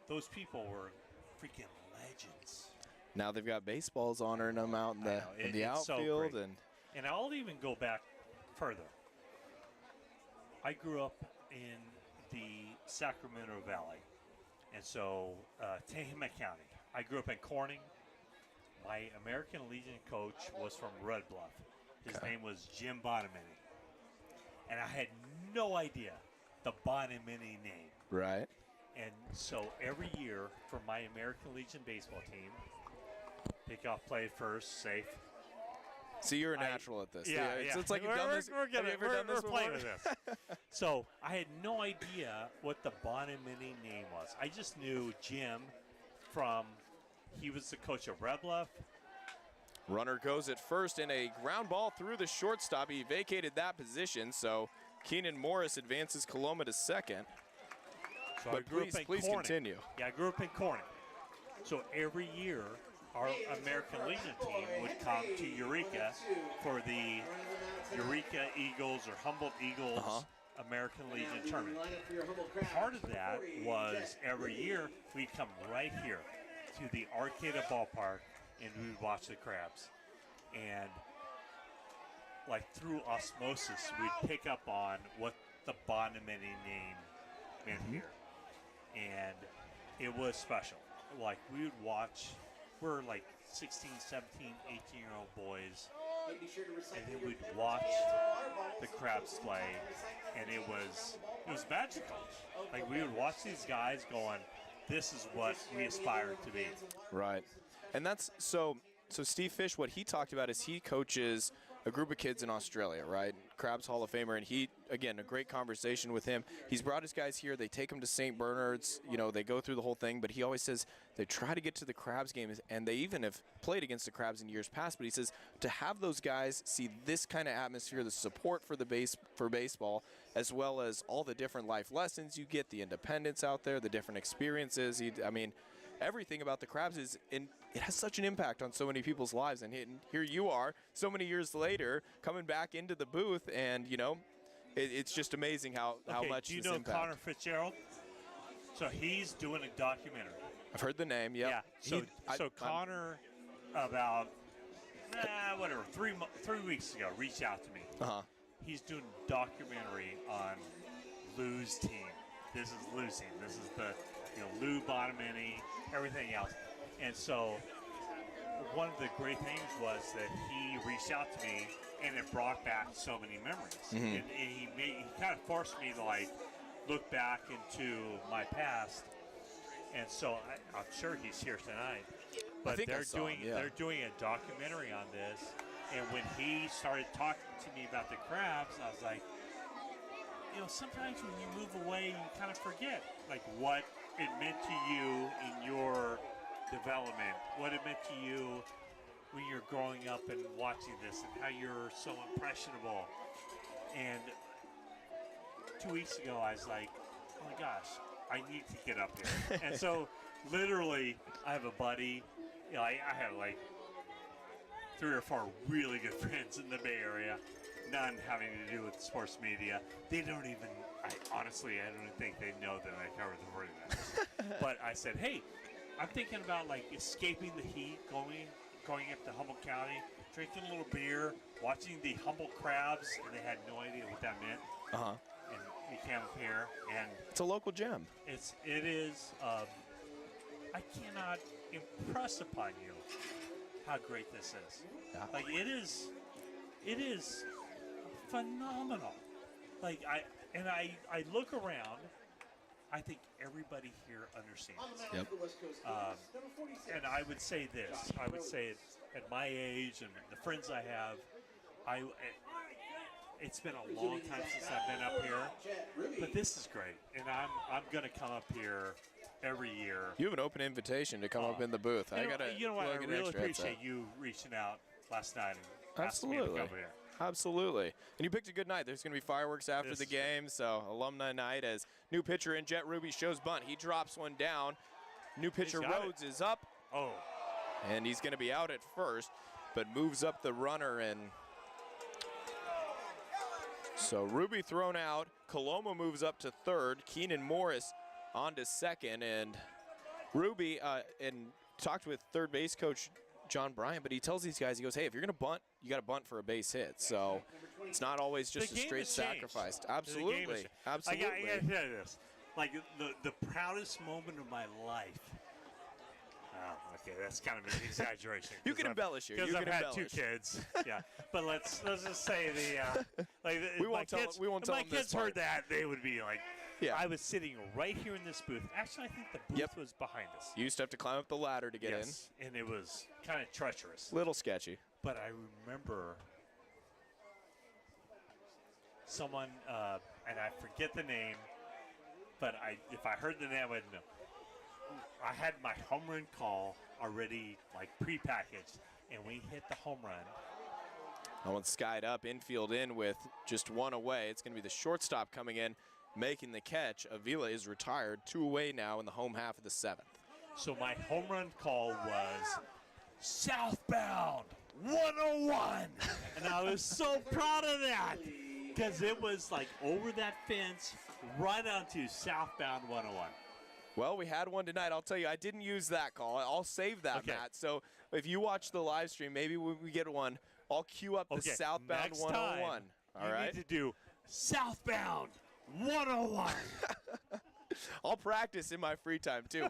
Those people were freaking legends. now they've got baseballs honoring them out in the It's so outfield. great. And I'll even go back further. I grew up in the Sacramento Valley, and so Tehama County. I grew up in Corning. My American Legion coach was from Red Bluff. His name was Jim Bonamini. And I had no idea the Bonamini name. Right. And so every year for my American Legion baseball team, pick off, play first, safe. See, you're a natural at this. Yeah, It's like you've done this. We're playing with this. So I had no idea what the Bonamini name was. I just knew Jim from, he was the coach of Red Bluff. Runner goes at first in a ground ball through the shortstop. He vacated that position, so Keenan Morris advances Coloma to second. So but I grew up in please Corning. continue. Yeah, I grew up in Corning. So every year, our American Legion team would come to Eureka for the Eureka Eagles or Humboldt Eagles American Legion tournament. Part of that was every year we'd come right here to the Arcata ballpark and we would watch the Crabs. And like through osmosis, we'd pick up on what the Bonamini name meant here. And it was special. Like we would watch, we're like 16, 17, 18-year-old boys, and then we'd watch the Crabs play, and it was magical. Like we would watch these guys going, this is what we aspire to be. Right. And that's so Steve Fish, what he talked about is he coaches a group of kids in Australia, right? Crabs Hall of Famer, and he, again, a great conversation with him. He's brought his guys here. They take them to St. Bernard's. You know, they go through the whole thing, but he always says they try to get to the Crabs games, and they even have played against the Crabs in years past, but he says to have those guys see this kind of atmosphere, the support for baseball, as well as all the different life lessons you get, the independence out there, the different experiences. Everything about the Crabs it has such an impact on so many people's lives. And here you are, so many years later, coming back into the booth, and it's just amazing how much. Do you this know impact. Connor Fitzgerald? So he's doing a documentary. I've heard the name. Yep. Yeah. So Connor, about 3 weeks ago, reached out to me. He's doing a documentary on Lou's team. This is Lou's team. This is the Lou Bonamini, everything else. And so one of the great things was that he reached out to me, and it brought back so many memories. And he kind of forced me to look back into my past. And so I'm sure he's here tonight. But they're doing a documentary on this. And when he started talking to me about the Crabs, I was like, sometimes when you move away, you kind of forget what it meant to you in your development, what it meant to you when you're growing up and watching this, and how you're so impressionable. And 2 weeks ago, I was like, oh my gosh, I need to get up here. And so literally, I have a buddy, I have 3 or 4 really good friends in the Bay Area, none having to do with sports media. They don't even, I don't think they know that I cover the 49ers. But I said, hey, I'm thinking about like escaping the heat, going up to Humboldt County, drinking a little beer, watching the Humboldt crabs, and they had no idea what that meant. And we came up here, and It's a local gem. it is. I cannot impress upon you how great this is. Yeah. Like it is phenomenal. Like I look around. I think everybody here understands. Yep. And I would say this. I would say at my age and the friends I have, it's been a long time since I've been up here. But this is great, and I'm gonna come up here every year. You have an open invitation to come up in the booth. You know what? I really appreciate you reaching out last night and asking me to come here. Absolutely. And you picked a good night. There's going to be fireworks after the game, so alumni night as new pitcher in Jet Ruby shows bunt. He drops one down. New pitcher Rhodes is up. Oh. And he's going to be out at first, but moves up the runner. And so Ruby thrown out. Coloma moves up to third. Keenan Morris on to second. And Ruby and talked with third base coach John Bryant, but he tells these guys, he goes, hey, if you're going to bunt, you got to bunt for a base hit. So it's not always just a straight sacrifice. Absolutely. Absolutely. I got to tell you this. Like, the proudest moment of my life. Oh, okay, that's kind of an exaggeration. You can embellish here. Because I've had 2 kids. Yeah. But let's just say we won't tell them my kids heard that, they would be like, yeah. I was sitting right here in this booth. Actually, I think the booth was behind us. You used to have to climb up the ladder to get in. And it was kind of treacherous. Little sketchy. But I remember someone, and I forget the name, but if I heard the name, I didn't know. I had my home run call already, like, prepackaged, and we hit the home run. That one's skied up, infield in with just one away. It's going to be the shortstop coming in, making the catch. Avila is retired, 2 away now in the home half of the 7th. So my home run call was southbound 101, and I was so proud of that because it was like over that fence right onto southbound 101. Well, we had one tonight. I'll tell you, I didn't use that call. I'll save that, Matt. So if you watch the live stream, maybe when we get one, I'll cue up the southbound Next 101. Time, All right? You need to do southbound 101. I'll practice in my free time too.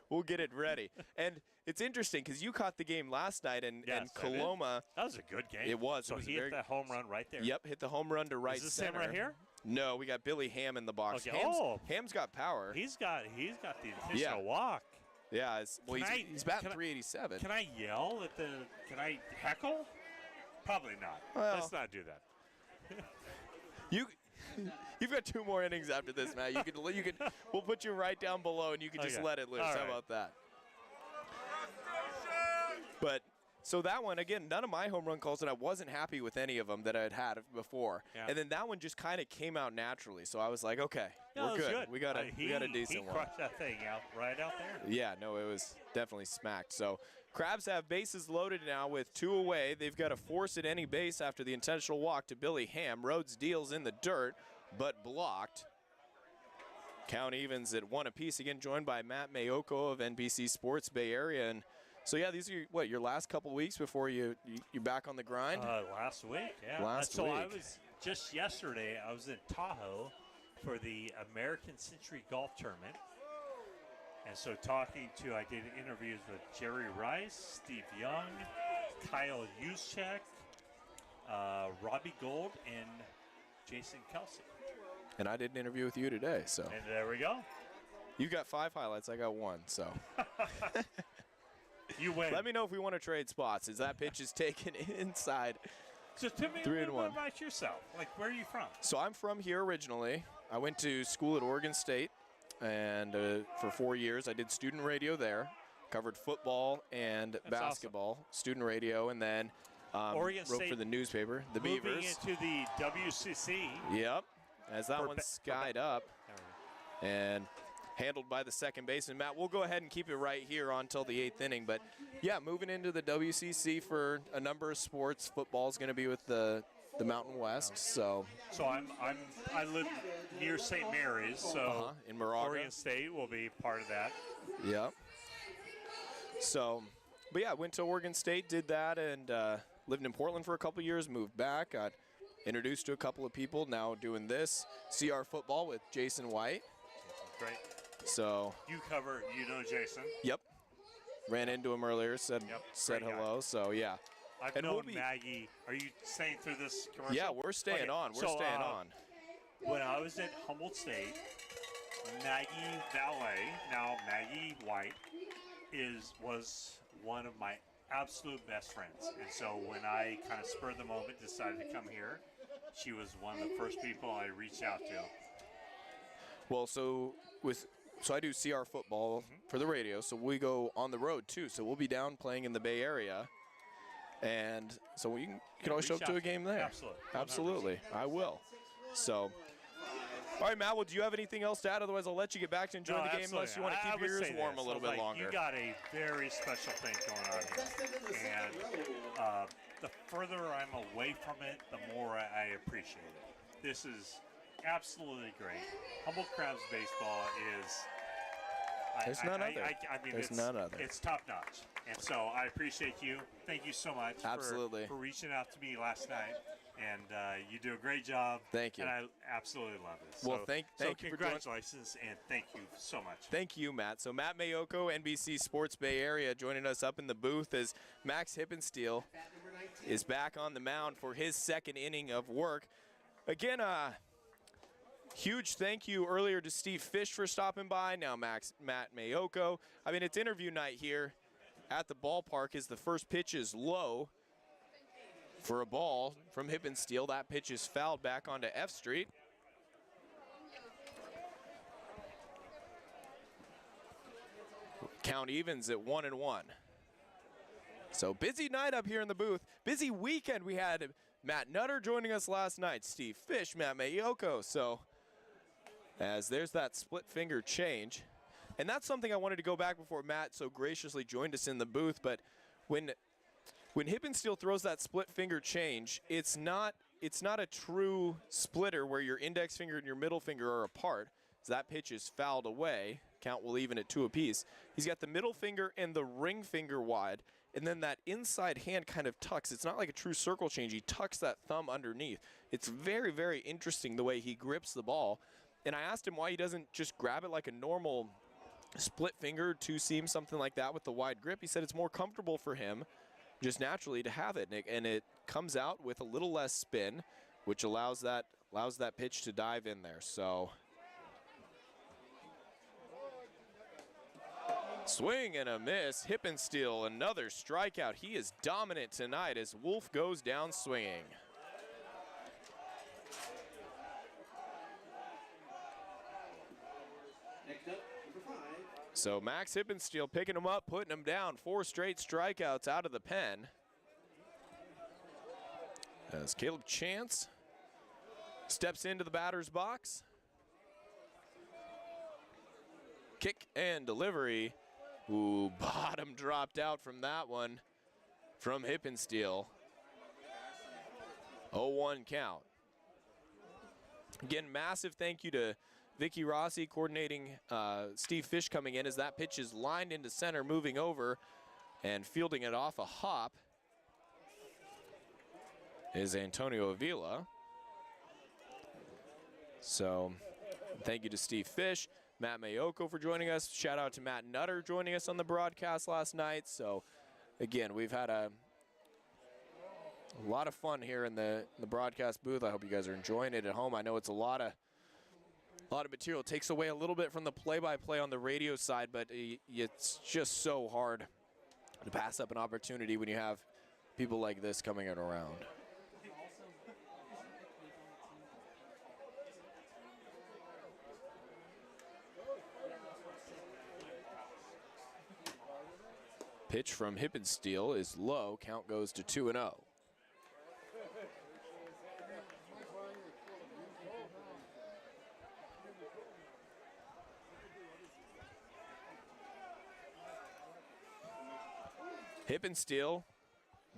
We'll get it ready. And it's interesting because you caught the game last night, and Coloma. That was a good game. It was. So he hit that home run right there. Yep, hit the home run to right Is this center. him right here? No, we got Billy Ham in the box. Okay. Ham's got power. He's got the intentional walk. Yeah, he's batting 387. Can I yell at the? Can I heckle? Probably not. Well, let's not do that. You've got 2 more innings after this, Matt. We'll put you right down below, and you can just let it loose. How about that? But so that one, again, none of my home run calls, and I wasn't happy with any of them that I had before. Yeah. And then that one just kind of came out naturally. So I was like, okay, we're good. We got a decent one. He crushed that thing right out there. Yeah, no, it was definitely smacked. So Crabs have bases loaded now with 2 away. They've got to force at any base after the intentional walk to Billy Ham. Rhodes deals in the dirt, but blocked. Count evens at 1 apiece. Again, joined by Matt Mayoko of NBC Sports Bay Area. And so, yeah, these are, your last couple weeks before you're back on the grind? Last week, yeah. Last week. So I was, just yesterday, I was in Tahoe for the American Century Golf Tournament. And so I did interviews with Jerry Rice, Steve Young, Kyle Juszczyk, Robbie Gold, and Jason Kelsey. And I did an interview with you today, so. And there we go. You got 5 highlights, I got 1, so. You win. Let me know if we want to trade spots, as that pitch is taken inside. So tell me a little bit about yourself. Like, where are you from? So I'm from here originally. I went to school at Oregon State, and for 4 years I did student radio there. Covered football and basketball, awesome. Student radio, and then Oregon wrote State for the newspaper, the Beavers. Moving into the WCC. Yep, as that one skied up and handled by the second baseman. Matt, we'll go ahead and keep it right here until the 8th inning. But, yeah, moving into the WCC for a number of sports. Football is going to be with the Mountain West. So I live near St. Mary's, so in Moraga. Oregon State will be part of that. Yep. So, but yeah, went to Oregon State, did that, and lived in Portland for a couple years, moved back, got introduced to a couple of people, now doing this. CR football with Jason White. Great. So. You know Jason. Yep. Ran into him earlier, said great hello, guy. so yeah. I've known Maggie. Are you staying through this commercial? Yeah, we're staying on. We're staying on. When I was at Humboldt State, Maggie Valet, now Maggie White, was one of my absolute best friends. And so when I kind of spurred the moment, decided to come here, she was one of the first people I reached out to. Well, so I do CR football for the radio, so we go on the road too. So we'll be down playing in the Bay Area. And so you can always show up to a game there. Absolutely. 100%. Absolutely. I will. So, all right, Matt, well, do you have anything else to add? Otherwise, I'll let you get back to enjoying the game unless you want to keep your ears warm a little bit longer. You got a very special thing going on here. And the further I'm away from it, the more I appreciate it. This is absolutely great. Humboldt Crabs baseball is... There's none other. I mean, There's none other. It's top notch. And so I appreciate you. Thank you so much for reaching out to me last night. And you do a great job. Thank you. And I absolutely love it. Well, thank you for congratulations, and thank you so much. Thank you, Matt. So Matt Mayoko, NBC Sports Bay Area, joining us up in the booth as Max Hippensteel is back on the mound for his second inning of work. Again, huge thank you earlier to Steve Fish for stopping by. Now Matt Mayoko. I mean, it's interview night here at the ballpark as the first pitch is low for a ball from Hippensteel. That pitch is fouled back onto F Street. Count evens at 1-1. So busy night up here in the booth. Busy weekend. We had Matt Nutter joining us last night. Steve Fish, Matt Mayoko. So as there's that split finger change. And that's something I wanted to go back before Matt so graciously joined us in the booth. But when Hippensteel throws that split finger change, it's not a true splitter where your index finger and your middle finger are apart. So that pitch is fouled away. Count will even at 2 apiece. He's got the middle finger and the ring finger wide, and then that inside hand kind of tucks. It's not like a true circle change. He tucks that thumb underneath. It's very, very interesting the way he grips the ball. And I asked him why he doesn't just grab it like a normal split finger, two seam, something like that with the wide grip. He said it's more comfortable for him just naturally to have it, and it comes out with a little less spin, which allows that pitch to dive in there. So swing and a miss. Hippensteel, another strikeout. He is dominant tonight as Wolf goes down swinging. Next up, number 5. So Max Hippensteel picking him up, putting him down. 4 straight strikeouts out of the pen. As Caleb Chance steps into the batter's box. Kick and delivery. Ooh, bottom dropped out from that one from Hippensteel. 0-1 count. Again, massive thank you to Vicky Rossi coordinating Steve Fish coming in as that pitch is lined into center, moving over and fielding it off a hop is Antonio Avila. So thank you to Steve Fish, Matt Mayoko for joining us. Shout out to Matt Nutter joining us on the broadcast last night. So again, we've had a lot of fun here in the broadcast booth. I hope you guys are enjoying it at home. I know it's a lot of material. It takes away a little bit from the play-by-play on the radio side, but it's just so hard to pass up an opportunity when you have people like this coming in around. Pitch from Hippensteel is low. Count goes to 2-0. Hippensteel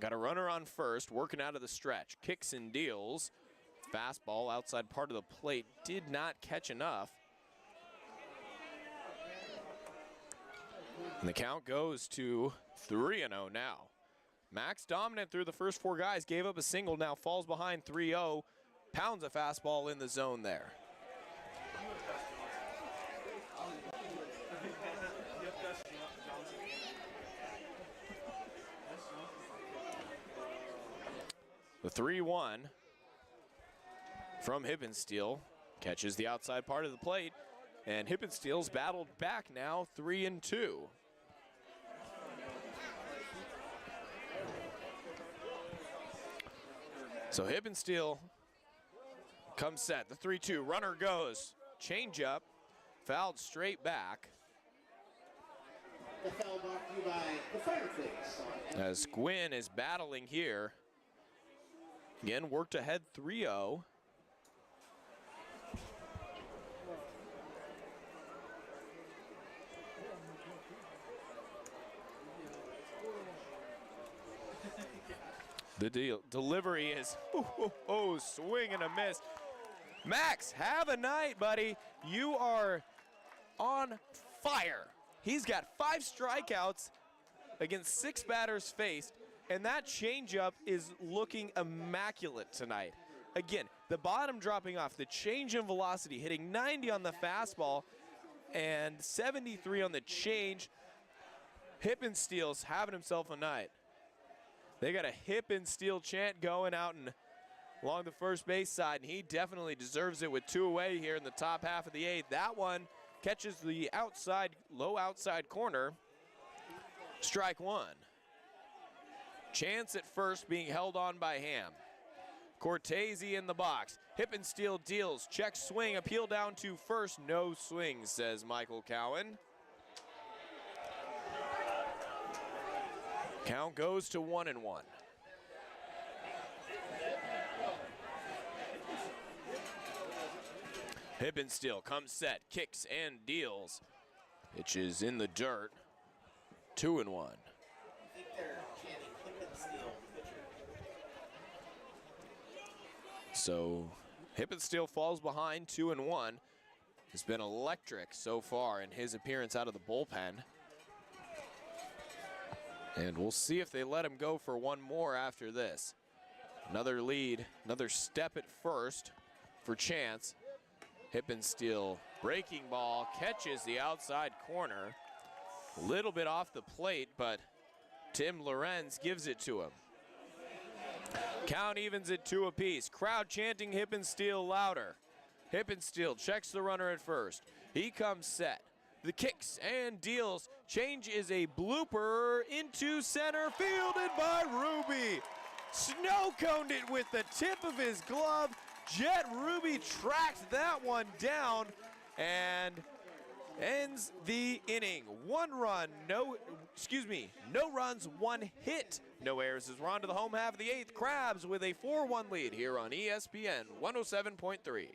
got a runner on first, working out of the stretch. Kicks and deals fastball outside part of the plate did not catch enough. And the count goes to 3-0 now. Max dominant through the first 4 guys, gave up a single, now falls behind 3-0, pounds a fastball in the zone there. The 3-1 from Hippensteel catches the outside part of the plate, and Hippensteel's battled back now 3-2. So Hippensteel comes set, the 3-2, runner goes, change up, fouled straight back. The foul brought to you by the Fireplace. As Gwynn is battling here. Again, worked ahead 3-0. The delivery is, swing and a miss. Max, have a night, buddy. You are on fire. He's got 5 strikeouts against 6 batters faced, and that changeup is looking immaculate tonight. Again, the bottom dropping off, the change in velocity, hitting 90 on the fastball and 73 on the change. Hippensteel's having himself a night. They got a Hippensteel chant going out and along the first base side, and he definitely deserves it with 2 away here in the top half of the 8th. That one catches the outside, low outside corner. Strike 1. Chance at first being held on by Ham. Cortese in the box. Hippensteel deals, check swing, appeal down to first. No swing, says Michael Cowan. Count goes to 1-1. Hippensteel comes set, kicks and deals. Pitch is in the dirt. 2-1. So Hippensteel falls behind 2-1. Has been electric so far in his appearance out of the bullpen. And we'll see if they let him go for one more after this. Another lead, another step at first for Chance. Hippensteel breaking ball, catches the outside corner. A little bit off the plate, but Tim Lorenz gives it to him. Count evens at 2 apiece. Crowd chanting Hippensteel louder. Hippensteel checks the runner at first. He comes set. The kicks and deals. Change is a blooper into center, fielded by Ruby. Snow coned it with the tip of his glove. Jet Ruby tracked that one down and ends the inning. No runs, 1 hit. No errors as we're on to the home half of the 8th. Crabs with a 4-1 lead here on ESPN 107.3.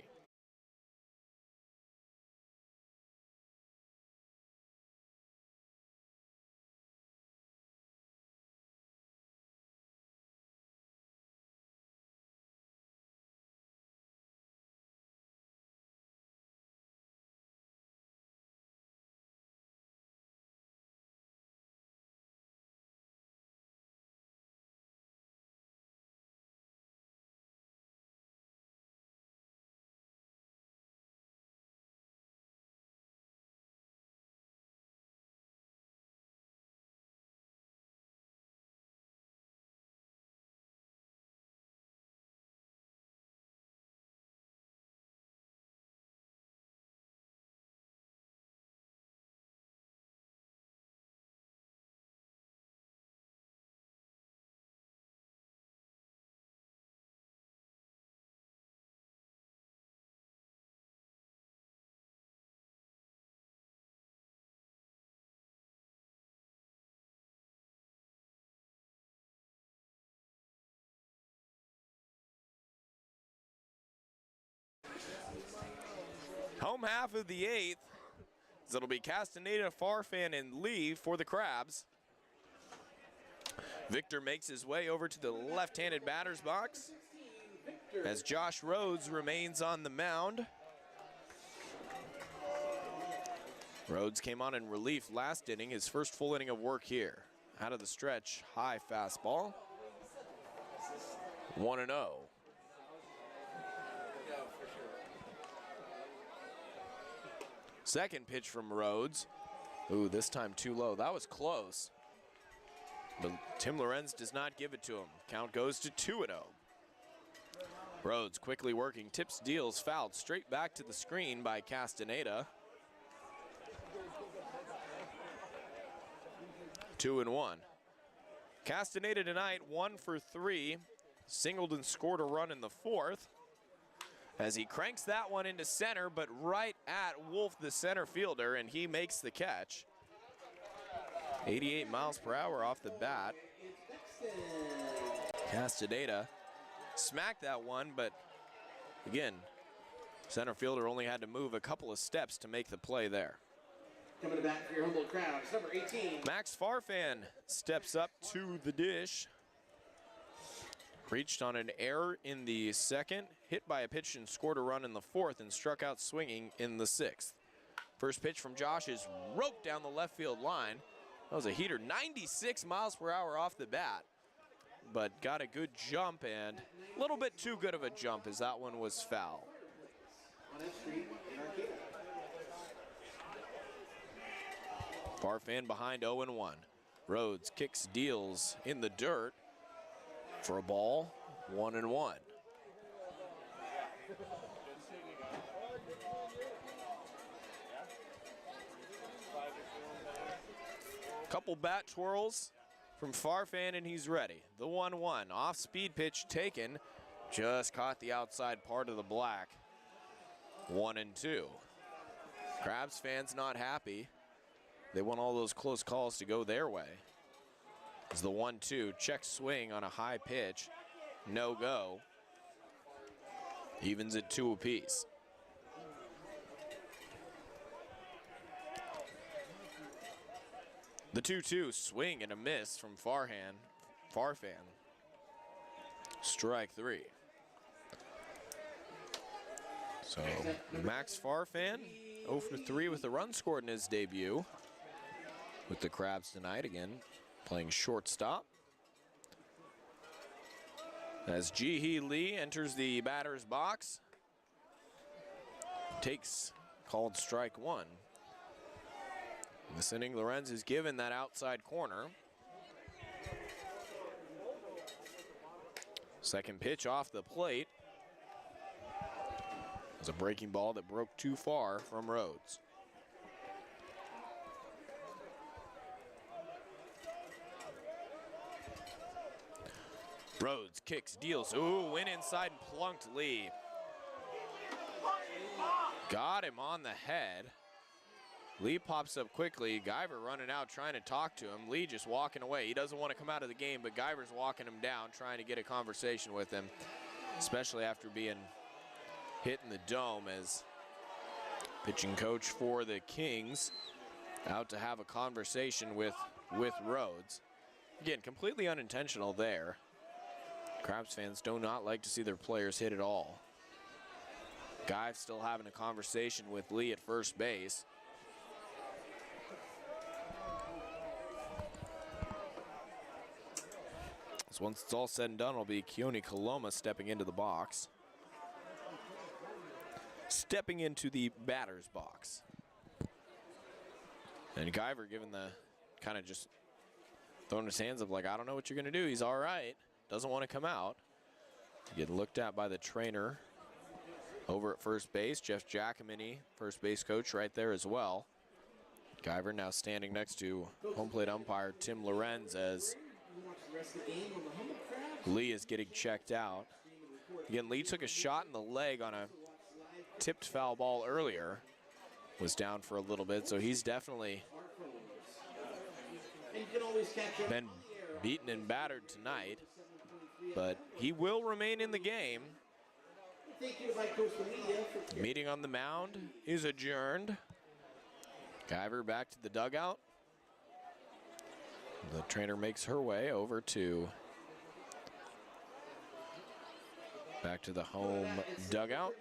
Home half of the 8th. It'll be Castaneda, Farfan, and Lee for the Crabs. Victor makes his way over to the left-handed batter's box. as Josh Rhodes remains on the mound. Rhodes came on in relief last inning, his first full inning of work here. Out of the stretch, high fastball. 1-0. Second pitch from Rhodes. Ooh, this time too low. That was close. But Tim Lorenz does not give it to him. Count goes to 2-0. Rhodes quickly working, tips, deals, fouled straight back to the screen by Castaneda. 2-1. Castaneda tonight 1 for 3. Singled and scored a run in the fourth as he cranks that one into center, but right at Wolf, the center fielder, and he makes the catch. 88 miles per hour off the bat. Castaneda smacked that one, but again, center fielder only had to move a couple of steps to make the play there. Coming back for your Humboldt Crabs, number 18. Max Farfan steps up to the dish. Reached on an error in the second, hit by a pitch and scored a run in the fourth, and struck out swinging in the sixth. First pitch from Josh is roped down the left field line. That was a heater, 96 miles per hour off the bat, but got a good jump, and a little bit too good of a jump as that one was foul. Farfan behind 0-1. Rhodes kicks, deals in the dirt for a ball, 1-1. Couple bat twirls from Farfan and he's ready. The 1-1, off-speed pitch taken, just caught the outside part of the black. 1-2. Crabs fans not happy. They want all those close calls to go their way. It's the 1-2, check swing on a high pitch, no go. Evens at 2 apiece. The 2-2, swing and a miss from Farfan. Strike 3. So Max Farfan, 0 for 3 with a run scored in his debut with the Crabs tonight, again playing shortstop. As Ji-Hee Lee enters the batter's box, takes called strike 1. This inning, Lorenz is given that outside corner. Second pitch off the plate. It was a breaking ball that broke too far from Rhodes. Rhodes kicks, deals. Ooh, went inside and plunked Lee. Got him on the head. Lee pops up quickly. Guyver running out, trying to talk to him. Lee just walking away. He doesn't want to come out of the game, but Guyver's walking him down, trying to get a conversation with him, especially after being hit in the dome, as pitching coach for the Kings out to have a conversation with Rhodes. Again, completely unintentional there. Crabs fans do not like to see their players hit at all. Guy's still having a conversation with Lee at first base. So once it's all said and done, it'll be Keone Coloma stepping into the box. Stepping into the batter's box. And Guyver giving the kind of just throwing his hands up like, I don't know what you're going to do. He's all right. Doesn't want to come out. Getting looked at by the trainer over at first base. Jeff Giacomini, first base coach, right there as well. Guyver now standing next to home plate umpire Tim Lorenz as Lee is getting checked out. Again, Lee took a shot in the leg on a tipped foul ball earlier. Was down for a little bit, so he's definitely been beaten and battered tonight. But he will remain in the game. Meeting on the mound is adjourned. Guyver back to the dugout. The trainer makes her way over to Back to the home dugout.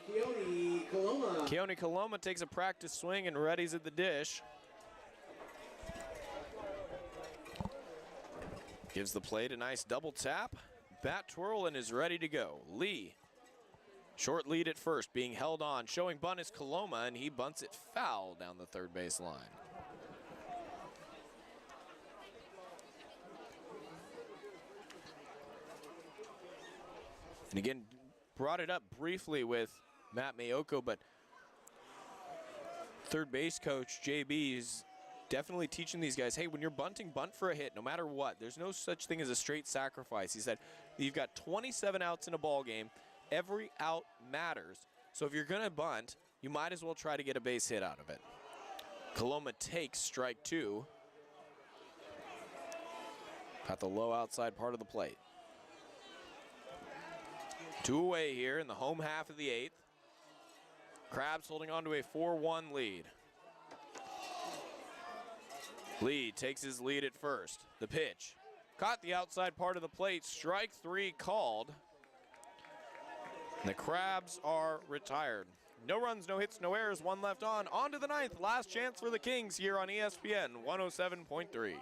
39, Keone Coloma. Keone Coloma takes a practice swing and readies at the dish. Gives the plate a nice double tap. Bat twirl and is ready to go. Lee, short lead at first, being held on. Showing bunt is Coloma, and he bunts it foul down the third base line. And again, brought it up briefly with Matt Mayoko, but third base coach JB is definitely teaching these guys, hey, when you're bunting, bunt for a hit, no matter what. There's no such thing as a straight sacrifice. He said, you've got 27 outs in a ball game. Every out matters. So if you're gonna bunt, you might as well try to get a base hit out of it. Coloma takes strike 2. At the low outside part of the plate. 2 away here in the home half of the 8th. Crabs holding on to a 4-1 lead. Lee takes his lead at first. The pitch. Caught the outside part of the plate. Strike 3 called. And the Crabs are retired. No runs, no hits, no errors, 1 left on. On to the 9th. Last chance for the Kings here on ESPN 107.3.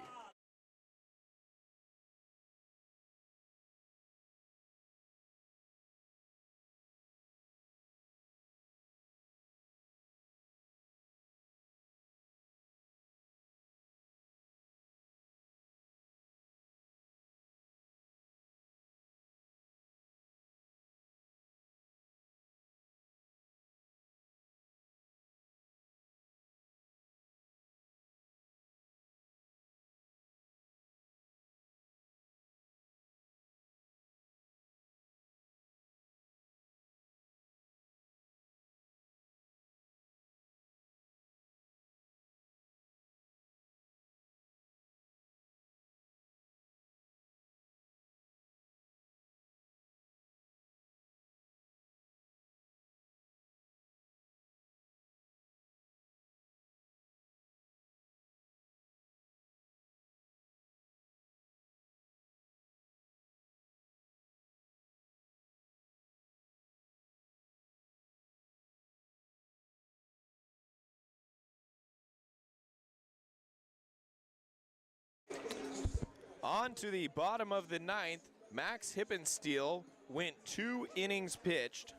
On to the bottom of the 9th, Max Hippensteel went 2 innings pitched.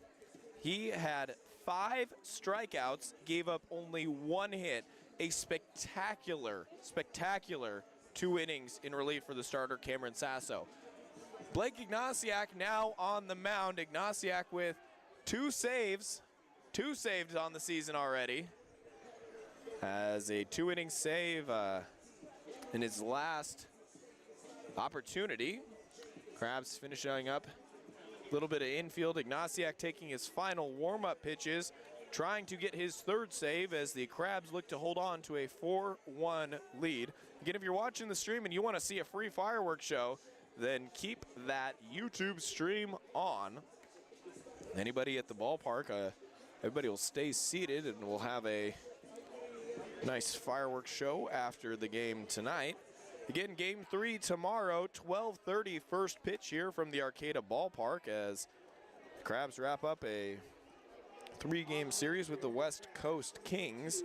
He had 5 strikeouts, gave up only 1 hit. A spectacular 2 innings in relief for the starter, Cameron Sasso. Blake Ignasiak now on the mound. Ignasiak with 2 saves. 2 saves on the season already. Has a 2-inning save in his last opportunity. Crabs finishing up a little bit of infield. Ignasiak taking his final warm-up pitches, trying to get his 3rd save as the Crabs look to hold on to a 4-1 lead. Again, if you're watching the stream and you want to see a free fireworks show, then keep that YouTube stream on. Anybody at the ballpark, everybody will stay seated and we'll have a nice fireworks show after the game tonight. Again, Game 3 tomorrow, 12:30 first pitch here from the Arcata ballpark as the Crabs wrap up a 3-game series with the West Coast Kings.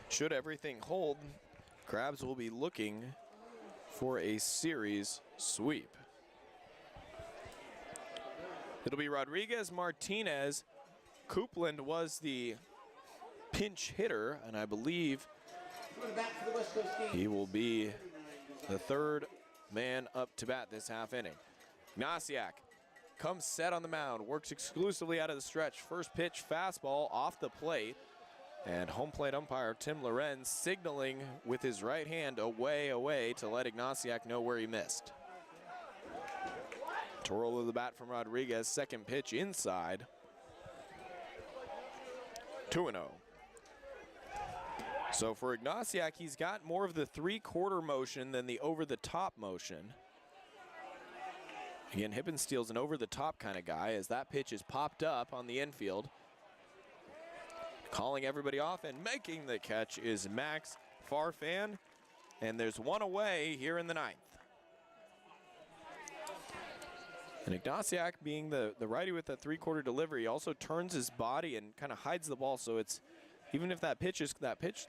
Should everything hold, Crabs will be looking for a series sweep. It'll be Rodriguez Martinez. Coupland was the pinch hitter, and I believe he will be the 3rd man up to bat this half inning. Ignasiak comes set on the mound, works exclusively out of the stretch. First pitch fastball off the plate, and home plate umpire Tim Lorenz signaling with his right hand away to let Ignasiak know where he missed. Twirl of the bat from Rodriguez, second pitch inside. 2-0. So for Ignasiak, he's got more of the 3/4 motion than the over-the-top motion. Again, Hippensteel's an over-the-top kind of guy as that pitch is popped up on the infield. Calling everybody off and making the catch is Max Farfan, and there's 1 away here in the 9th. And Ignatiak, being the righty with that three-quarter delivery, also turns his body and kind of hides the ball. So it's, even if that pitch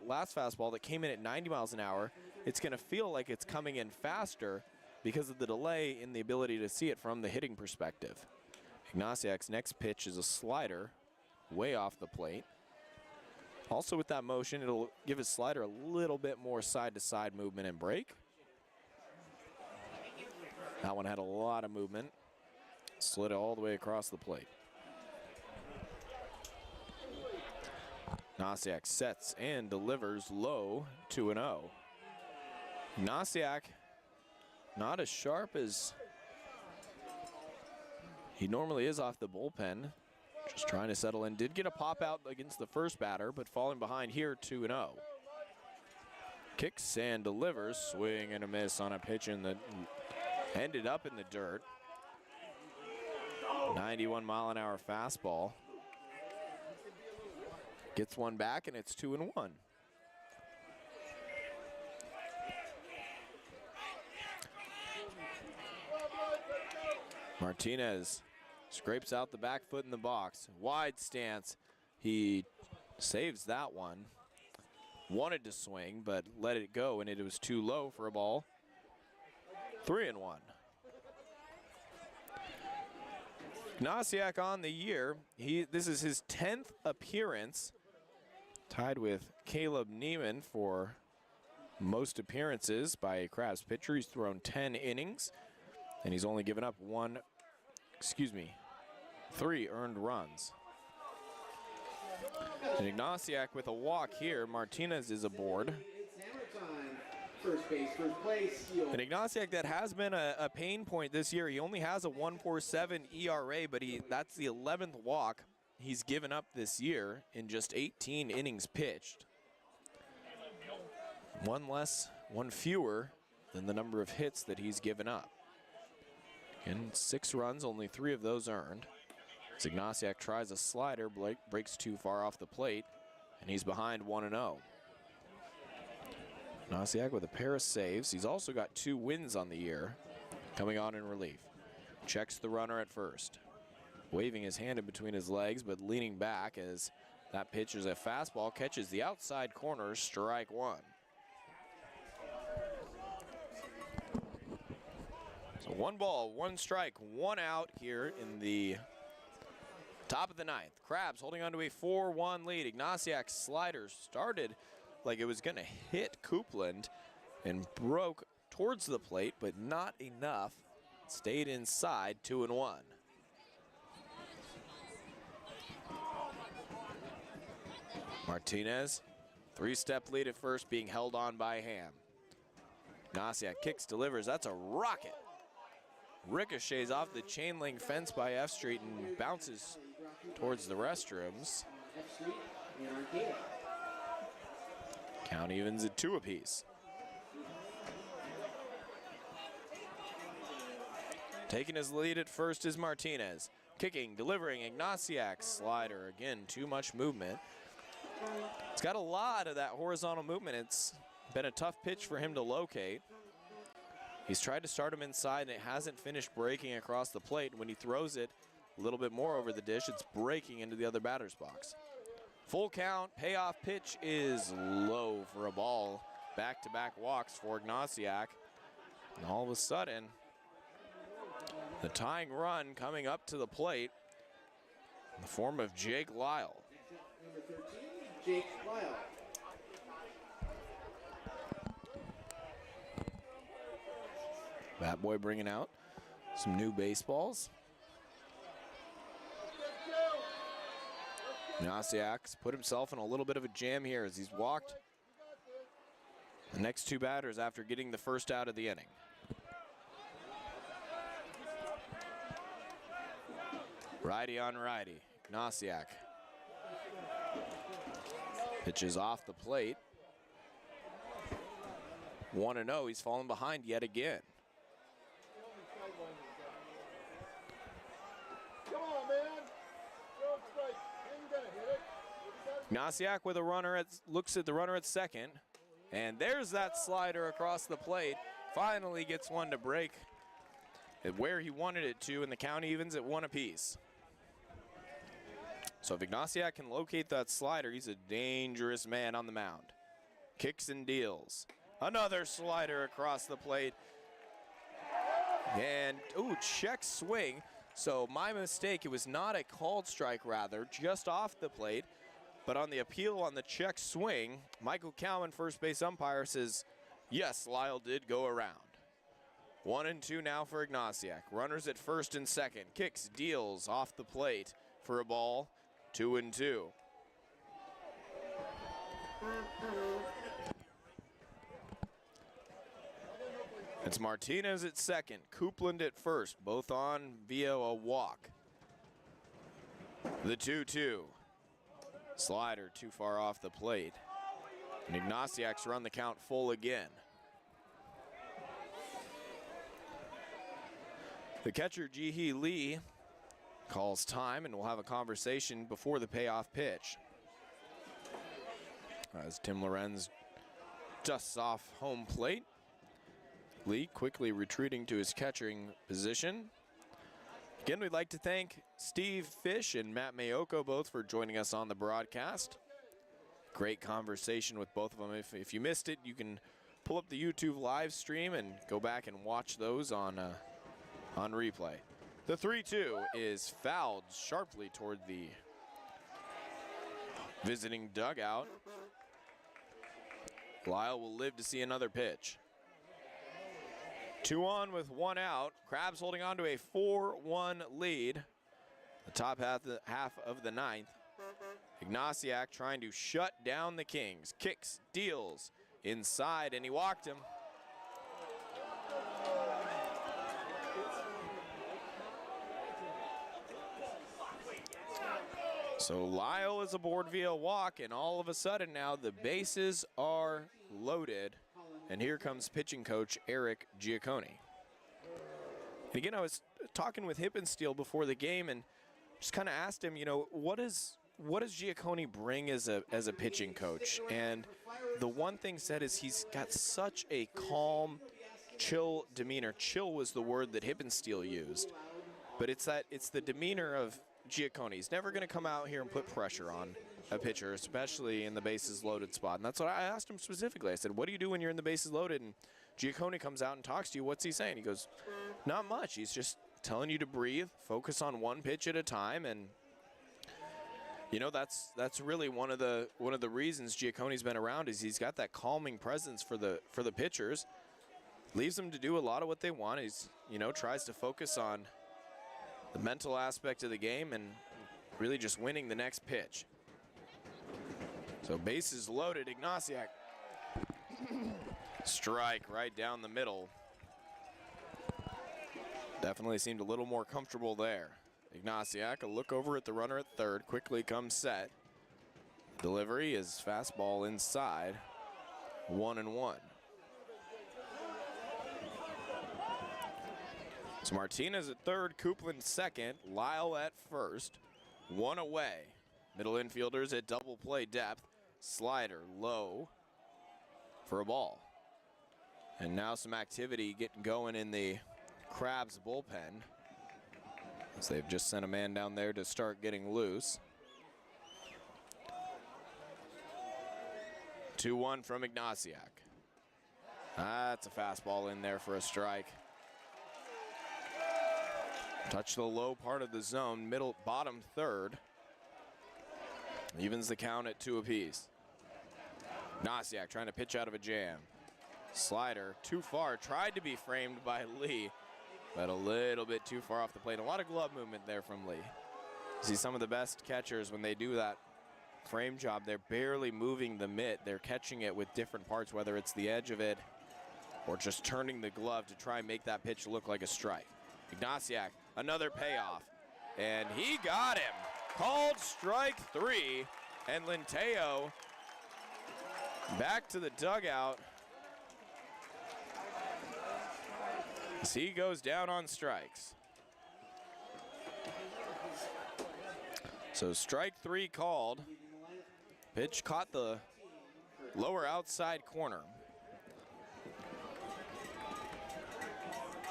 last fastball that came in at 90 miles an hour, it's going to feel like it's coming in faster because of the delay in the ability to see it from the hitting perspective. Ignatiak's next pitch is a slider way off the plate. Also with that motion, it'll give his slider a little bit more side-to-side movement and break. That one had a lot of movement. Slid it all the way across the plate. Ignatiak sets and delivers low, 2-0. Ignatiak not as sharp as he normally is off the bullpen. Just trying to settle in. Did get a pop out against the first batter, but falling behind here, 2-0. Kicks and delivers, swing and a miss on a pitch in the ended up in the dirt. 91-mile-an-hour fastball. Gets one back, and it's 2-1. Martinez scrapes out the back foot in the box. Wide stance. He saves that one. Wanted to swing, but let it go, and it was too low for a ball. 3-1. Ignatiak on the year. This is his 10th appearance, tied with Caleb Neiman for most appearances by a Crabs pitcher. He's thrown 10 innings, and he's only given up 3 earned runs. And Ignatiak with a walk here. Martinez is aboard. First base, first place. And Ignatiak, that has been a pain point this year. He only has a 1.47 ERA, but that's the 11th walk he's given up this year in just 18 innings pitched. One fewer than the number of hits that he's given up. And 6 runs, only 3 of those earned. As Ignatiak tries a slider, breaks too far off the plate, and he's behind 1-0. Ignatiak with a pair of saves. He's also got 2 wins on the year, coming on in relief. Checks the runner at first. Waving his hand in between his legs, but leaning back as that pitch is a fastball, catches the outside corner, strike 1. So 1 ball, 1 strike, 1 out here in the top of the 9th. Crabs holding on to a 4-1 lead. Ignatiak's slider started like it was going to hit Coupland and broke towards the plate, but not enough. Stayed inside, 2-1. Martinez, 3-step lead at first, being held on by Ham. Ignatiak kicks, delivers. That's a rocket. Ricochets off the chain link fence by F Street and bounces towards the restrooms. F Street in Arcata. Count evens at 2 apiece. Taking his lead at first is Martinez. Kicking, delivering, Ignatiak, slider. Again, too much movement. It's got a lot of that horizontal movement. It's been a tough pitch for him to locate. He's tried to start him inside, and it hasn't finished breaking across the plate. When he throws it a little bit more over the dish, it's breaking into the other batter's box. Full count, payoff pitch is low for a ball. Back-to-back walks for Ignatiak. And all of a sudden, the tying run coming up to the plate in the form of Jake Lyle. Number 13, Jake Lyle. Bat Boy bringing out some new baseballs. Ignatiak's put himself in a little bit of a jam here as he's walked the next 2 batters after getting the first out of the inning. Righty on righty, Ignatiak. Pitches off the plate. 1-0, he's fallen behind yet again. Ignatiak with a runner, looks at the runner at second, and there's that slider across the plate. Finally gets one to break where he wanted it to, and the count evens at 1 apiece. So if Ignasiak can locate that slider, he's a dangerous man on the mound. Kicks and deals. Another slider across the plate. And, ooh, check swing. So my mistake, it was not a called strike, rather, just off the plate. But on the appeal on the check swing, Michael Cowan, first base umpire, says, yes, Lyle did go around. 1-2 now for Ignasiak. Runners at first and second. Kicks, deals off the plate for a ball. 2-2. It's Martinez at second, Coupland at first, both on via a walk. The 2-2. Slider too far off the plate. And Ignasiak's run the count full again. The catcher, Ji-hee Lee, calls time, and we'll have a conversation before the payoff pitch. As Tim Lorenz dusts off home plate. Lee quickly retreating to his catching position. Again, we'd like to thank Steve Fish and Matt Mayoko both for joining us on the broadcast. Great conversation with both of them. If you missed it, you can pull up the YouTube live stream and go back and watch those on replay. The 3-2 is fouled sharply toward the visiting dugout. Lyle will live to see another pitch. 2 on with 1 out. Crabs holding on to a 4-1 lead. The top half of the 9th. Ignasiak trying to shut down the Kings. Kicks, deals inside, and he walked him. So Lyle is aboard via walk, and all of a sudden now the bases are loaded. And here comes pitching coach Eric Giacconi. And again, I was talking with Hippensteel before the game and just kind of asked him, you know, what does Giacconi bring as a pitching coach? And the one thing said is he's got such a calm, chill demeanor. Chill was the word that Hippensteel used. But it's the demeanor of Giacconi. He's never going to come out here and put pressure on a pitcher, especially in the bases loaded spot. And that's what I asked him specifically. I said, what do you do when you're in the bases loaded? And Giacconi comes out and talks to you. What's he saying? He goes, not much. He's just telling you to breathe, focus on one pitch at a time. And you know, that's really one of the reasons Giacconi's been around is he's got that calming presence for the pitchers. Leaves them to do a lot of what they want. He's, you know, tries to focus on the mental aspect of the game and really just winning the next pitch. So bases loaded, Ignasiak. Strike right down the middle. Definitely seemed a little more comfortable there. Ignasiak, a look over at the runner at third, quickly comes set. Delivery is fastball inside, 1-1. So Martinez at third, Coupland second, Lyle at first, 1 away. Middle infielders at double play depth. Slider low for a ball. And now some activity getting going in the Crabs bullpen, as they've just sent a man down there to start getting loose. 2-1 from Ignasiak. That's a fastball in there for a strike. Touch the low part of the zone, bottom third. Evens the count at 2 apiece. Ignasiak trying to pitch out of a jam. Slider too far, tried to be framed by Lee, but a little bit too far off the plate. A lot of glove movement there from Lee. See, some of the best catchers, when they do that frame job, they're barely moving the mitt. They're catching it with different parts, whether it's the edge of it or just turning the glove to try and make that pitch look like a strike. Ignasiak, another payoff, and he got him. Called strike 3, and Linteo back to the dugout as he goes down on strikes. So strike 3 called. Pitch caught the lower outside corner.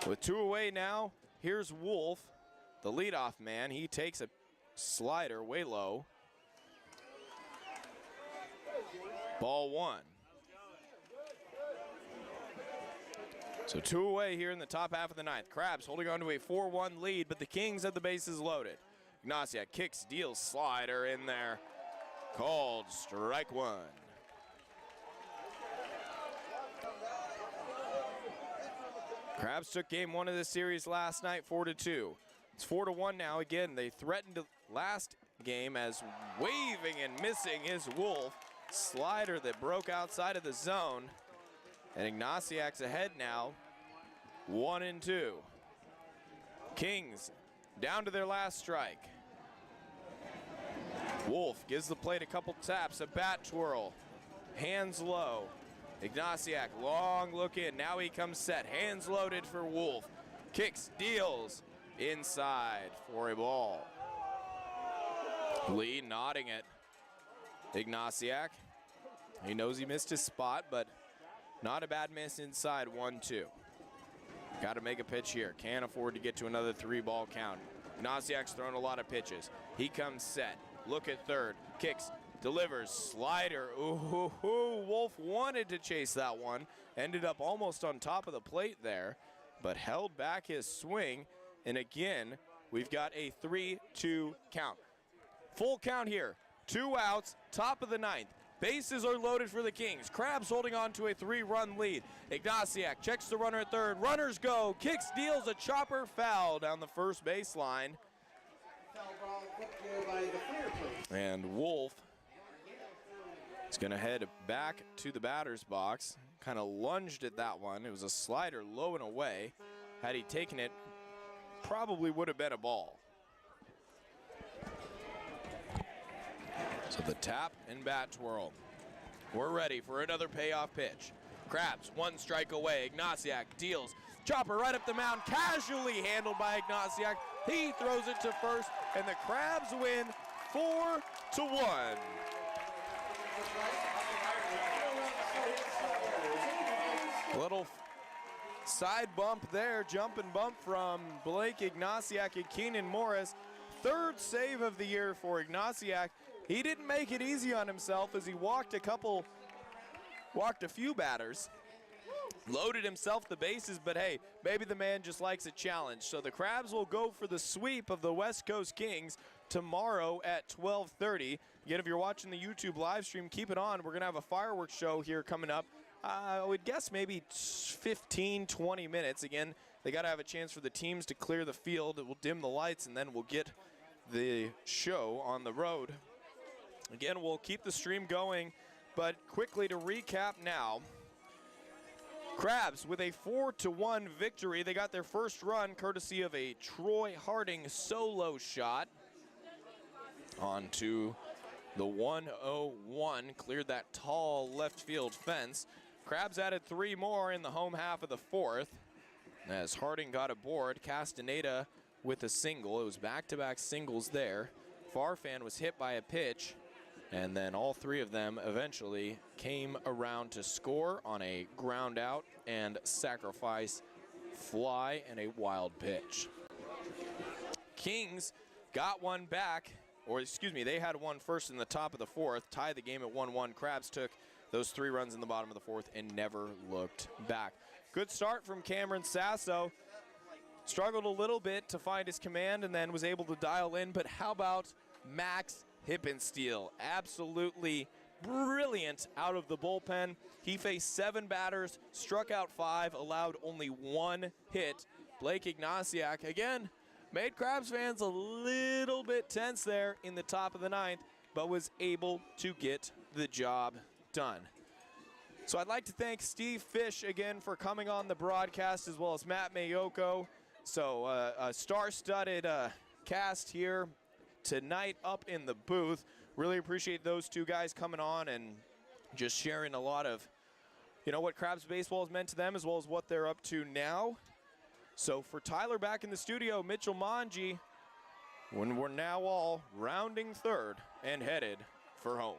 With 2 away now, Here's Wolf, the leadoff man. He takes a slider way low. Ball 1. So 2 away here in the top half of the ninth. Crabs holding on to a 4-1 lead, but the Kings have the bases loaded. Ignatiak kicks, deals, slider in there. Called strike 1. Crabs took game 1 of the series last night, 4-2. It's 4-1 now. Again, they threatened last game as waving and missing is Wolf. Slider that broke outside of the zone. And Ignatiak's ahead now, 1-2. Kings down to their last strike. Wolf gives the plate a couple taps, a bat twirl, hands low. Ignatiak, long look in, now he comes set, hands loaded for Wolf. Kicks, deals, inside for a ball. Lee nodding it. Ignatiak, he knows he missed his spot, but not a bad miss inside, 1-2. Got to make a pitch here. Can't afford to get to another 3-ball count. Ignatiak's thrown a lot of pitches. He comes set. Look at third. Kicks, delivers, slider. Ooh, Wolf wanted to chase that one. Ended up almost on top of the plate there, but held back his swing. And again, we've got a 3-2 count. Full count here. 2 outs, top of the ninth. Bases are loaded for the Kings. Crabs holding on to a 3-run lead. Ignatiak checks the runner at third. Runners go. Kicks, deals a chopper, foul down the first baseline. And Wolf is going to head back to the batter's box. Kind of lunged at that one. It was a slider low and away. Had he taken it, probably would have been a ball. So the tap and bat twirl. We're ready for another payoff pitch. Crabs 1 strike away. Ignatiak deals. Chopper right up the mound, casually handled by Ignatiak. He throws it to first, and the Crabs win 4-1. Little side bump there, jumping bump from Blake Ignatiak and Keenan Morris. 3rd save of the year for Ignatiak. He didn't make it easy on himself as he walked a few batters. Loaded himself the bases, but hey, maybe the man just likes a challenge. So the Crabs will go for the sweep of the West Coast Kings tomorrow at 12:30. Again, if you're watching the YouTube live stream, keep it on. We're going to have a fireworks show here coming up. I would guess maybe 15, 20 minutes. Again, they got to have a chance for the teams to clear the field. It will dim the lights, and then we'll get the show on the road. Again, we'll keep the stream going, but quickly to recap now. Crabs with a 4-1 victory. They got their first run courtesy of a Troy Harding solo shot. On to the 101, cleared that tall left field fence. Crabs added 3 more in the home half of the 4th. As Harding got aboard, Castaneda with a single. It was back-to-back singles there. Farfan was hit by a pitch. And then all 3 of them eventually came around to score on a ground out and sacrifice fly and a wild pitch. Kings got one back, or excuse me, they had one first in the top of the 4th, tied the game at 1-1. Crabs took those 3 runs in the bottom of the 4th and never looked back. Good start from Cameron Sasso. Struggled a little bit to find his command and then was able to dial in, but how about Max Hippensteel? Absolutely brilliant out of the bullpen. He faced 7 batters, struck out 5, allowed only 1 hit. Blake Ignatiak, again, made Crabs fans a little bit tense there in the top of the 9th, but was able to get the job done. So I'd like to thank Steve Fish again for coming on the broadcast, as well as Matt Mayoko. So a star-studded cast here tonight up in the booth. Really appreciate those 2 guys coming on and just sharing a lot of, you know, what Crabs baseball has meant to them, as well as what they're up to now. So for Tyler back in the studio, Mitchell Manji, when we're now all rounding third and headed for home.